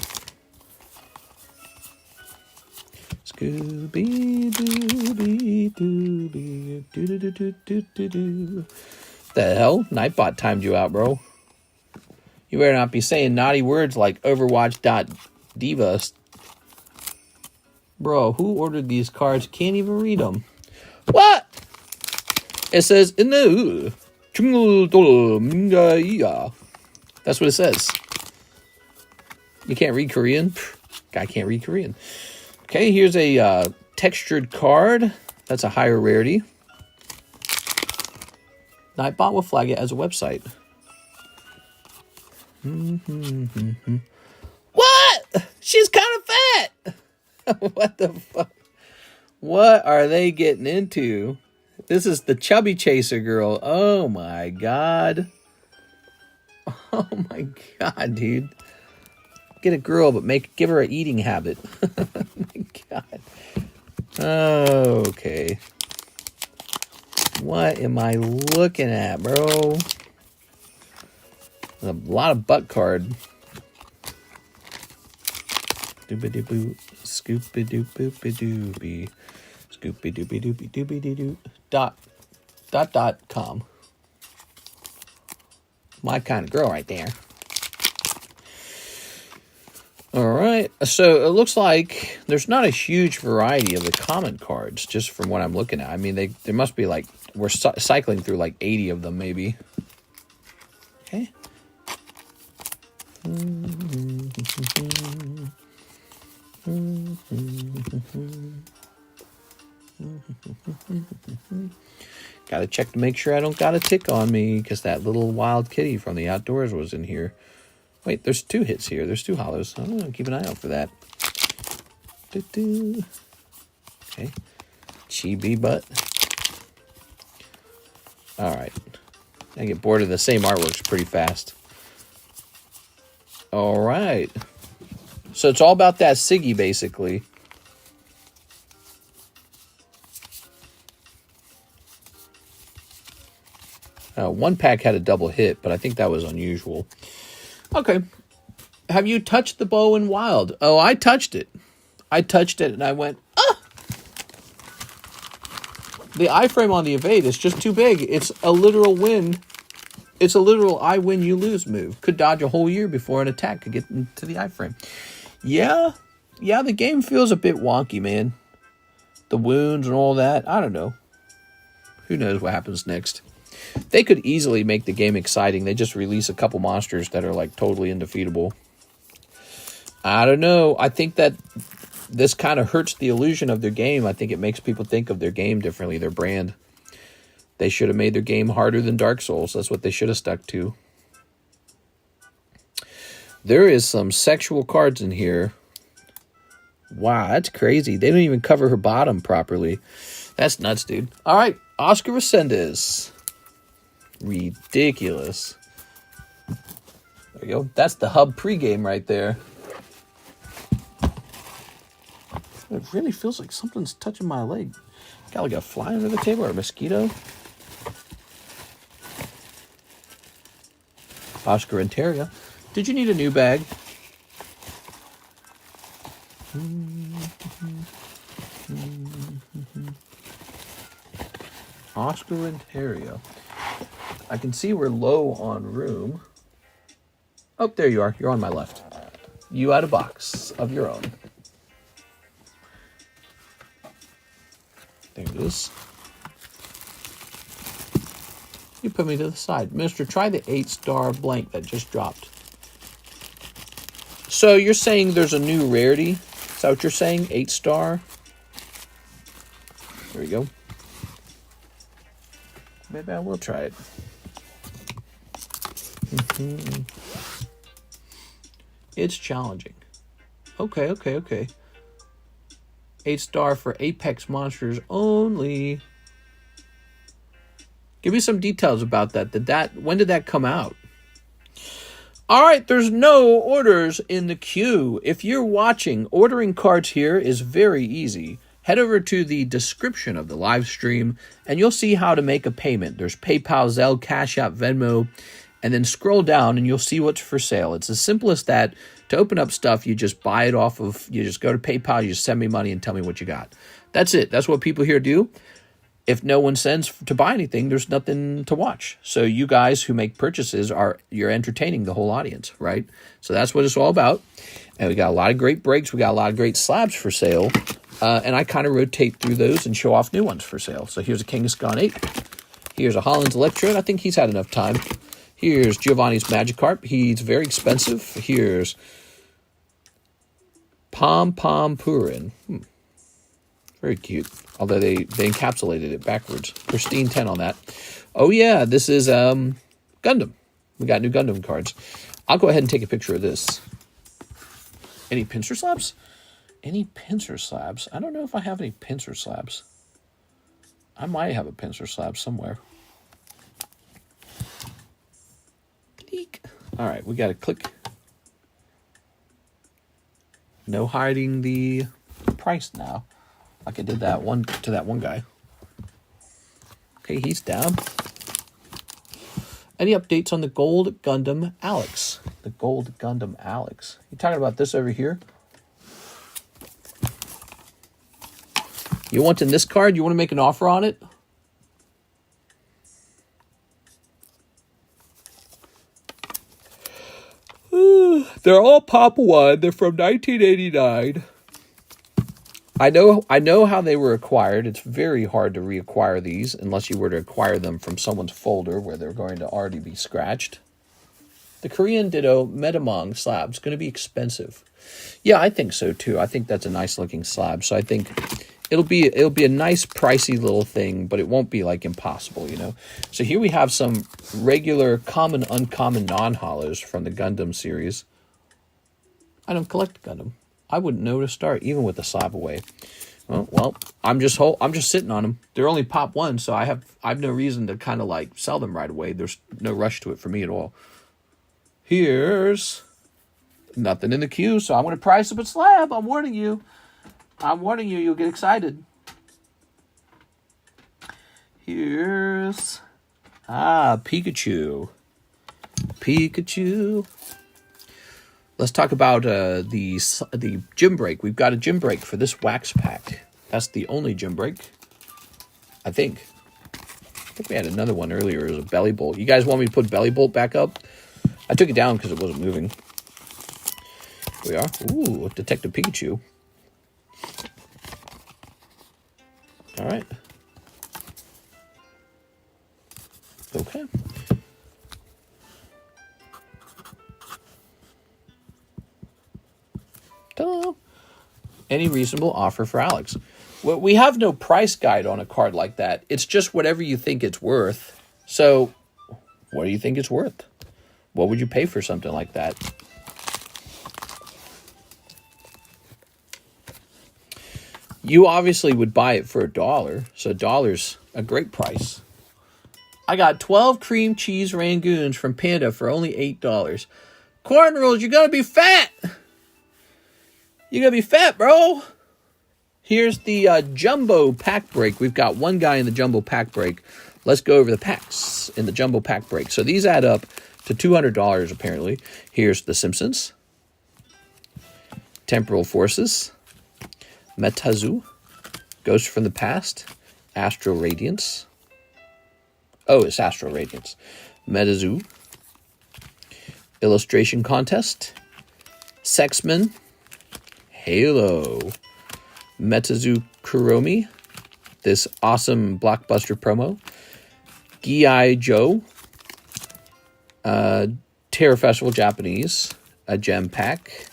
Scooby Dooby Dooby doo doo doo doo doo doo doo. The hell? Nightbot timed you out, bro. You better not be saying naughty words like Overwatch.Diva. Bro, who ordered these cards? Can't even read them. What? It says no. That's what it says. You can't read Korean? Guy can't read Korean. Okay, here's a textured card. That's a higher rarity. Nightbot will flag it as a website. What? She's kind of fat. What the fuck? What are they getting into? This is the Chubby Chaser girl. Oh my god. Oh my god, dude. Get a girl, but give her an eating habit. Oh my god. Okay. What am I looking at, bro? A lot of butt card. Doobie-doo-boo. Scoopy-doop-boopy-doobie. Scoopy-doopy-doopy-doopy-doo. .com. My kind of girl right there. All right. So it looks like there's not a huge variety of the common cards, just from what I'm looking at. I mean, there must be like, we're cycling through like 80 of them, maybe. Okay. Gotta check to make sure I don't got a tick on me, because that little wild kitty from the outdoors was in here. Wait, there's 2 hits here. There's 2 hollows. I'm gonna keep an eye out for that. Okay. Chibi butt. Alright. I get bored of the same artworks pretty fast. Alright. So it's all about that Siggy, basically. One pack had a double hit, but I think that was unusual. Okay. Have you touched the bow in Wild? Oh, I touched it. I touched it and I went, ah! The iframe on the evade is just too big. It's a literal win. It's a literal I win, you lose move. Could dodge a whole year before an attack could get into the iframe. Yeah, the game feels a bit wonky, man. The wounds and all that. I don't know. Who knows what happens next. They could easily make the game exciting. They just release a couple monsters that are like totally undefeatable. I don't know. I think that this kind of hurts the illusion of their game. I think it makes people think of their game differently, their brand. They should have made their game harder than Dark Souls. That's what they should have stuck to. There is some sexual cards in here. Wow, that's crazy. They don't even cover her bottom properly. That's nuts, dude. All right, Oscar Resendez. Ridiculous. There you go. That's the hub pregame right there. It really feels like something's touching my leg. Got like a fly under the table or a mosquito. Oscar and Terria. Did you need a new bag? Oscar and Terria. I can see we're low on room. Oh, there you are. You're on my left. You had a box of your own. There it is. You put me to the side. Mister, try the 8-star blank that just dropped. So you're saying there's a new rarity? Is that what you're saying? 8-star? There we go. Maybe I will try it. It's challenging. Okay. 8-star for Apex monsters only. Give me some details about that. When did that come out? All right, there's no orders in the queue. If you're watching, ordering cards here is very easy. head over to the description of the live stream, and you'll see how to make a payment. There's PayPal, ZELLE, CASHAPP, VENMO, and then scroll down and you'll see what's for sale. It's as simple as that. To open up stuff, you just buy it off of, you just go to PayPal, you just send me money and tell me what you got. That's it. That's what people here do. If no one sends to buy anything, there's nothing to watch. So you guys who make purchases, you're entertaining the whole audience, right? So that's what it's all about. And we got a lot of great breaks. We got a lot of great slabs for sale. And I kind of rotate through those and show off new ones for sale. So here's a Kangaskhan 8. Here's a Holland's Electrode. I think he's had enough time. Here's Giovanni's Magikarp. He's very expensive. Here's Vaporeon. Very cute. Although they encapsulated it backwards. Pristine 10 on that. Oh yeah, this is Gundam. We got new Gundam cards. I'll go ahead and take a picture of this. Any pincer slabs? Any pincer slabs? I don't know if I have any pincer slabs. I might have a pincer slab somewhere. Eek. All right, we got to click. No hiding the price now. Like I did that one to that one guy. Okay, he's down. Any updates on the Gold Gundam Alex? The Gold Gundam Alex. You talking about this over here? You wanting this card? You want to make an offer on it? They're all Pop 1. They're from 1989. I know how they were acquired. It's very hard to reacquire these unless you were to acquire them from someone's folder where they're going to already be scratched. The Korean Ditto Metamong slab's going to be expensive. Yeah, I think so too. I think that's a nice looking slab. So I think it'll be a nice pricey little thing, but it won't be like impossible, you know. So here we have some regular common, uncommon, non-hollows from the Gundam series. I don't collect Gundam. I wouldn't know to start, even with the slab away. Well, I'm just sitting on them. They're only Pop 1, so I have no reason to kind of like sell them right away. There's no rush to it for me at all. Here's nothing in the queue, so I'm going to price up a slab. I'm warning you. You'll get excited. Here's Pikachu. Let's talk about the gym break. We've got a gym break for this wax pack. That's the only gym break, I think. I think we had another one earlier. It was a Belly Bolt. You guys want me to put Belly Bolt back up? I took it down because it wasn't moving. Here we are. Ooh, Detective Pikachu. All right. Okay. Ta-da. Any reasonable offer for Alex? Well, we have no price guide on a card like that. It's just whatever you think it's worth. So, what do you think it's worth? What would you pay for something like that? You obviously would buy it for $1, so $1's a great price. I got 12 cream cheese Rangoons from Panda for only $8. Corn rules, you're gonna be fat! You're gonna be fat, bro! Here's the jumbo pack break. We've got one guy in the jumbo pack break. Let's go over the packs in the jumbo pack break. So these add up to $200 apparently. Here's the Simpsons. Temporal Forces. Metazoo. Ghost from the Past. Astral Radiance. Oh, it's Astral Radiance. Metazoo. Illustration Contest. XMEN. Halo. Metazoo Kuromi. This awesome blockbuster promo. GI Joe. Terror Festival Japanese. A gem pack.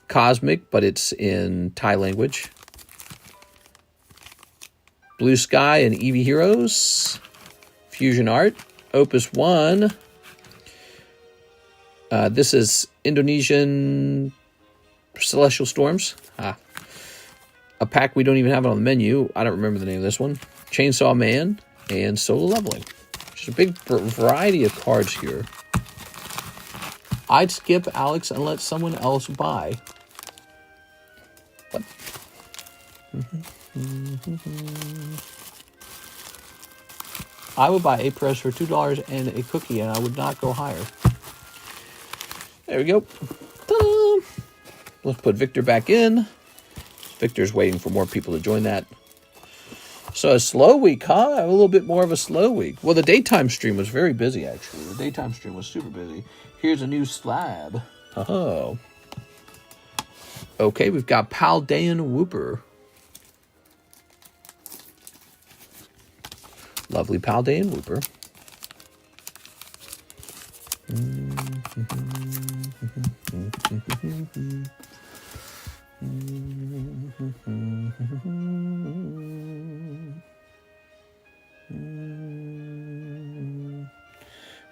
Cosmic, but it's in Thai language. Blue Sky and Eevee Heroes. Fusion Art. Opus 1. This is Indonesian Celestial Storms. A pack we don't even have it on the menu. I don't remember the name of this one. Chainsaw Man and Solo Leveling. There's a big variety of cards here. I'd skip Alex and let someone else buy. What? I would buy a press for $2 and a cookie, and I would not go higher. There we go. Ta-da! Let's put Victor back in. Victor's waiting for more people to join that. So a slow week, huh? A little bit more of a slow week. Well, the daytime stream was very busy, actually. The daytime stream was super busy. Here's a new slab. Oh. Okay, we've got Paldean Whooper. Lovely Paldean Whooper.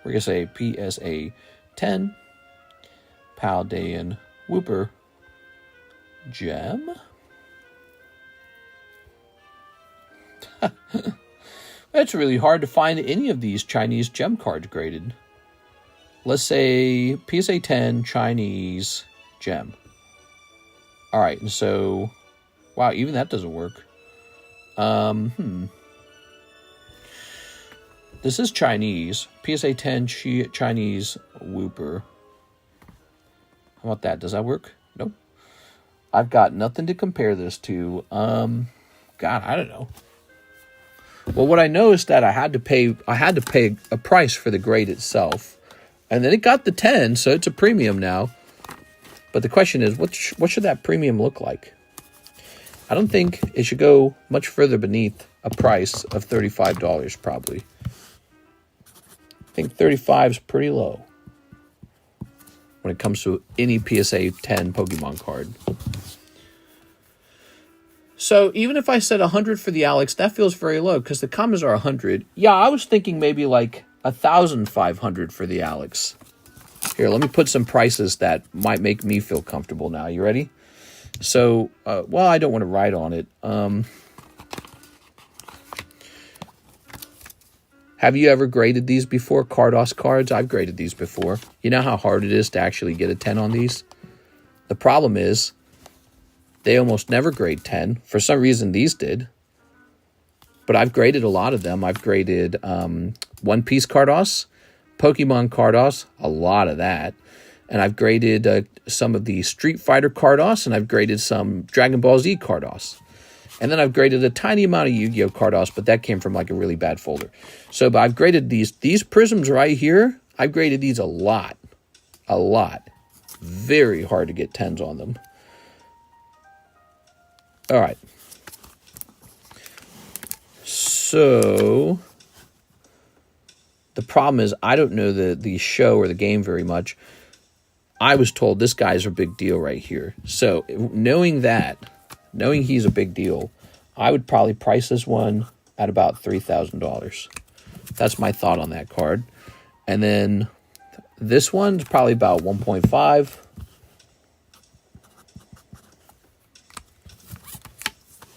We're going to say PSA 10, Paldean Whooper Gem. It's really hard to find any of these Chinese gem cards graded. Let's say PSA 10 Chinese gem. All right, and so, wow, even that doesn't work. This is Chinese. PSA 10 Chinese Whooper. How about that? Does that work? Nope. I've got nothing to compare this to. God, I don't know. Well, what I know is that I had to pay a price for the grade itself. And then it got the 10, so it's a premium now. But the question is, what should that premium look like? I don't think it should go much further beneath a price of $35, probably. I think 35 is pretty low when it comes to any PSA 10 Pokemon card. So even if I said 100 for the Alex, that feels very low because the commas are 100. Yeah, I was thinking maybe like 1,500 for the Alex. Here, let me put some prices that might make me feel comfortable now. You ready? So, well, I don't want to write on it. Have you ever graded these before? Carddass cards? I've graded these before. You know how hard it is to actually get a 10 on these? The problem is they almost never grade 10. For some reason, these did. But I've graded a lot of them. I've graded One Piece Carddass, Pokemon Carddass, a lot of that. And I've graded some of the Street Fighter Carddass, and I've graded some Dragon Ball Z Carddass. And then I've graded a tiny amount of Yu-Gi-Oh! Carddass, but that came from like a really bad folder. So, but I've graded these prisms right here. I've graded these a lot. A lot. Very hard to get 10s on them. All right. So the problem is I don't know the show or the game very much. I was told this guy's a big deal right here. So knowing he's a big deal, I would probably price this one at about $3,000. That's my thought on that card. And then this one's probably about 1.5.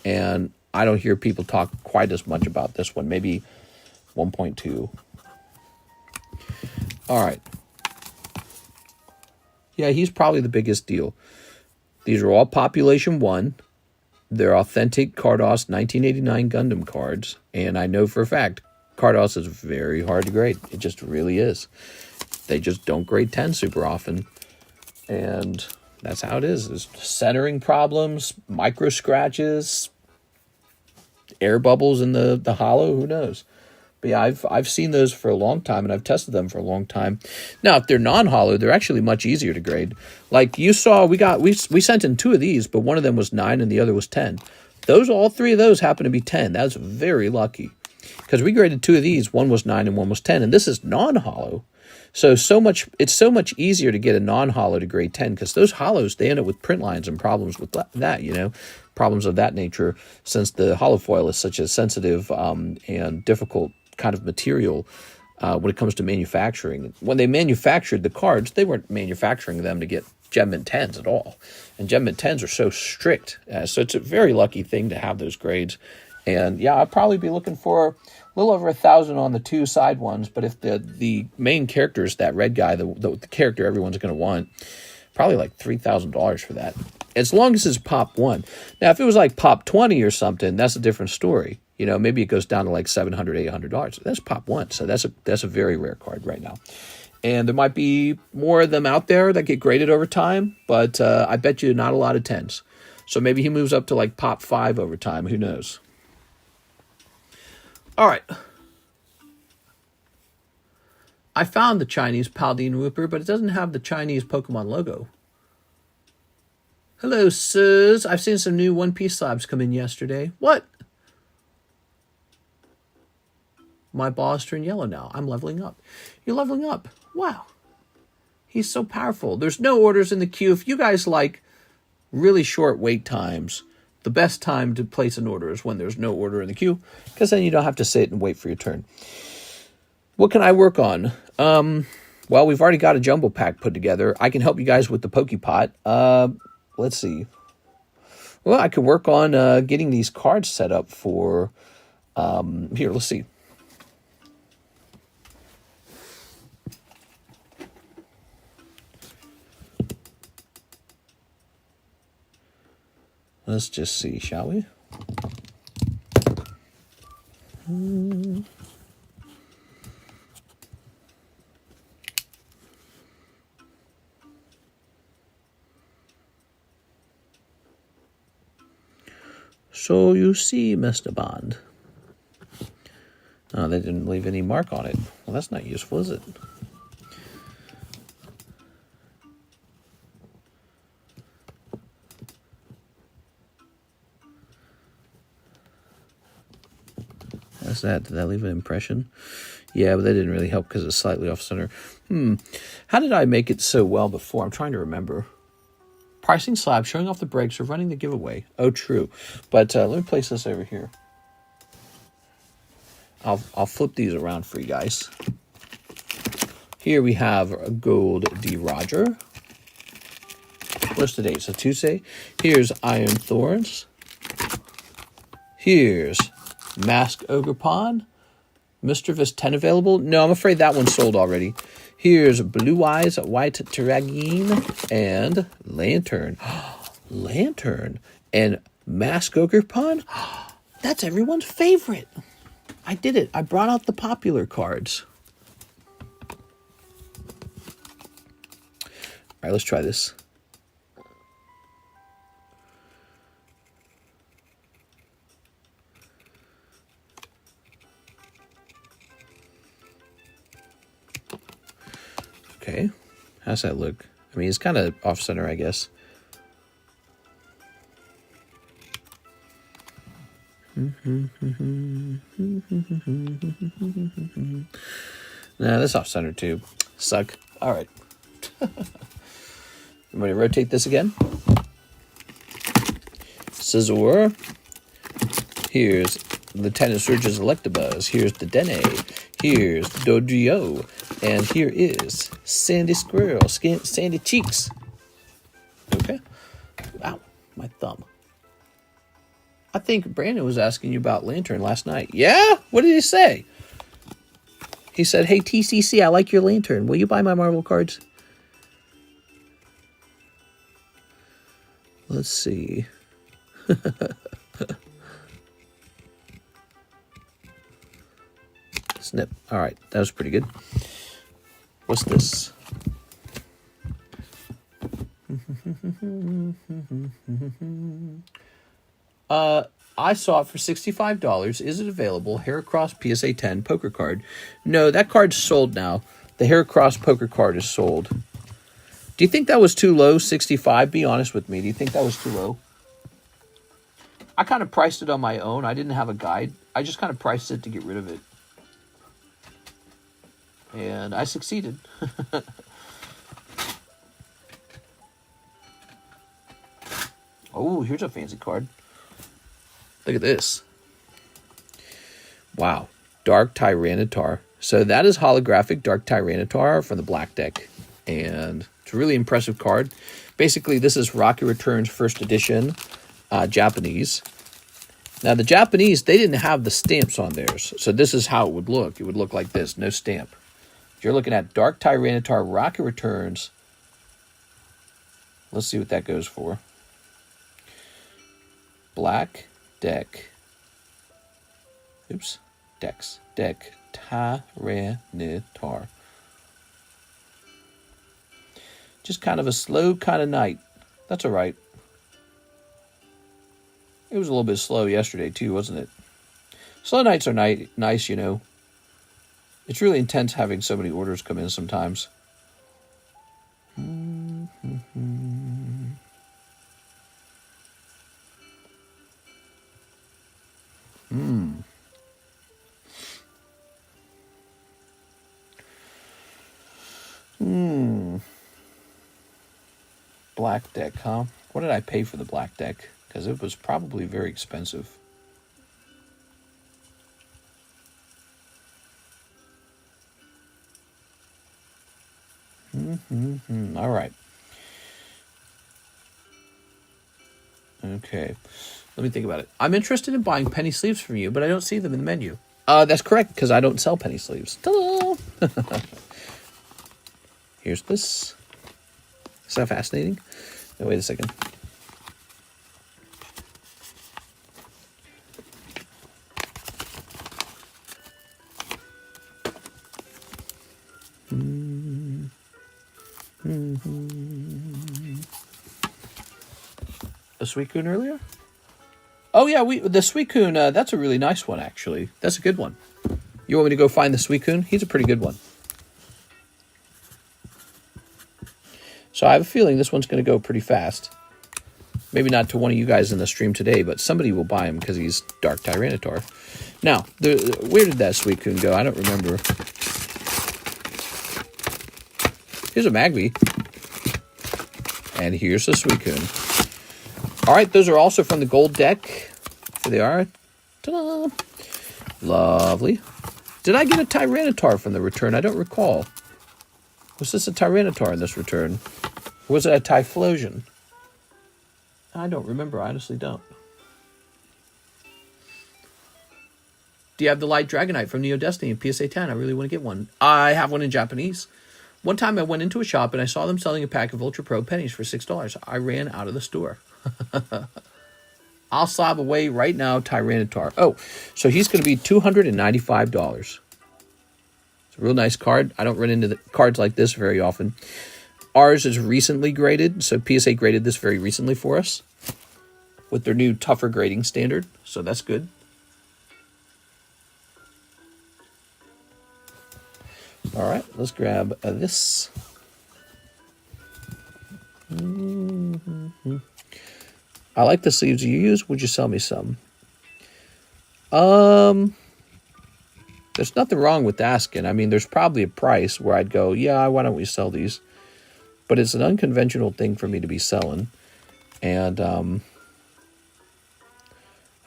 And I don't hear people talk quite as much about this one. Maybe 1.2. All right. Yeah, he's probably the biggest deal. These are all Population 1. They're authentic Carddass 1989 Gundam cards. And I know for a fact, Carddass is very hard to grade. It just really is. They just don't grade 10 super often. And that's how it is. There's centering problems, micro scratches, air bubbles in the hollow. Who knows? But yeah, I've seen those for a long time, and I've tested them for a long time. Now, if they're non-hollow, they're actually much easier to grade. Like you saw, we sent in 2 of these, but one of them was 9 and the other was 10. All 3 of those happen to be 10. That's very lucky. Because we graded 2 of these, one was 9 and one was 10, and this is non-hollow. It's so much easier to get a non-hollow to grade 10, because those hollows, they end up with print lines and problems with that, you know, problems of that nature, since the hollow foil is such a sensitive and difficult kind of material when it comes to manufacturing. When they manufactured the cards, they weren't manufacturing them to get Gem Mint 10s at all. And Gem Mint 10s are so strict. So it's a very lucky thing to have those grades. And yeah, I'd probably be looking for a little over 1,000 on the 2 side ones. But if the main character is that red guy, the character everyone's going to want, probably like $3,000 for that. As long as it's pop 1. Now, if it was like pop 20 or something, that's a different story. You know, maybe it goes down to like $700, $800. That's pop 1, so that's a very rare card right now. And there might be more of them out there that get graded over time, but I bet you not a lot of 10s. So maybe he moves up to like pop 5 over time. Who knows? All right. I found the Chinese Paldean Whooper, but it doesn't have the Chinese Pokemon logo. Hello, sirs. I've seen some new One Piece slabs come in yesterday. What? My boss turned yellow now. I'm leveling up. You're leveling up. Wow. He's so powerful. There's no orders in the queue. If you guys like really short wait times, the best time to place an order is when there's no order in the queue, because then you don't have to sit and wait for your turn. What can I work on? Well, we've already got a jumbo pack put together. I can help you guys with the Pokepot. Let's see. Well, I could work on getting these cards set up for... here, let's see. Let's just see, shall we? So you see, Mr. Bond. Oh, they didn't leave any mark on it. Well, that's not useful, is it? That's that. Did that leave an impression? Yeah, but that didn't really help because it's slightly off center. How did I make it so well before? I'm trying to remember. Pricing slab, showing off the breaks, or running the giveaway. Oh, true. But let me place this over here. I'll flip these around for you guys. Here we have a gold D. Roger. What's the date? So Tuesday. Here's Iron Thorns. Here's Mask Ogerpon. Mischievous 10 available. No, I'm afraid that one's sold already. Here's Blue Eyes, White Terragine, and Lantern. Lantern and Mask Ogerpon. That's everyone's favorite. I did it. I brought out the popular cards. All right, let's try this. Okay, how's that look? I mean, it's kind of off-center, I guess. No, that's off-center too. Suck. All right. I'm going to rotate this again. Scizor. Here's Lieutenant Surge's Electabuzz. Here's the Dene. Here's Dodrio. And here is Sandy Squirrel. Sandy Cheeks. Okay. Ow, my thumb. I think Brandon was asking you about Lantern last night. Yeah? What did he say? He said, hey, TCC, I like your Lantern. Will you buy my Marvel cards? Let's see. Snip. All right, that was pretty good. What's this? I saw it for $65. Is it available? Heracross PSA 10 poker card. No, that card's sold now. The Heracross poker card is sold. Do you think that was too low, 65? Be honest with me. Do you think that was too low? I kind of priced it on my own. I didn't have a guide. I just kind of priced it to get rid of it. And I succeeded. Oh, here's a fancy card. Look at this. Wow. Dark Tyranitar. So that is holographic Dark Tyranitar from the black deck. And it's a really impressive card. Basically, this is Rocket Returns first edition, Japanese. Now, the Japanese, they didn't have the stamps on theirs. So this is how it would look. It would look like this, no stamp. You're looking at Dark Tyranitar Rocket Returns. Let's see what that goes for. Black deck. Oops. Deck. Tyranitar. Just kind of a slow kind of night. That's all right. It was a little bit slow yesterday too, wasn't it? Slow nights are nice, you know. It's really intense having so many orders come in sometimes. Black deck, huh? What did I pay for the black deck? Because it was probably very expensive. All right. Okay. Let me think about it. I'm interested in buying penny sleeves from you, but I don't see them in the menu. That's correct, because I don't sell penny sleeves. Ta-da! Here's this. Is that fascinating? No, wait a second. A Suicune earlier? Oh yeah, the Suicune, that's a really nice one actually. That's a good one. You want me to go find the Suicune? He's a pretty good one. So I have a feeling this one's going to go pretty fast. Maybe not to one of you guys in the stream today, but somebody will buy him because he's Dark Tyranitar. Now, where did that Suicune go? I don't remember. Here's a Magby. And here's the Suicune. All right, those are also from the gold deck. Here they are. Ta-da! Lovely. Did I get a Tyranitar from the return? I don't recall. Was this a Tyranitar in this return? Or was it a Typhlosion? I don't remember. I honestly don't. Do you have the Light Dragonite from Neo Destiny in PSA 10? I really want to get one. I have one in Japanese. One time I went into a shop and I saw them selling a pack of Ultra Pro pennies for $6. I ran out of the store. I'll slab away right now, Tyranitar. Oh, so he's going to be $295. It's a real nice card. I don't run into the cards like this very often. Ours is recently graded, so PSA graded this very recently for us with their new tougher grading standard, so that's good. All right, let's grab this. I like the sleeves you use. Would you sell me some? There's nothing wrong with asking. I mean, there's probably a price where I'd go, yeah, why don't we sell these? But it's an unconventional thing for me to be selling. And I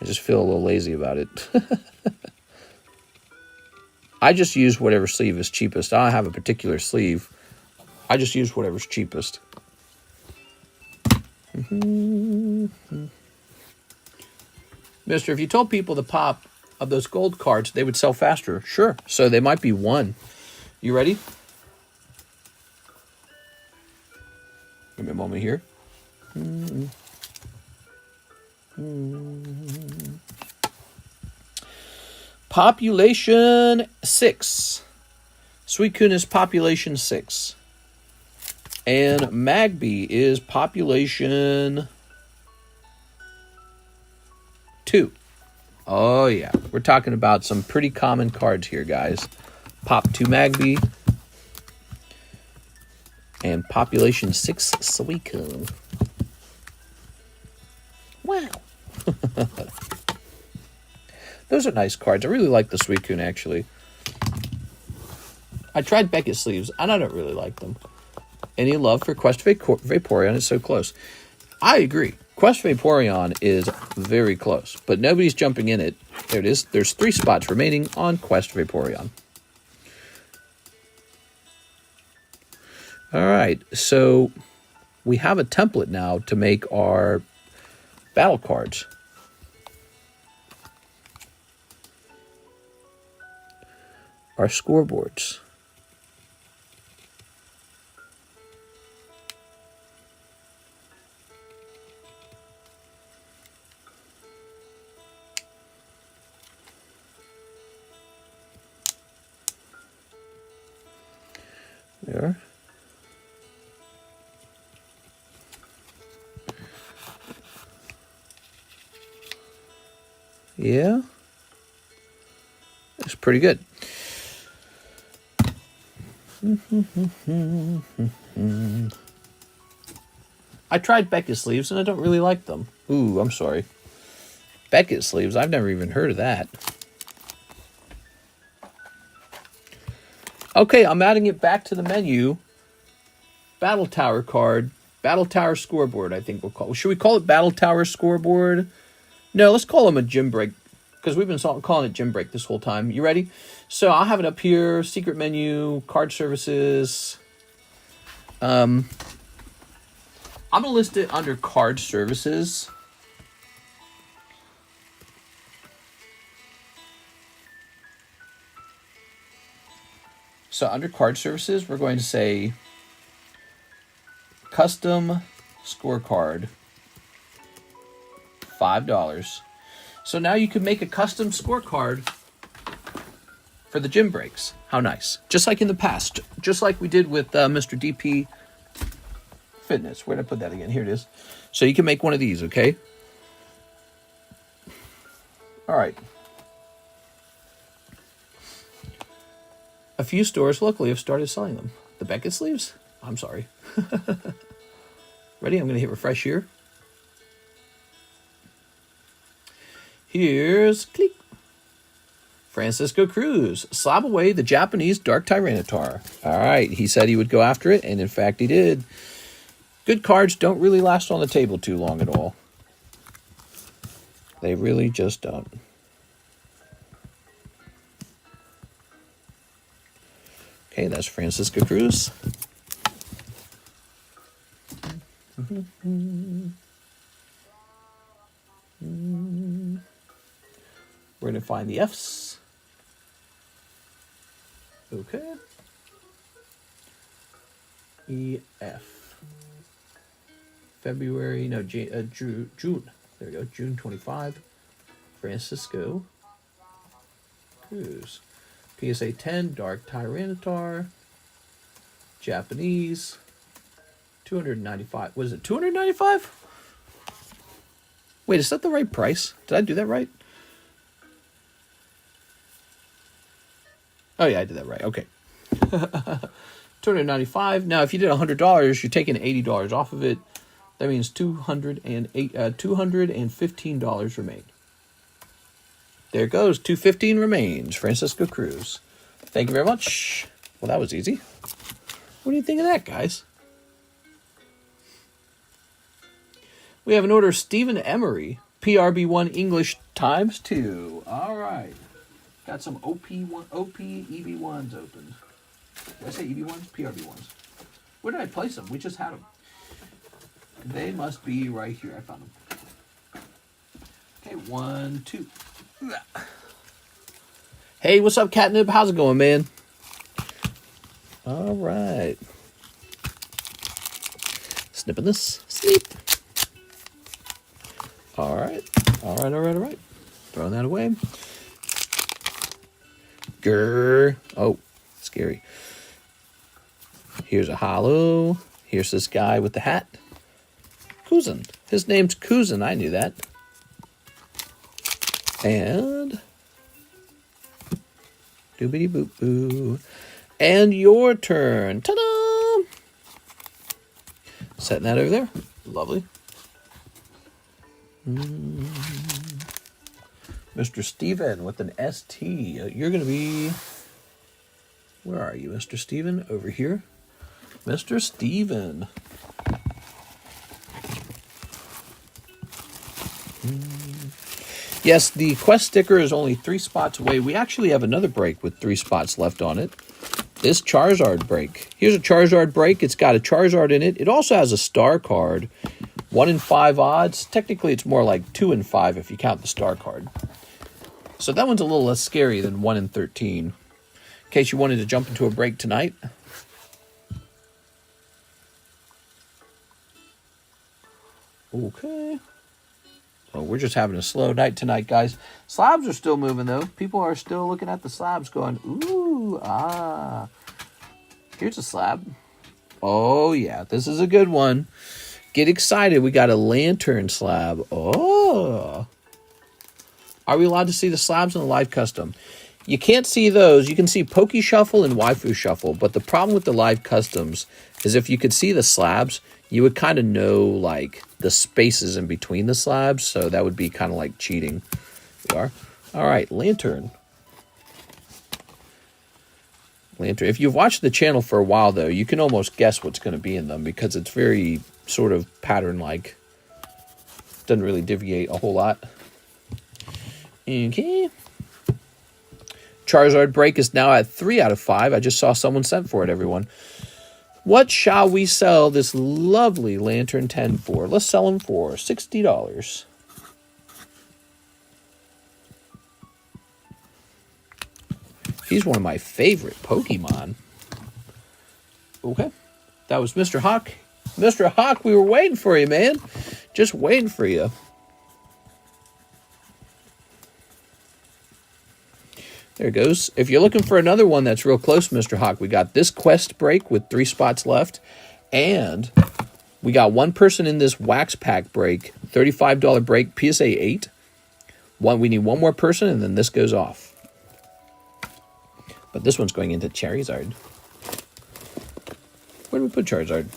just feel a little lazy about it. I just use whatever sleeve is cheapest. I don't have a particular sleeve. I just use whatever's cheapest. Mister, if you told people the pop of those gold cards, they would sell faster. Sure. So they might be one. You ready? Give me a moment here. Population 6. Suicune is population 6. And Magby is population 2. Oh, yeah. We're talking about some pretty common cards here, guys. Pop 2 Magby. And population 6 Suicune. Wow. Those are nice cards. I really like the Suicune, actually. I tried Beckett sleeves, and I don't really like them. Any love for Quest Vaporeon is so close. I agree. Quest Vaporeon is very close, but nobody's jumping in it. There it is. There's 3 spots remaining on Quest Vaporeon. All right, so we have a template now to make our battle cards. Our scoreboards. There. Yeah. It's pretty good. I tried Beckett sleeves and I don't really like them. Ooh, I'm sorry. Beckett sleeves, I've never even heard of that. Okay, I'm adding it back to the menu. Battle Tower card. Battle Tower scoreboard, I think we'll call it. Should we call it Battle Tower scoreboard? No, let's call them a gym break, because we've been calling it gym break this whole time. You ready? So I'll have it up here. Secret menu, card services. I'm going to list it under card services. So under card services, we're going to say custom scorecard, $5. So now you can make a custom scorecard for the gym breaks. How nice. Just like in the past. Just like we did with Mr. DP Fitness. Where did I put that again? Here it is. So you can make one of these, okay? All right. A few stores locally have started selling them. The Beckett sleeves? I'm sorry. Ready? I'm going to hit refresh here. Here's click. Francisco Cruz. Slab away the Japanese Dark Tyranitar. All right. He said he would go after it, and in fact he did. Good cards don't really last on the table too long at all. They really just don't. Okay, that's Francisco Cruz. We're going to find the Fs. Okay. EF. February, no, June. There we go, June 25. Francisco Cruz. PSA 10, Dark Tyranitar. Japanese. 295. Was it 295? Wait, is that the right price? Did I do that right? Oh, yeah, I did that right. Okay. 295. Now, if you did $100, you're taking $80 off of it. That means $215 remain. There it goes. $215 remains. Francisco Cruz. Thank you very much. Well, that was easy. What do you think of that, guys? We have an order of Stephen Emery. PRB1 English ×2. All right. Got some OP EB1s open. Did I say EB1s? PRB1s. Where did I place them? We just had them. They must be right here. I found them. Okay, 1, 2. Hey, what's up, Catnip? How's it going, man? All right. Snipping this. Sleep. All right. All right. Throwing that away. Grrr. Oh, scary. Here's a hollow. Here's this guy with the hat. Kuzin. His name's Kuzin. I knew that. And doobity boop boo. And your turn. Ta-da! Setting that over there. Lovely. Mr. Steven with an ST. You're going to be... Where are you, Mr. Steven? Over here. Mr. Steven. Yes, the quest sticker is only 3 spots away. We actually have another break with 3 spots left on it. This Charizard break. Here's a Charizard break. It's got a Charizard in it. It also has a star card. 1 in 5 odds. Technically, it's more like 2 in 5 if you count the star card. So that one's a little less scary than 1 in 13. In case you wanted to jump into a break tonight. Okay. Well, we're just having a slow night tonight, guys. Slabs are still moving, though. People are still looking at the slabs going, ooh, ah. Here's a slab. Oh, yeah. This is a good one. Get excited. We got a lantern slab. Oh. Are we allowed to see the slabs in the live custom? You can't see those. You can see Poke Shuffle and Waifu Shuffle. But the problem with the live customs is if you could see the slabs, you would kind of know, like, the spaces in between the slabs. So that would be kind of like cheating. We are. All right. Lantern. Lantern. If you've watched the channel for a while, though, you can almost guess what's going to be in them because it's very sort of pattern-like. Doesn't really deviate a whole lot. Okay. Charizard break is now at 3 out of 5. I just saw someone sent for it, everyone. What shall we sell this lovely Lantern 10 for? Let's sell him for $60. He's one of my favorite Pokemon. Okay. That was Mr. Hawk. Mr. Hawk, we were waiting for you, man. Just waiting for you. There it goes. If you're looking for another one that's real close, Mr. Hawk, we got this quest break with 3 spots left. And we got one person in this wax pack break. $35 break, PSA 8. We need one more person, and then this goes off. But this one's going into Charizard. Where did we put Charizard?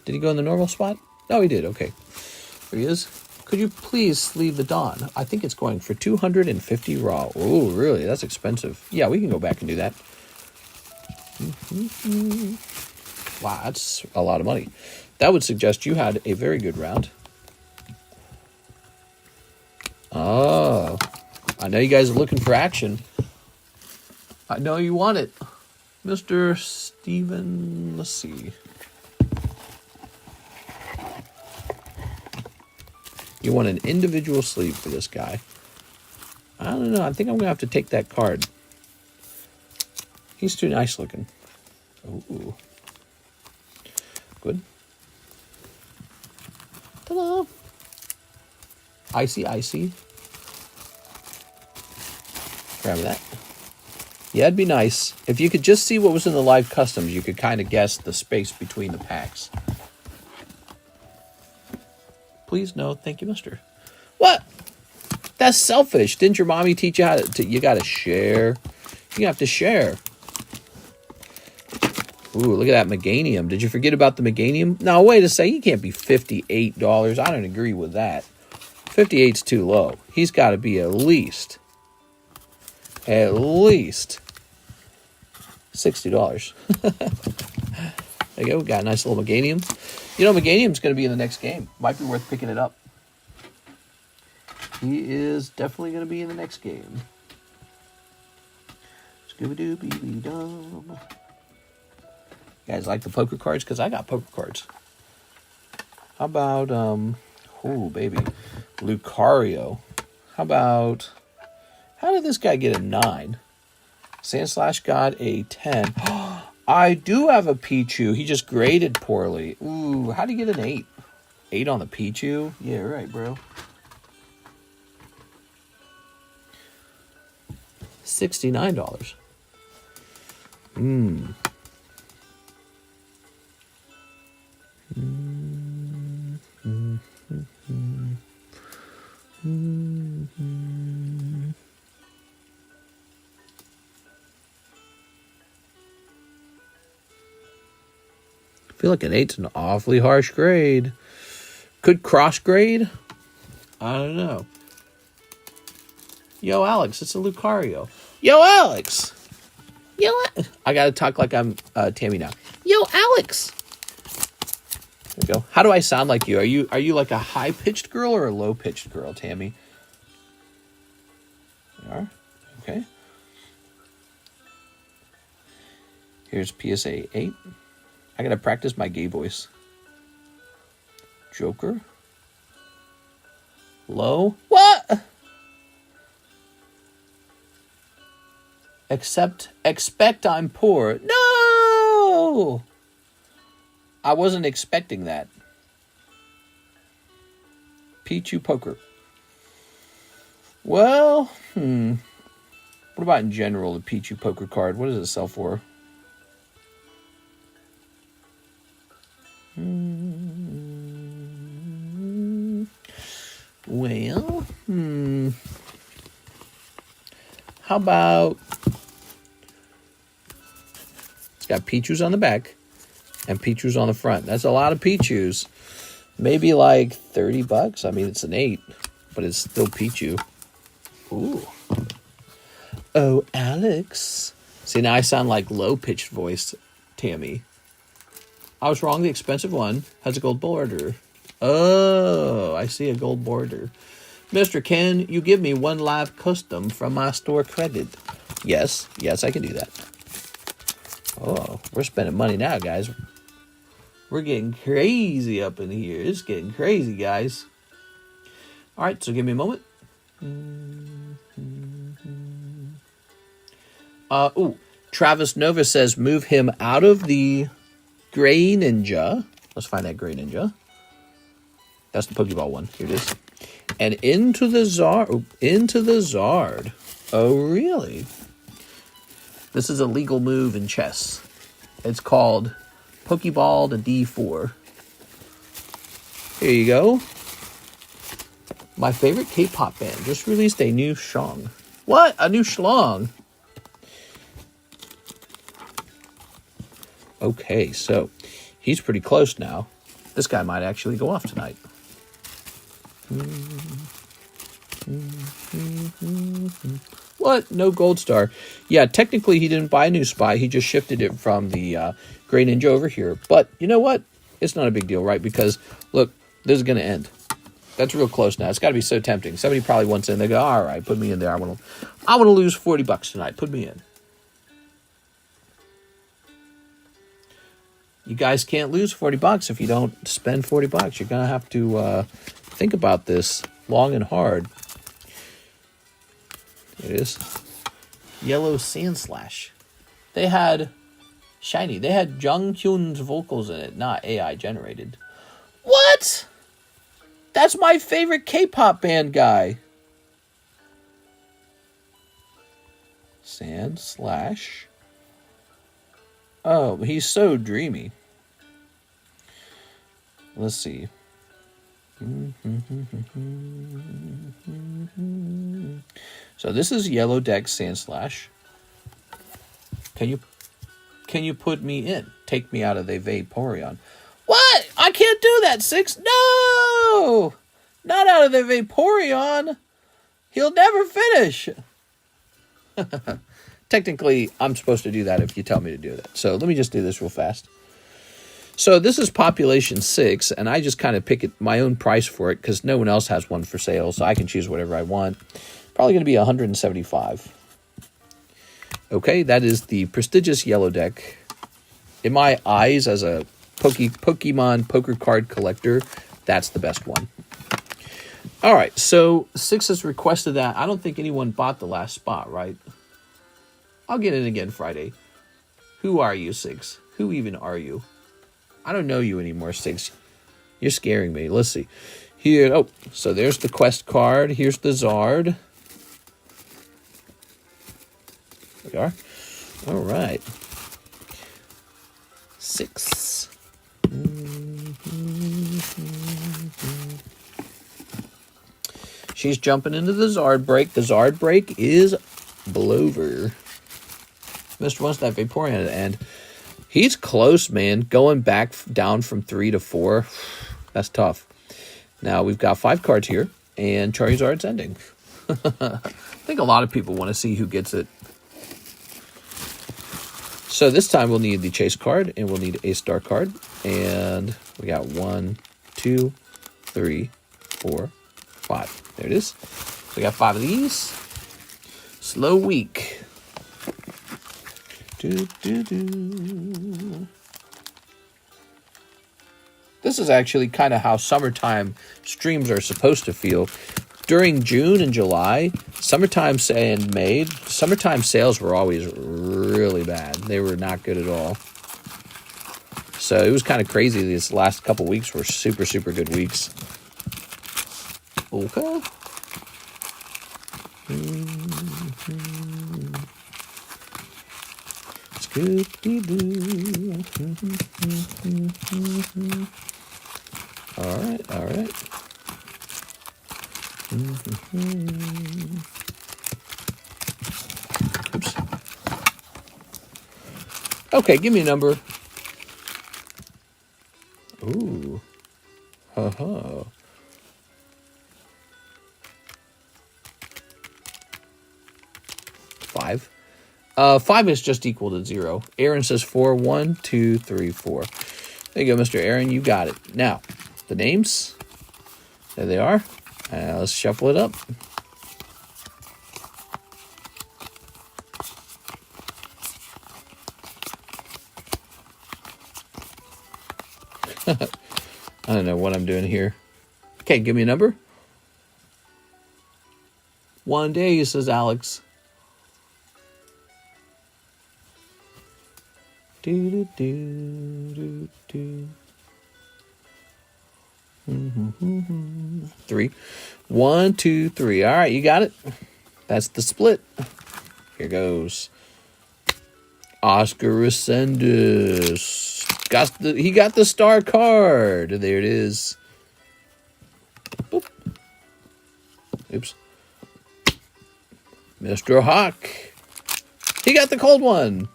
Did he go in the normal spot? No, he did. Okay. There he is. Could you please leave the Dawn? I think it's going for 250 raw. Oh, really? That's expensive. Yeah, we can go back and do that. Wow, that's a lot of money. That would suggest you had a very good round. Oh, I know you guys are looking for action. I know you want it. Mr. Steven, let's see. You want an individual sleeve for this guy. I don't know. I think I'm going to have to take that card. He's too nice looking. Ooh. Good. Ta-da! Icy. Grab that. Yeah, it'd be nice. If you could just see what was in the live customs, you could kind of guess the space between the packs. Please, no. Thank you, mister. What? That's selfish. Didn't your mommy teach you how to you got to share? You have to share. Ooh, look at that Meganium. Did you forget about the Meganium? No, wait a second. He can't be $58. I don't agree with that. 58's too low. He's got to be at least $60. There you go. We got a nice little Meganium. You know, Meganium's going to be in the next game. Might be worth picking it up. He is definitely going to be in the next game. Scooby-Doo-Bee-Dum. You guys like the poker cards? Because I got poker cards. How about, oh, baby. Lucario. How did this guy get a 9? Sandslash got a 10. I do have a Pichu. He just graded poorly. Ooh, how'd he get an 8? 8 on the Pichu? Yeah, right, bro. $69. I feel like an 8's an awfully harsh grade. Could cross grade? I don't know. Yo, Alex, it's a Lucario. Yo, Alex! I gotta talk like I'm Tammy now. Yo, Alex! There we go. How do I sound like you? Are you like a high-pitched girl or a low-pitched girl, Tammy? You are? Okay. Here's PSA 8. I gotta practice my gay voice. Joker. Low. What? Expect I'm poor. No! I wasn't expecting that. Pichu Poker. Well, What about in general, the Pichu Poker card? What does it sell for? Well, how about... It's got Pichus on the back and Pichus on the front. That's a lot of Pichus. Maybe like $30. I mean, it's an 8, but it's still Pichu. Ooh. Oh, Alex. See, now I sound like low-pitched voice Tammy. I was wrong. The expensive one has a gold border. Oh, I see a gold border. Mr. Ken, you give me one live custom from my store credit. Yes, I can do that. Oh, we're spending money now, guys. We're getting crazy up in here. It's getting crazy, guys. All right, so give me a moment. Travis Nova says move him out of the Gray Ninja. Let's find that Gray Ninja. That's the Pokeball one. Here it is. And into the Zard. Oh, really? This is a legal move in chess. It's called Pokeball to D4. Here you go. My favorite K-pop band just released a new song. What? A new schlong. Okay, so he's pretty close now. This guy might actually go off tonight. What? No gold star. Yeah, technically he didn't buy a new spy. He just shifted it from the Gray Ninja over here. But you know what? It's not a big deal, right? Because, look, this is going to end. That's real close now. It's got to be so tempting. Somebody probably wants in. They go, all right, put me in there. I want to lose $40 tonight. Put me in. You guys can't lose $40 if you don't spend $40. You're going to have to think about this long and hard. Here it is. Yellow Sandslash. They had Shiny. They had Jung Hyun's vocals in it, not AI generated. What? That's my favorite K-pop band guy. Sandslash. Oh, he's so dreamy. Let's see. So this is Yellow Deck Sandslash. Can you put me in? Take me out of the Vaporeon. What? I can't do that, Six. No! Not out of the Vaporeon. He'll never finish. Technically, I'm supposed to do that if you tell me to do that. So let me just do this real fast. So this is population 6, and I just kind of pick my own price for it because no one else has one for sale, so I can choose whatever I want. Probably going to be $175. Okay, that is the prestigious Yellow Deck. In my eyes, as a Pokemon poker card collector, that's the best one. All right, so 6 has requested that. I don't think anyone bought the last spot, right? I'll get in again Friday. Who are you, 6? Who even are you? I don't know you anymore, 6. You're scaring me. Let's see. Here, oh, so there's the quest card. Here's the Zard. There we are. All right. 6. She's jumping into the Zard break. The Zard break is Blover. Mr. wants that Vaporeon at the end. He's close, man. Going back down from 3 to 4. That's tough. Now, we've got 5 cards here, and Charizard's ending. I think a lot of people want to see who gets it. So this time we'll need the Chase card, and we'll need a Star card. And we got 1, 2, 3, 4, 5. There it is. So we got 5 of these. Slow week. This is actually kind of how summertime streams are supposed to feel. During June and July, summertime and May, summertime sales were always really bad. They were not good at all. So it was kind of crazy. These last couple weeks were super, super good weeks. Okay. Scooby-Doo. All right. Oops. Okay, give me a number. Ooh. Ho-ho. Five. 5 is just equal to 0. Aaron says 4. 1, 2, 3, 4. There you go, Mr. Aaron. You got it. Now, the names. There they are. Let's shuffle it up. I don't know what I'm doing here. Okay, give me a number. 1 day, says Alex. Do, do, do, do, do. 3. 1, 2, 3. All right, you got it. That's the split. Here goes. Oscar Resendez. He got the star card. There it is. Boop. Oops. Mr. Hawk. He got the cold one.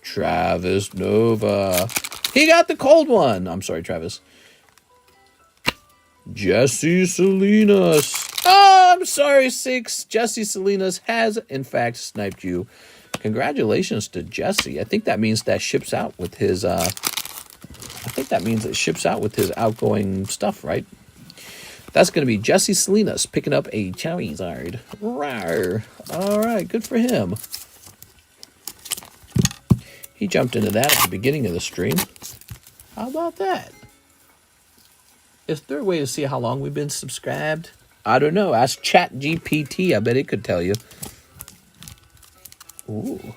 Travis Nova. He got the cold one. I'm sorry, Travis. Jesse Salinas. Oh, I'm sorry, 6. Jesse Salinas has, in fact, sniped you. Congratulations to Jesse. I think that means that ships out with his, I think that means it ships out with his outgoing stuff, right? That's going to be Jesse Salinas picking up a Charizard. Rawr. All right, good for him. He jumped into that at the beginning of the stream. How about that? Is there a way to see how long we've been subscribed? I don't know. Ask ChatGPT. I bet it could tell you. Ooh.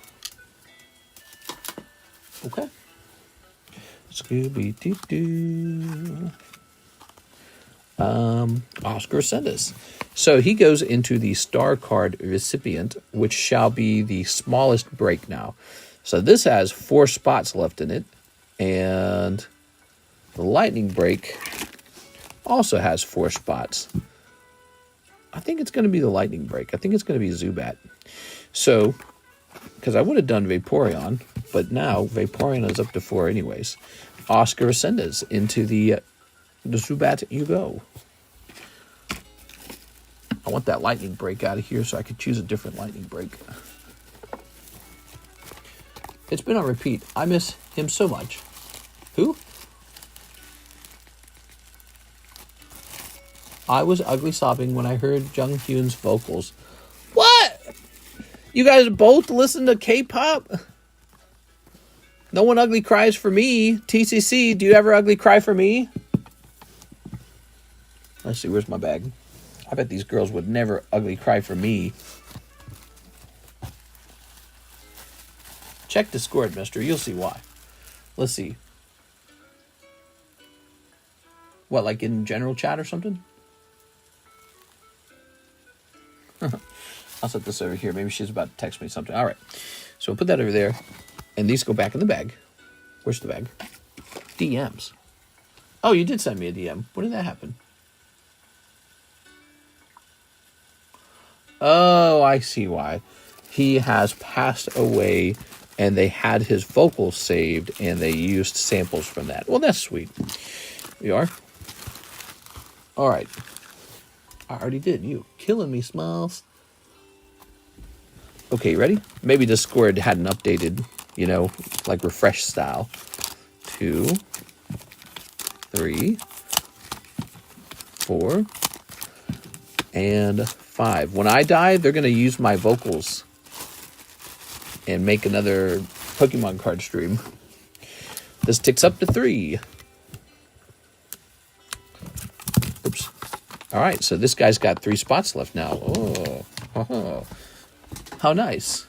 Okay. Scooby-Doo-Doo. Oscar Resendez. So he goes into the star card recipient, which shall be the smallest break now. So this has 4 spots left in it. And the lightning break also has 4 spots. I think it's going to be the lightning break. I think it's going to be Zubat. So, because I would have done Vaporeon, but now Vaporeon is up to 4 anyways. Oscar Resendez into the Zubat you go. I want that lightning break out of here so I could choose a different lightning break. It's been on repeat. I miss him so much. Who? I was ugly sobbing when I heard Jung Hyun's vocals. What? You guys both listen to K-pop? No one ugly cries for me. TCC, do you ever ugly cry for me? Let's see, where's my bag? I bet these girls would never ugly cry for me. Check Discord, mister. You'll see why. Let's see. What, like in general chat or something? I'll set this over here. Maybe she's about to text me something. All right. So we'll put that over there. And these go back in the bag. Where's the bag? DMs. Oh, you did send me a DM. When did that happen? Oh, I see why. He has passed away and they had his vocals saved and they used samples from that. Well, that's sweet. We are. All right. I already did. You killing me, Smiles. Okay, ready? Maybe Discord hadn't updated, you know, like refresh style. 2, 3, 4, and 5. When I die, they're going to use my vocals and make another Pokemon card stream. This ticks up to 3. Oops. All right, so this guy's got 3 spots left now. Oh, how nice.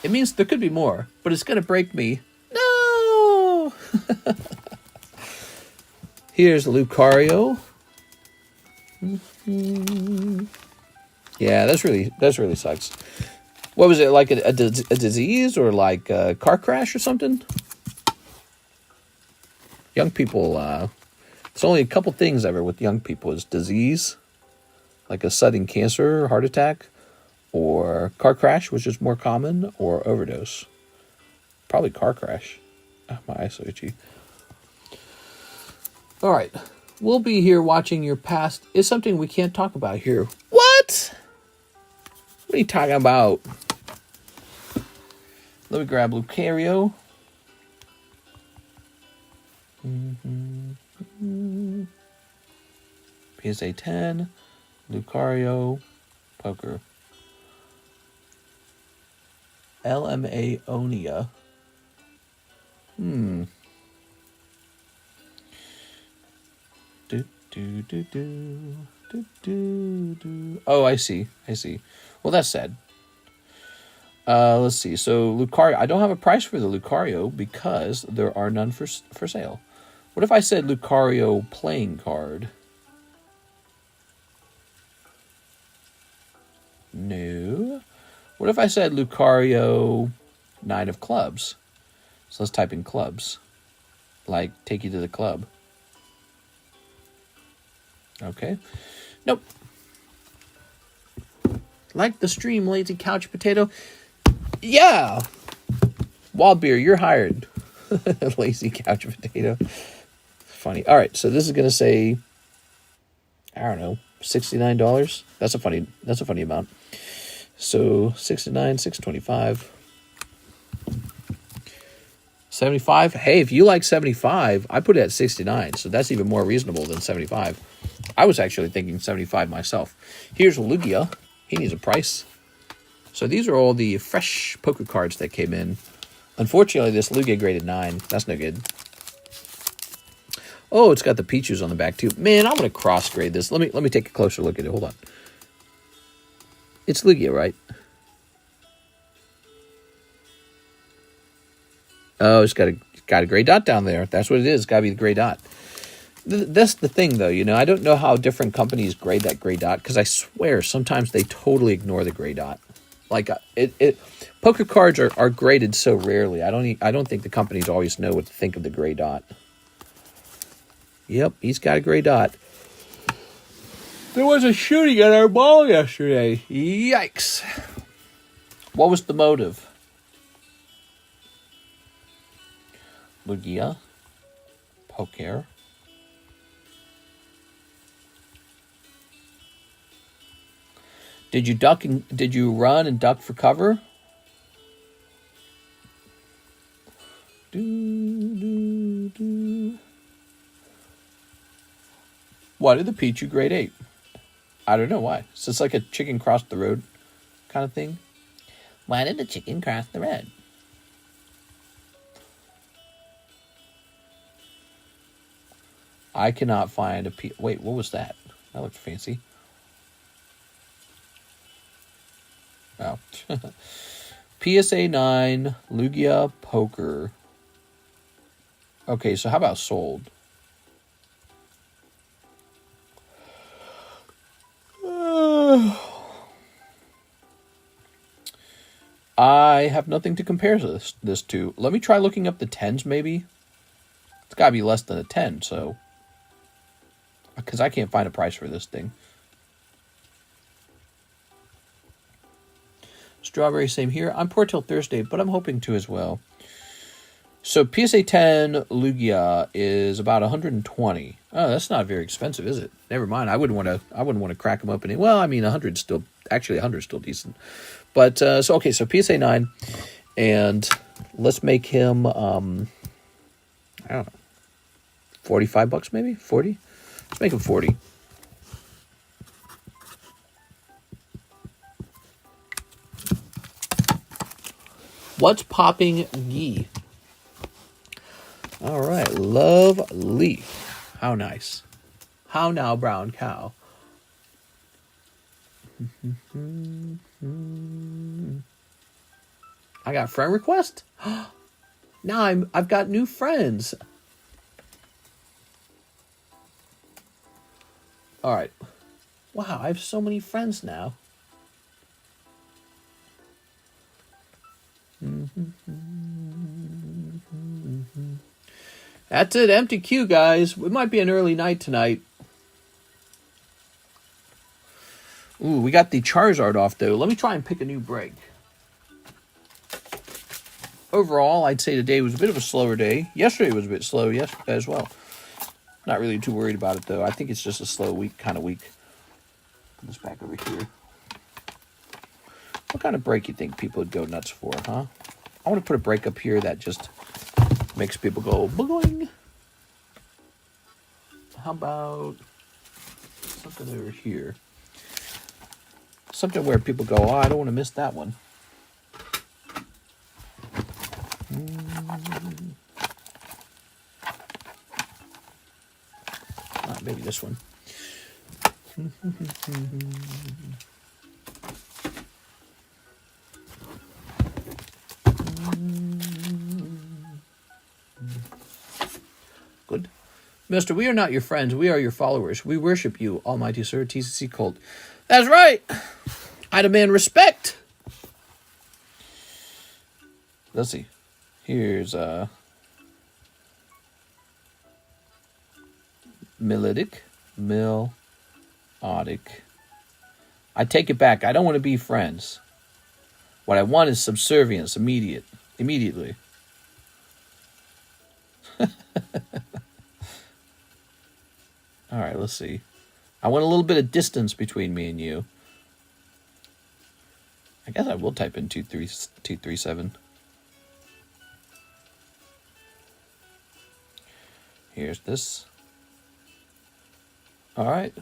It means there could be more, but it's going to break me. No! Here's Lucario. Yeah, that's really sucks. What was it, like a disease or like a car crash or something? Young people It's only a couple things ever with young people is disease, like a sudden cancer or heart attack, or car crash, which is more common, or overdose. Probably car crash. Oh, my eyes so itchy. All right. We'll be here watching your past is something we can't talk about here. What? What are you talking about? Let me grab Lucario. PSA 10, Lucario, Poker. LMA Onia. Oh, I see. Well, that's sad. Let's see. So Lucario, I don't have a price for the Lucario because there are none for sale. What if I said Lucario playing card? No. What if I said Lucario 9 of clubs? So let's type in clubs. Like, take you to the club. Okay. Nope. Like the stream, Lazy Couch Potato. Yeah. Wild Beer, you're hired. Lazy Couch Potato. Funny. All right, so this is going to say, I don't know, $69. That's a funny amount. So 69, 625. 75. Hey, if you like 75, I put it at 69, so that's even more reasonable than 75. I was actually thinking 75 myself. Here's Lugia. He needs a price. So these are all the fresh poker cards that came in. Unfortunately, this Lugia graded 9. That's no good. Oh, it's got the Pichus on the back too. Man, I'm gonna cross grade this. Let me take a closer look at it. Hold on. It's Lugia, right? Oh, it's got a gray dot down there. That's what it is. It's got to be the gray dot. That's the thing, though. You know, I don't know how different companies grade that gray dot because I swear sometimes they totally ignore the gray dot. Like poker cards are graded so rarely. I don't think the companies always know what to think of the gray dot. Yep, he's got a gray dot. There was a shooting at our mall yesterday. Yikes! What was the motive? Lugia, Poker. Did you run and duck for cover? Why did the Pichu grade 8? I don't know why. So it's like a chicken crossed the road kind of thing. Why did the chicken cross the road? I cannot find a P. Wait, what was that? That looked fancy. Oh. PSA 9, Lugia, Poker. Okay, so how about sold? I have nothing to compare this to. Let me try looking up the 10s, maybe. It's got to be less than a 10, so... Because I can't find a price for this thing. Strawberry, same here. I'm poor till Thursday, but I'm hoping to as well. So PSA 10 Lugia is about 120. Oh, that's not very expensive, is it? Never mind. I wouldn't want to crack them up any. Well, I mean, 100 still actually 100 still decent. But so PSA 9, and let's make him I don't know, $45 maybe, 40. Let's make him 40. What's popping Yee? All right, lovely. How nice. How now, brown cow? I got friend request. Now I've got new friends. All right. Wow, I have so many friends now. That's it. Empty queue, guys. It might be an early night tonight. Ooh, we got the Charizard off, though. Let me try and pick a new break. Overall, I'd say today was a bit of a slower day. Yesterday was a bit slow as well. Not really too worried about it, though. I think it's just a slow week, kind of week. Put this back over here. What kind of break you think people would go nuts for, huh? I want to put a break up here that just makes people go boing. How about something over here? Something where people go, oh, I don't want to miss that one. Maybe this one. Good. Mister, we are not your friends. We are your followers. We worship you, almighty sir, TCC Colt. That's right. I demand respect. Let's see. Here's Melodic. I take it back. I don't want to be friends. What I want is subservience, immediately. All right, let's see. I want a little bit of distance between me and you. I guess I will type in 237. Here's this. All right.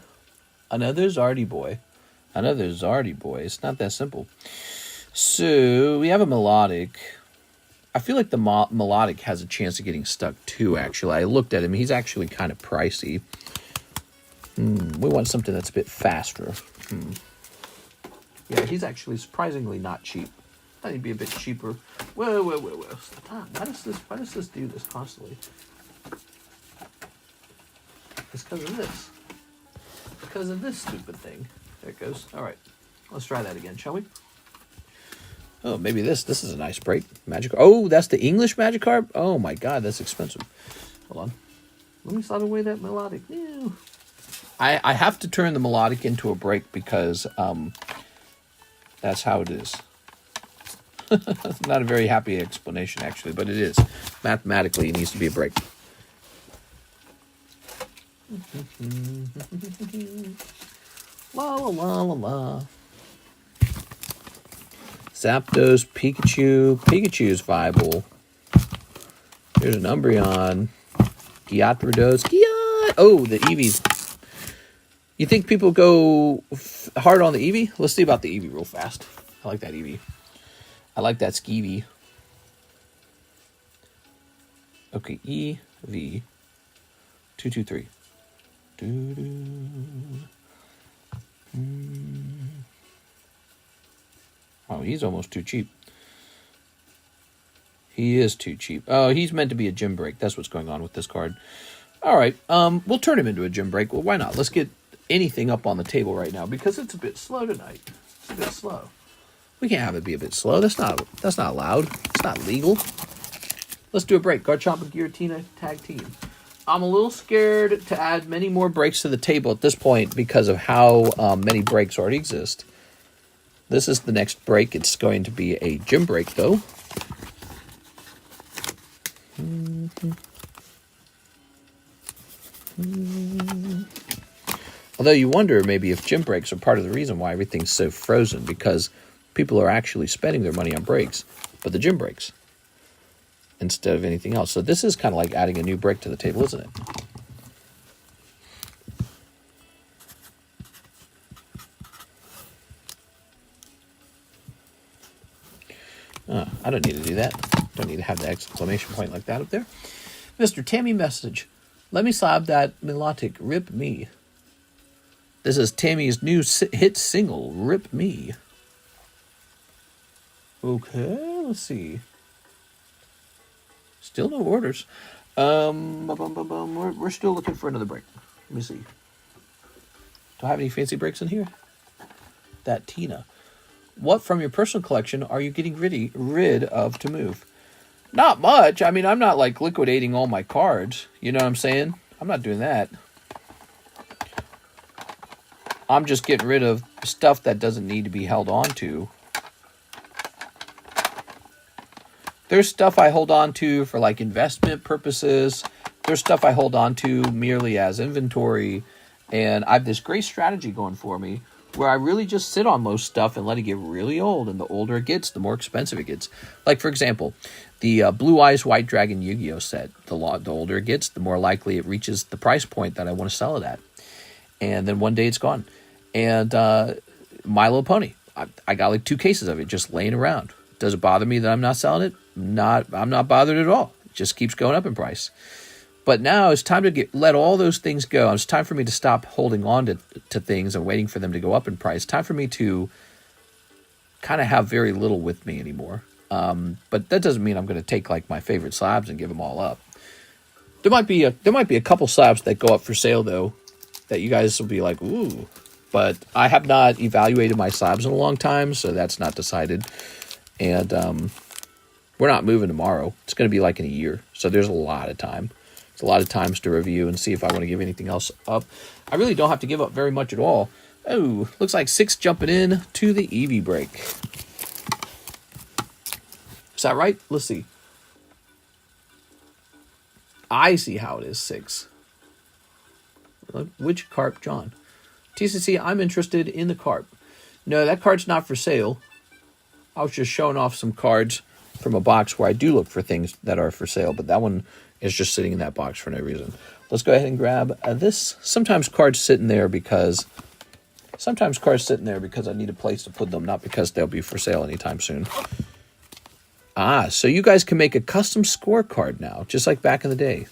Another Zardy boy. It's not that simple. So we have a melodic. I feel like the melodic has a chance of getting stuck too, actually. I looked at him. He's actually kind of pricey. We want something that's a bit faster. Yeah, he's actually surprisingly not cheap. I thought he'd be a bit cheaper. Whoa. Why does this do this constantly? It's because of this. Because of this stupid thing. There it goes. All right. Let's try that again, shall we? Oh, maybe this is a nice break. Magikarp. Oh, that's the English Magikarp? Oh my god, that's expensive. Hold on. Let me slide away that melodic. Ew. I have to turn the melodic into a break because that's how it is. Not a very happy explanation, actually, but it is. Mathematically, it needs to be a break. La la la la la. Zapdos, Pikachu's viable. There's an Umbreon. Gyarados. Oh, the Eevees. You think people go hard on the Eevee? Let's see about the Eevee real fast. I like that Eevee. I like that Skeevy. Okay, EV 223. Oh, he's almost too cheap. He is too cheap. Oh, he's meant to be a gym break. That's what's going on with this card. All right, we'll turn him into a gym break. Well, why not? Let's get anything up on the table right now because it's a bit slow tonight. It's a bit slow. We can't have it be a bit slow. That's not allowed. It's not legal. Let's do a break. Garchomp and Giratina tag team. I'm a little scared to add many more breaks to the table at this point because of how many breaks already exist. This is the next break. It's going to be a gym break, though. Although you wonder maybe if gym breaks are part of the reason why everything's so frozen, because people are actually spending their money on breaks, but the gym breaks instead of anything else. So this is kind of like adding a new break to the table, isn't it? I don't need to do that. Don't need to have the exclamation point like that up there. Mr. Tammy Message. Let me slab that melodic. Rip me. This is Tammy's new hit single, Rip Me. Okay, let's see. Still no orders. We're still looking for another break. Let me see. Do I have any fancy breaks in here? That Tina. What from your personal collection are you getting rid of to move? Not much. I mean, I'm not like liquidating all my cards. You know what I'm saying? I'm not doing that. I'm just getting rid of stuff that doesn't need to be held on to. There's stuff I hold on to for like investment purposes. There's stuff I hold on to merely as inventory. And I have this great strategy going for me where I really just sit on most stuff and let it get really old. And the older it gets, the more expensive it gets. Like, for example, the Blue Eyes White Dragon Yu-Gi-Oh set. The older it gets, the more likely it reaches the price point that I want to sell it at. And then one day it's gone. And My Little Pony. I got like 2 cases of it just laying around. Does it bother me that I'm not selling it? I'm not bothered at all. It just keeps going up in price. But now it's time to let all those things go. It's time for me to stop holding on to things and waiting for them to go up in price. It's time for me to kind of have very little with me anymore. But that doesn't mean I'm going to take like my favorite slabs and give them all up. There might be a couple slabs that go up for sale though, that you guys will be like, ooh. But I have not evaluated my slabs in a long time, so that's not decided. And we're not moving tomorrow. It's going to be like in a year. So there's a lot of time. It's a lot of times to review and see if I want to give anything else up. I really don't have to give up very much at all. Oh, looks like 6 jumping in to the Eevee break. Is that right? Let's see. I see how it is 6. Which carp, John? TCC, I'm interested in the carp. No, that card's not for sale. I was just showing off some cards from a box where I do look for things that are for sale, but that one is just sitting in that box for no reason. Let's go ahead and grab this. Sometimes cards sitting there because I need a place to put them, not because they'll be for sale anytime soon. So you guys can make a custom scorecard now, just like back in the day.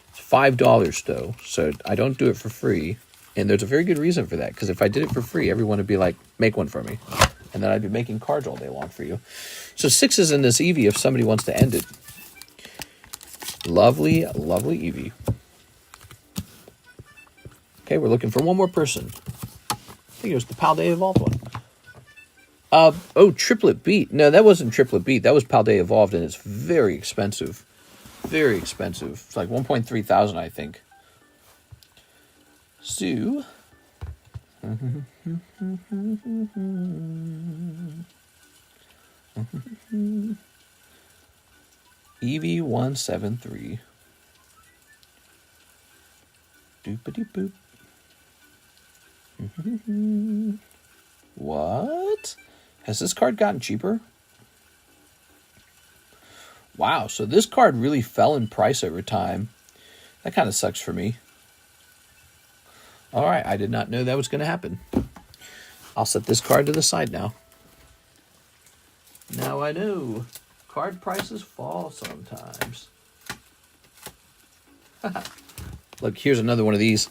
It's $5 though, so I don't do it for free. And there's a very good reason for that, because if I did it for free, everyone would be like, make one for me. And then I'd be making cards all day long for you. So 6 is in this Eevee if somebody wants to end it. Lovely, lovely Eevee. Okay, we're looking for one more person. I think it was the Paldea Evolved one. Triplet Beat. No, that wasn't Triplet Beat. That was Paldea Evolved, and it's very expensive. Very expensive. It's like 1.3 thousand, I think. So... EV173. Doopity boop. What? Has this card gotten cheaper? Wow, so this card really fell in price over time. That kind of sucks for me. All right, I did not know that was going to happen. I'll set this card to the side now. Now I know. Card prices fall sometimes. Look, here's another one of these.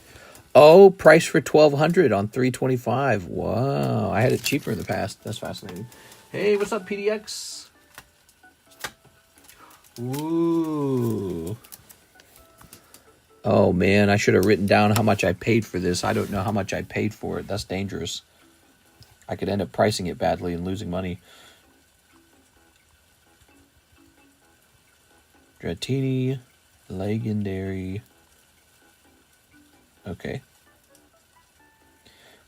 Oh, price for $1,200 on $325. Wow, I had it cheaper in the past. That's fascinating. Hey, what's up, PDX? Ooh. Oh, man, I should have written down how much I paid for this. I don't know how much I paid for it. That's dangerous. I could end up pricing it badly and losing money. Dratini, Legendary. Okay.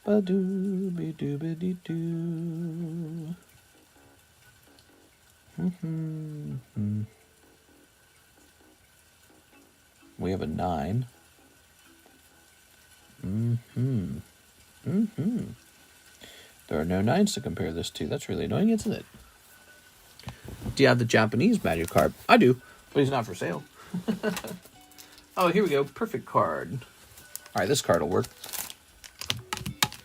Ba-doo-be-doo-be-dee-doo. We have a 9. There are no 9s to compare this to. That's really annoying, isn't it? Do you have the Japanese Magikarp? I do, but he's not for sale. Oh, here we go. Perfect card. All right, this card will work.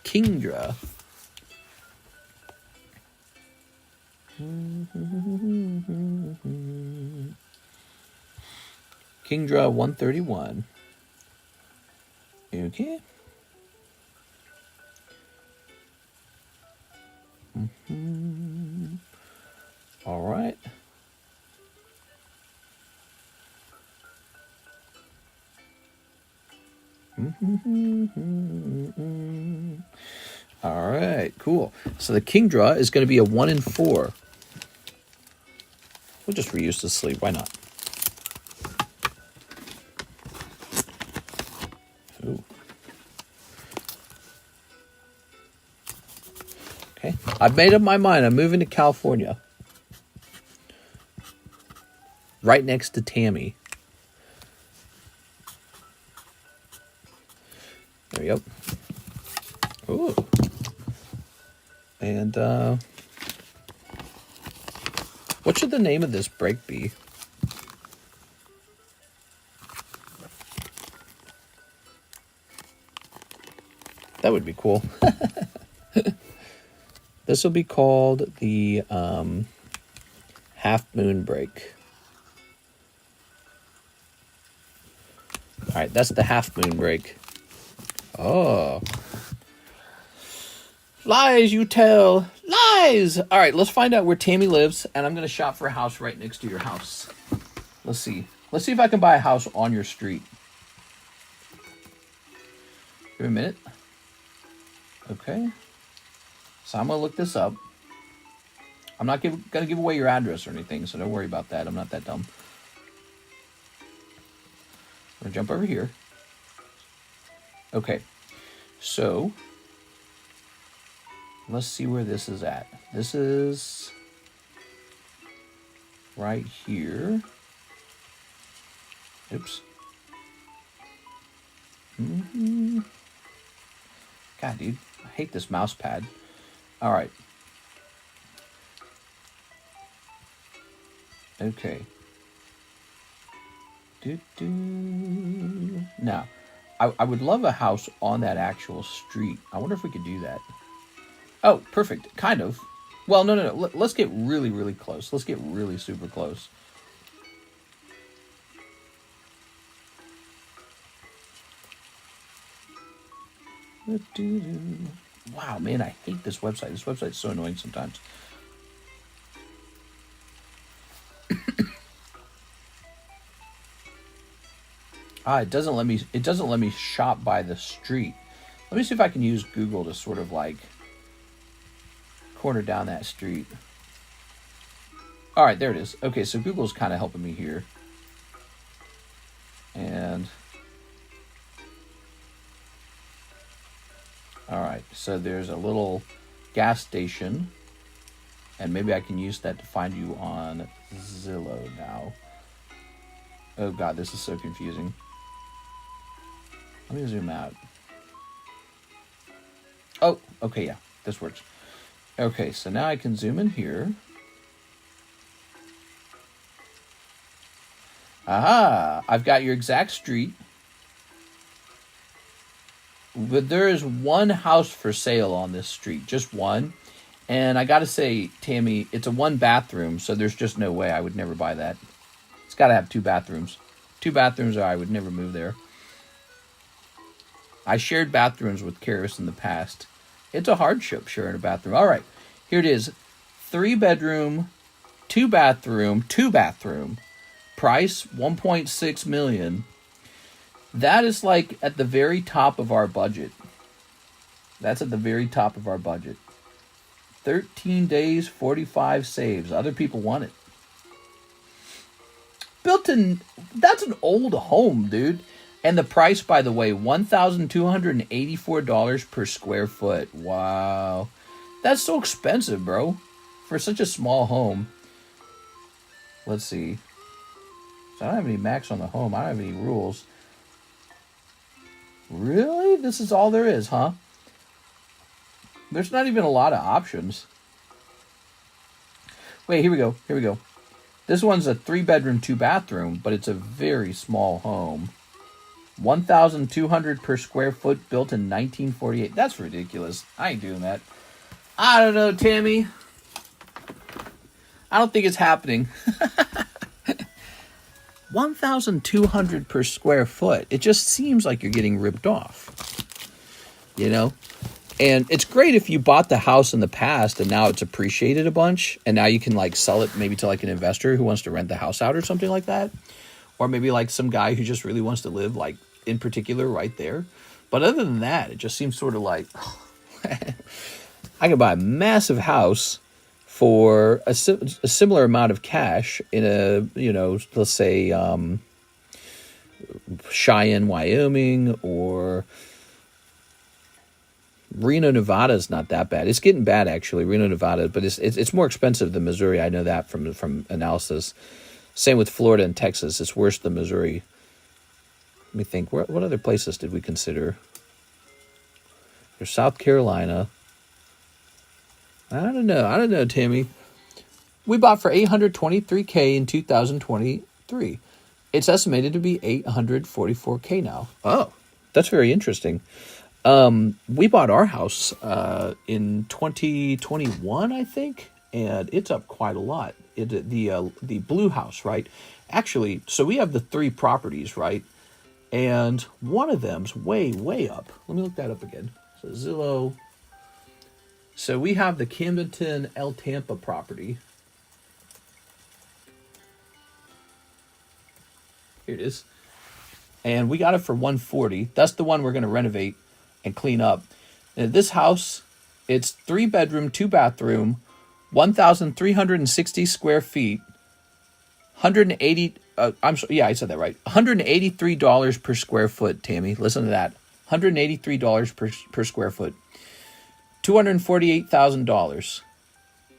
Kingdra. Kingdra 131. Okay. All right. All right, cool. So the Kingdra is going to be a 1 in 4. We'll just reuse the sleeve. Why not? Ooh. Okay. I've made up my mind. I'm moving to California. Right next to Tammy. There we go. Ooh. And, what should the name of this break be? That would be cool. This will be called the Half Moon Break. All right, that's the Half Moon Break. Oh. Lies you tell. Lies! All right, let's find out where Tammy lives, and I'm going to shop for a house right next to your house. Let's see. Let's see if I can buy a house on your street. Give me a minute. Okay. So I'm going to look this up. I'm not going to give away your address or anything, so don't worry about that. I'm not that dumb. I'm going to jump over here. Okay. So let's see where this is at. This is right here. Oops. God, dude, I hate this mouse pad. All right. Okay. Now, I would love a house on that actual street. I wonder if we could do that. Oh, perfect. Kind of. Well, no. Let's get really, really close. Let's get really super close. Wow, man, I hate this website. This website's so annoying sometimes. It doesn't let me shop by the street. Let me see if I can use Google to sort of like corner down that street. All right, there it is. Okay, so Google's kind of helping me here. And all right, so there's a little gas station, and maybe I can use that to find you on ZELLE now. Oh God, this is so confusing. Let me zoom out. Oh, okay, yeah, this works. Okay, so now I can zoom in here. Aha, I've got your exact street. But there is one house for sale on this street, just one. And I gotta say, Tammy, it's a 1-bathroom, so there's just no way. I would never buy that. It's gotta have 2 bathrooms. 2 bathrooms, or I would never move there. I shared bathrooms with Karis in the past. It's a hardship sharing a bathroom. All right, here it is. 3-bedroom, 2-bathroom, 2-bathroom. Price, $1.6 million. That is like at the very top of our budget. That's at the very top of our budget. 13 days, 45 saves. Other people want it. Built in, that's an old home, dude. And the price, by the way, $1,284 per square foot. Wow. That's so expensive, bro. For such a small home. Let's see. So I don't have any max on the home. I don't have any rules. Really? This is all there is, huh? There's not even a lot of options. Wait, here we go. Here we go. This one's a 3-bedroom, 2-bathroom, but it's a very small home. $1,200 per square foot, built in 1948. That's ridiculous. I ain't doing that. I don't know, Tammy. I don't think it's happening. $1,200 per square foot. It just seems like you're getting ripped off. You know? And it's great if you bought the house in the past and now it's appreciated a bunch, and now you can like sell it maybe to like an investor who wants to rent the house out or something like that. Or maybe like some guy who just really wants to live like in particular right there. But other than that, it just seems sort of like I could buy a massive house for a similar amount of cash in a, let's say Cheyenne, Wyoming, or Reno, Nevada is not that bad. It's getting bad, actually, Reno, Nevada, but it's more expensive than Missouri. I know that from analysis. Same with Florida and Texas. It's worse than Missouri. Let me think. What other places did we consider? There's South Carolina. I don't know, Tammy. We bought for $823K in 2023. It's estimated to be $844K now. Oh, that's very interesting. We bought our house in 2021, I think, and it's up quite a lot. The blue house, right? Actually, so we have the 3 properties, right? And one of them's way, way up. Let me look that up again. So ZELLE. So we have the Camdenton El Tampa property. Here it is. And we got it for $140. That's the one we're going to renovate and clean up. And this house, it's 3 bedroom, 2 bathroom, 1,360 square feet, 180. I said that right. $183 per square foot, Tammy. Listen to that. $183 per square foot. $248,000.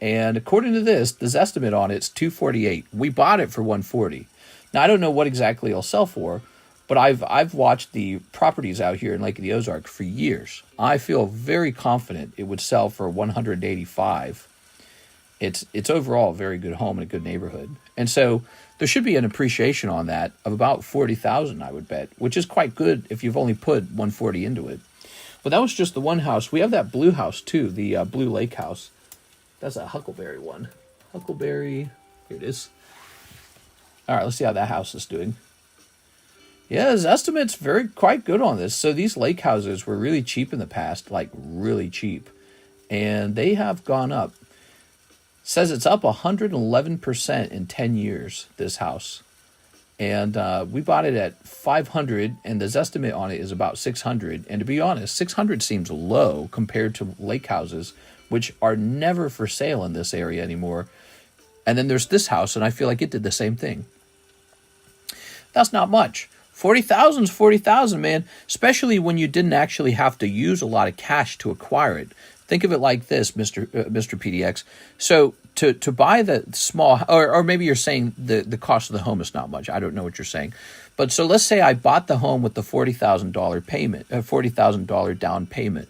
And according to this estimate on it's $248. We bought it for $140. Now I don't know what exactly it'll sell for, but I've watched the properties out here in Lake of the Ozarks for years. I feel very confident it would sell for $185. It's overall a very good home and a good neighborhood. And so there should be an appreciation on that of about $40,000, I would bet, which is quite good if you've only put $140 into it. But that was just the one house. We have that blue house too, the Blue Lake house. That's a Huckleberry one. Huckleberry, here it is. All right, let's see how that house is doing. Yeah, his estimate's quite good on this. So these lake houses were really cheap in the past, like really cheap. And they have gone up. Says it's up 111% in 10 years, this house. And we bought it at $500, and the estimate on it is about $600. And to be honest, $600 seems low compared to lake houses, which are never for sale in this area anymore. And then there's this house, and I feel like it did the same thing. That's not much. $40,000 is $40,000, man, especially when you didn't actually have to use a lot of cash to acquire it. Think of it like this, Mr. PDX. So to buy the small, or maybe you're saying the cost of the home is not much. I don't know what you're saying. But so let's say I bought the home with the $40,000 payment, $40,000 down payment.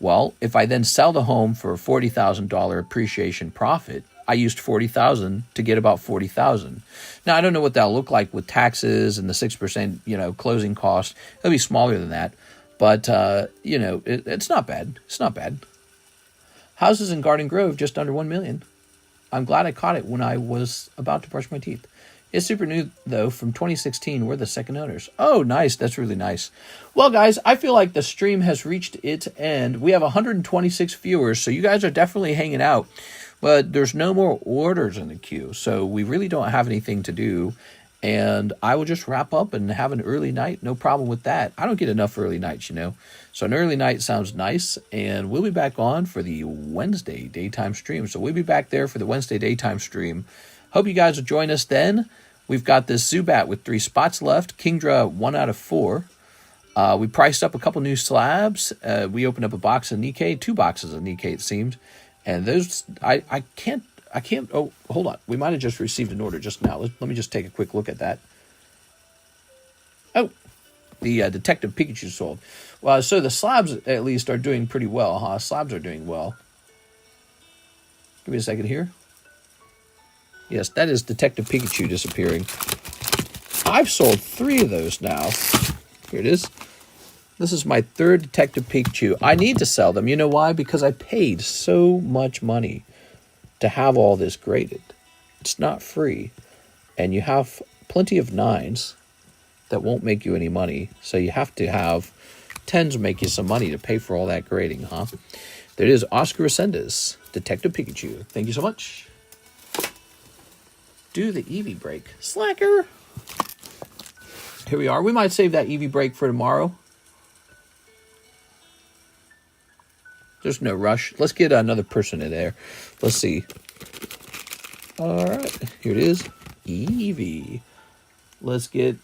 Well, if I then sell the home for a $40,000 appreciation profit, I used $40,000 to get about $40,000. Now, I don't know what that'll look like with taxes and the 6%, closing cost. It'll be smaller than that. But, it's not bad. It's not bad. Houses in Garden Grove, just under $1 million. I'm glad I caught it when I was about to brush my teeth. It's super new, though, from 2016. We're the second owners. Oh, nice. That's really nice. Well, guys, I feel like the stream has reached its end. We have 126 viewers, so you guys are definitely hanging out. But there's no more orders in the queue, so we really don't have anything to do. And I will just wrap up and have an early night. No problem with that. I don't get enough early nights, So an early night sounds nice. And we'll be back on for the Wednesday daytime stream. So we'll be back there for the Wednesday daytime stream. Hope you guys will join us then. We've got this Zubat with 3 spots left. Kingdra 1 out of 4. We priced up a couple new slabs. We opened up a box of Nikke, 2 boxes of Nikke, it seemed. And those, I can't, oh, hold on. We might have just received an order just now. Let me just take a quick look at that. Oh, the Detective Pikachu sold. Well, so the slabs at least are doing pretty well, huh? Slabs are doing well. Give me a second here. Yes, that is Detective Pikachu disappearing. I've sold 3 of those now. Here it is. This is my 3rd Detective Pikachu. I need to sell them. You know why? Because I paid so much money to have all this graded. It's not free. And you have plenty of 9s that won't make you any money. So you have to have 10s make you some money to pay for all that grading, huh? There it is, Oscar Ascendus, Detective Pikachu. Thank you so much. Do the Eevee break. Slacker. Here we are. We might save that Eevee break for tomorrow. There's no rush. Let's get another person in there. Let's see. All right, here it is. Eevee. Let's get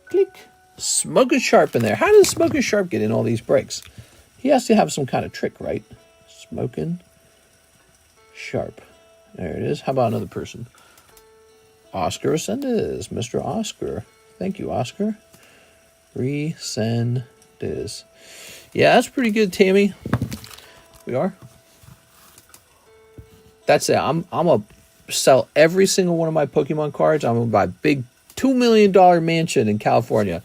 click Smoking Sharp in there. How does Smoking Sharp get in all these breaks? He has to have some kind of trick, right? Smoking Sharp. There it is. How about another person? Oscar Resendez. Mr. Oscar. Thank you, Oscar. Resendez. Yeah, that's pretty good, Tammy. We are. That's it. I'm going to sell every single one of my Pokemon cards. I'm going to buy a big $2 million mansion in California.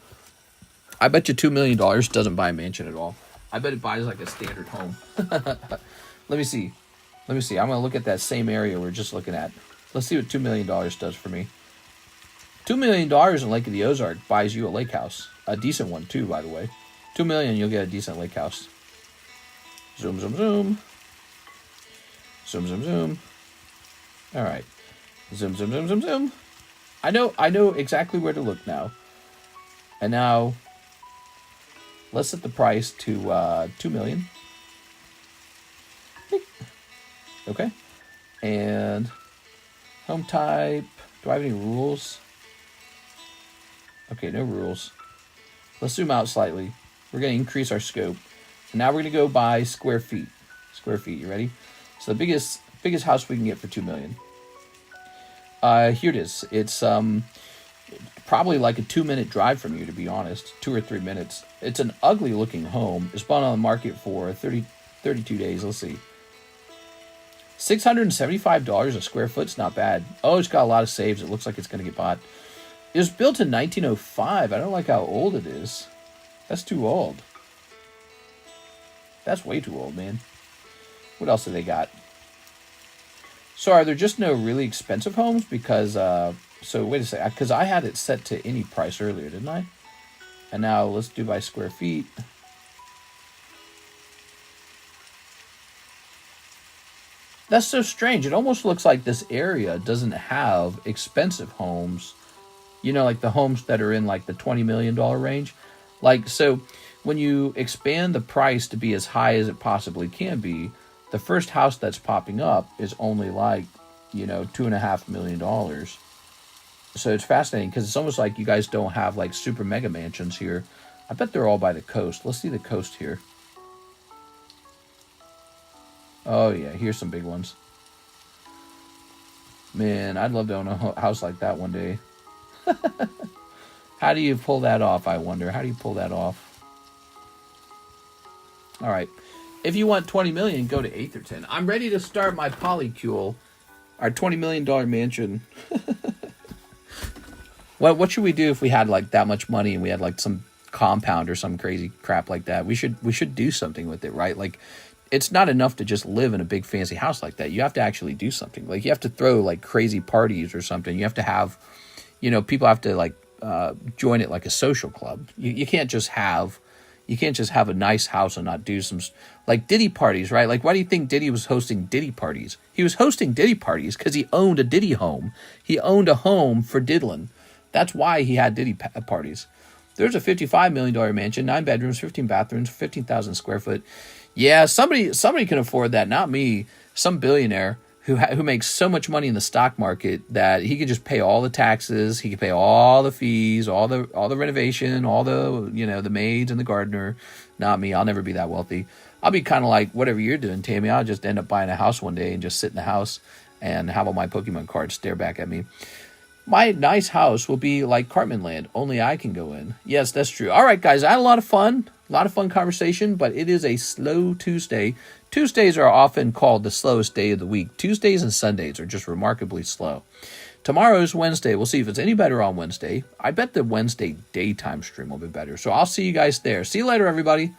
I bet you $2 million doesn't buy a mansion at all. I bet it buys like a standard home. Let me see. I'm going to look at that same area we're just looking at. Let's see what $2 million does for me. $2 million in Lake of the Ozark buys you a lake house. A decent one, too, by the way. $2 million, you'll get a decent lake house. Zoom, zoom, zoom. Zoom, zoom, zoom. All right. Zoom, zoom, zoom, zoom, zoom. I know exactly where to look now. And now, let's set the price to $2 million. Okay. And home type. Do I have any rules? Okay, no rules. Let's zoom out slightly. We're going to increase our scope. And now we're going to go by square feet. Square feet, you ready? So the biggest house we can get for $2 million. Here it is. It's probably like a 2-minute drive from you, to be honest. 2 or 3 minutes. It's an ugly looking home. It's been on the market for 32 days. Let's see. $675 a square foot. It's not bad. Oh, it's got a lot of saves. It looks like it's going to get bought. It was built in 1905. I don't like how old it is. That's too old. That's way too old, man. What else do they got? So are there just no really expensive homes? Because, so wait a second. Because I had it set to any price earlier, didn't I? And now let's do by square feet. That's so strange. It almost looks like this area doesn't have expensive homes. You know, like the homes that are in like the $20 million range. Like, so when you expand the price to be as high as it possibly can be, the first house that's popping up is only like, you know, $2.5 million. So it's fascinating because it's almost like you guys don't have like super mega mansions here. I bet they're all by the coast. Let's see the coast here. Oh yeah, here's some big ones. Man, I'd love to own a house like that one day. How do you pull that off, I wonder? How do you pull that off? All right. If you want 20 million, go to 8th or 10. I'm ready to start my polycule, our $20 million mansion. What should we do if we had like that much money and we had like some compound or some crazy crap like that? We should do something with it, right? Like, it's not enough to just live in a big fancy house like that. You have to actually do something. Like, you have to throw like crazy parties or something. You have to have, you know, people have to like join it like a social club. You can't just have a nice house and not do some like Diddy parties, right? Like, why do you think Diddy was hosting Diddy parties? He was hosting Diddy parties because he owned a Diddy home. He owned a home for diddling. That's why he had Diddy parties. There's a $55 million mansion, 9 bedrooms, 15 bathrooms, 15,000 square foot. Yeah, somebody can afford that. Not me. Some billionaire who makes so much money in the stock market that he could just pay all the taxes, he could pay all the fees, all the renovation, all the, you know, the maids and the gardener. Not me. I'll never be that wealthy. I'll be kind of like whatever you're doing, Tammy. I'll just end up buying a house one day and just sit in the house and have all my Pokemon cards stare back at me. My nice house will be like Cartman Land. Only I can go in. Yes, that's true. All right, guys. I had a lot of fun. A lot of fun conversation, but it is a slow Tuesday. Tuesdays are often called the slowest day of the week. Tuesdays and Sundays are just remarkably slow. Tomorrow is Wednesday. We'll see if it's any better on Wednesday. I bet the Wednesday daytime stream will be better. So I'll see you guys there. See you later, everybody.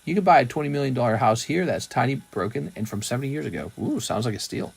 You can buy a $20 million house here that's tiny, broken, and from 70 years ago. Ooh, sounds like a steal.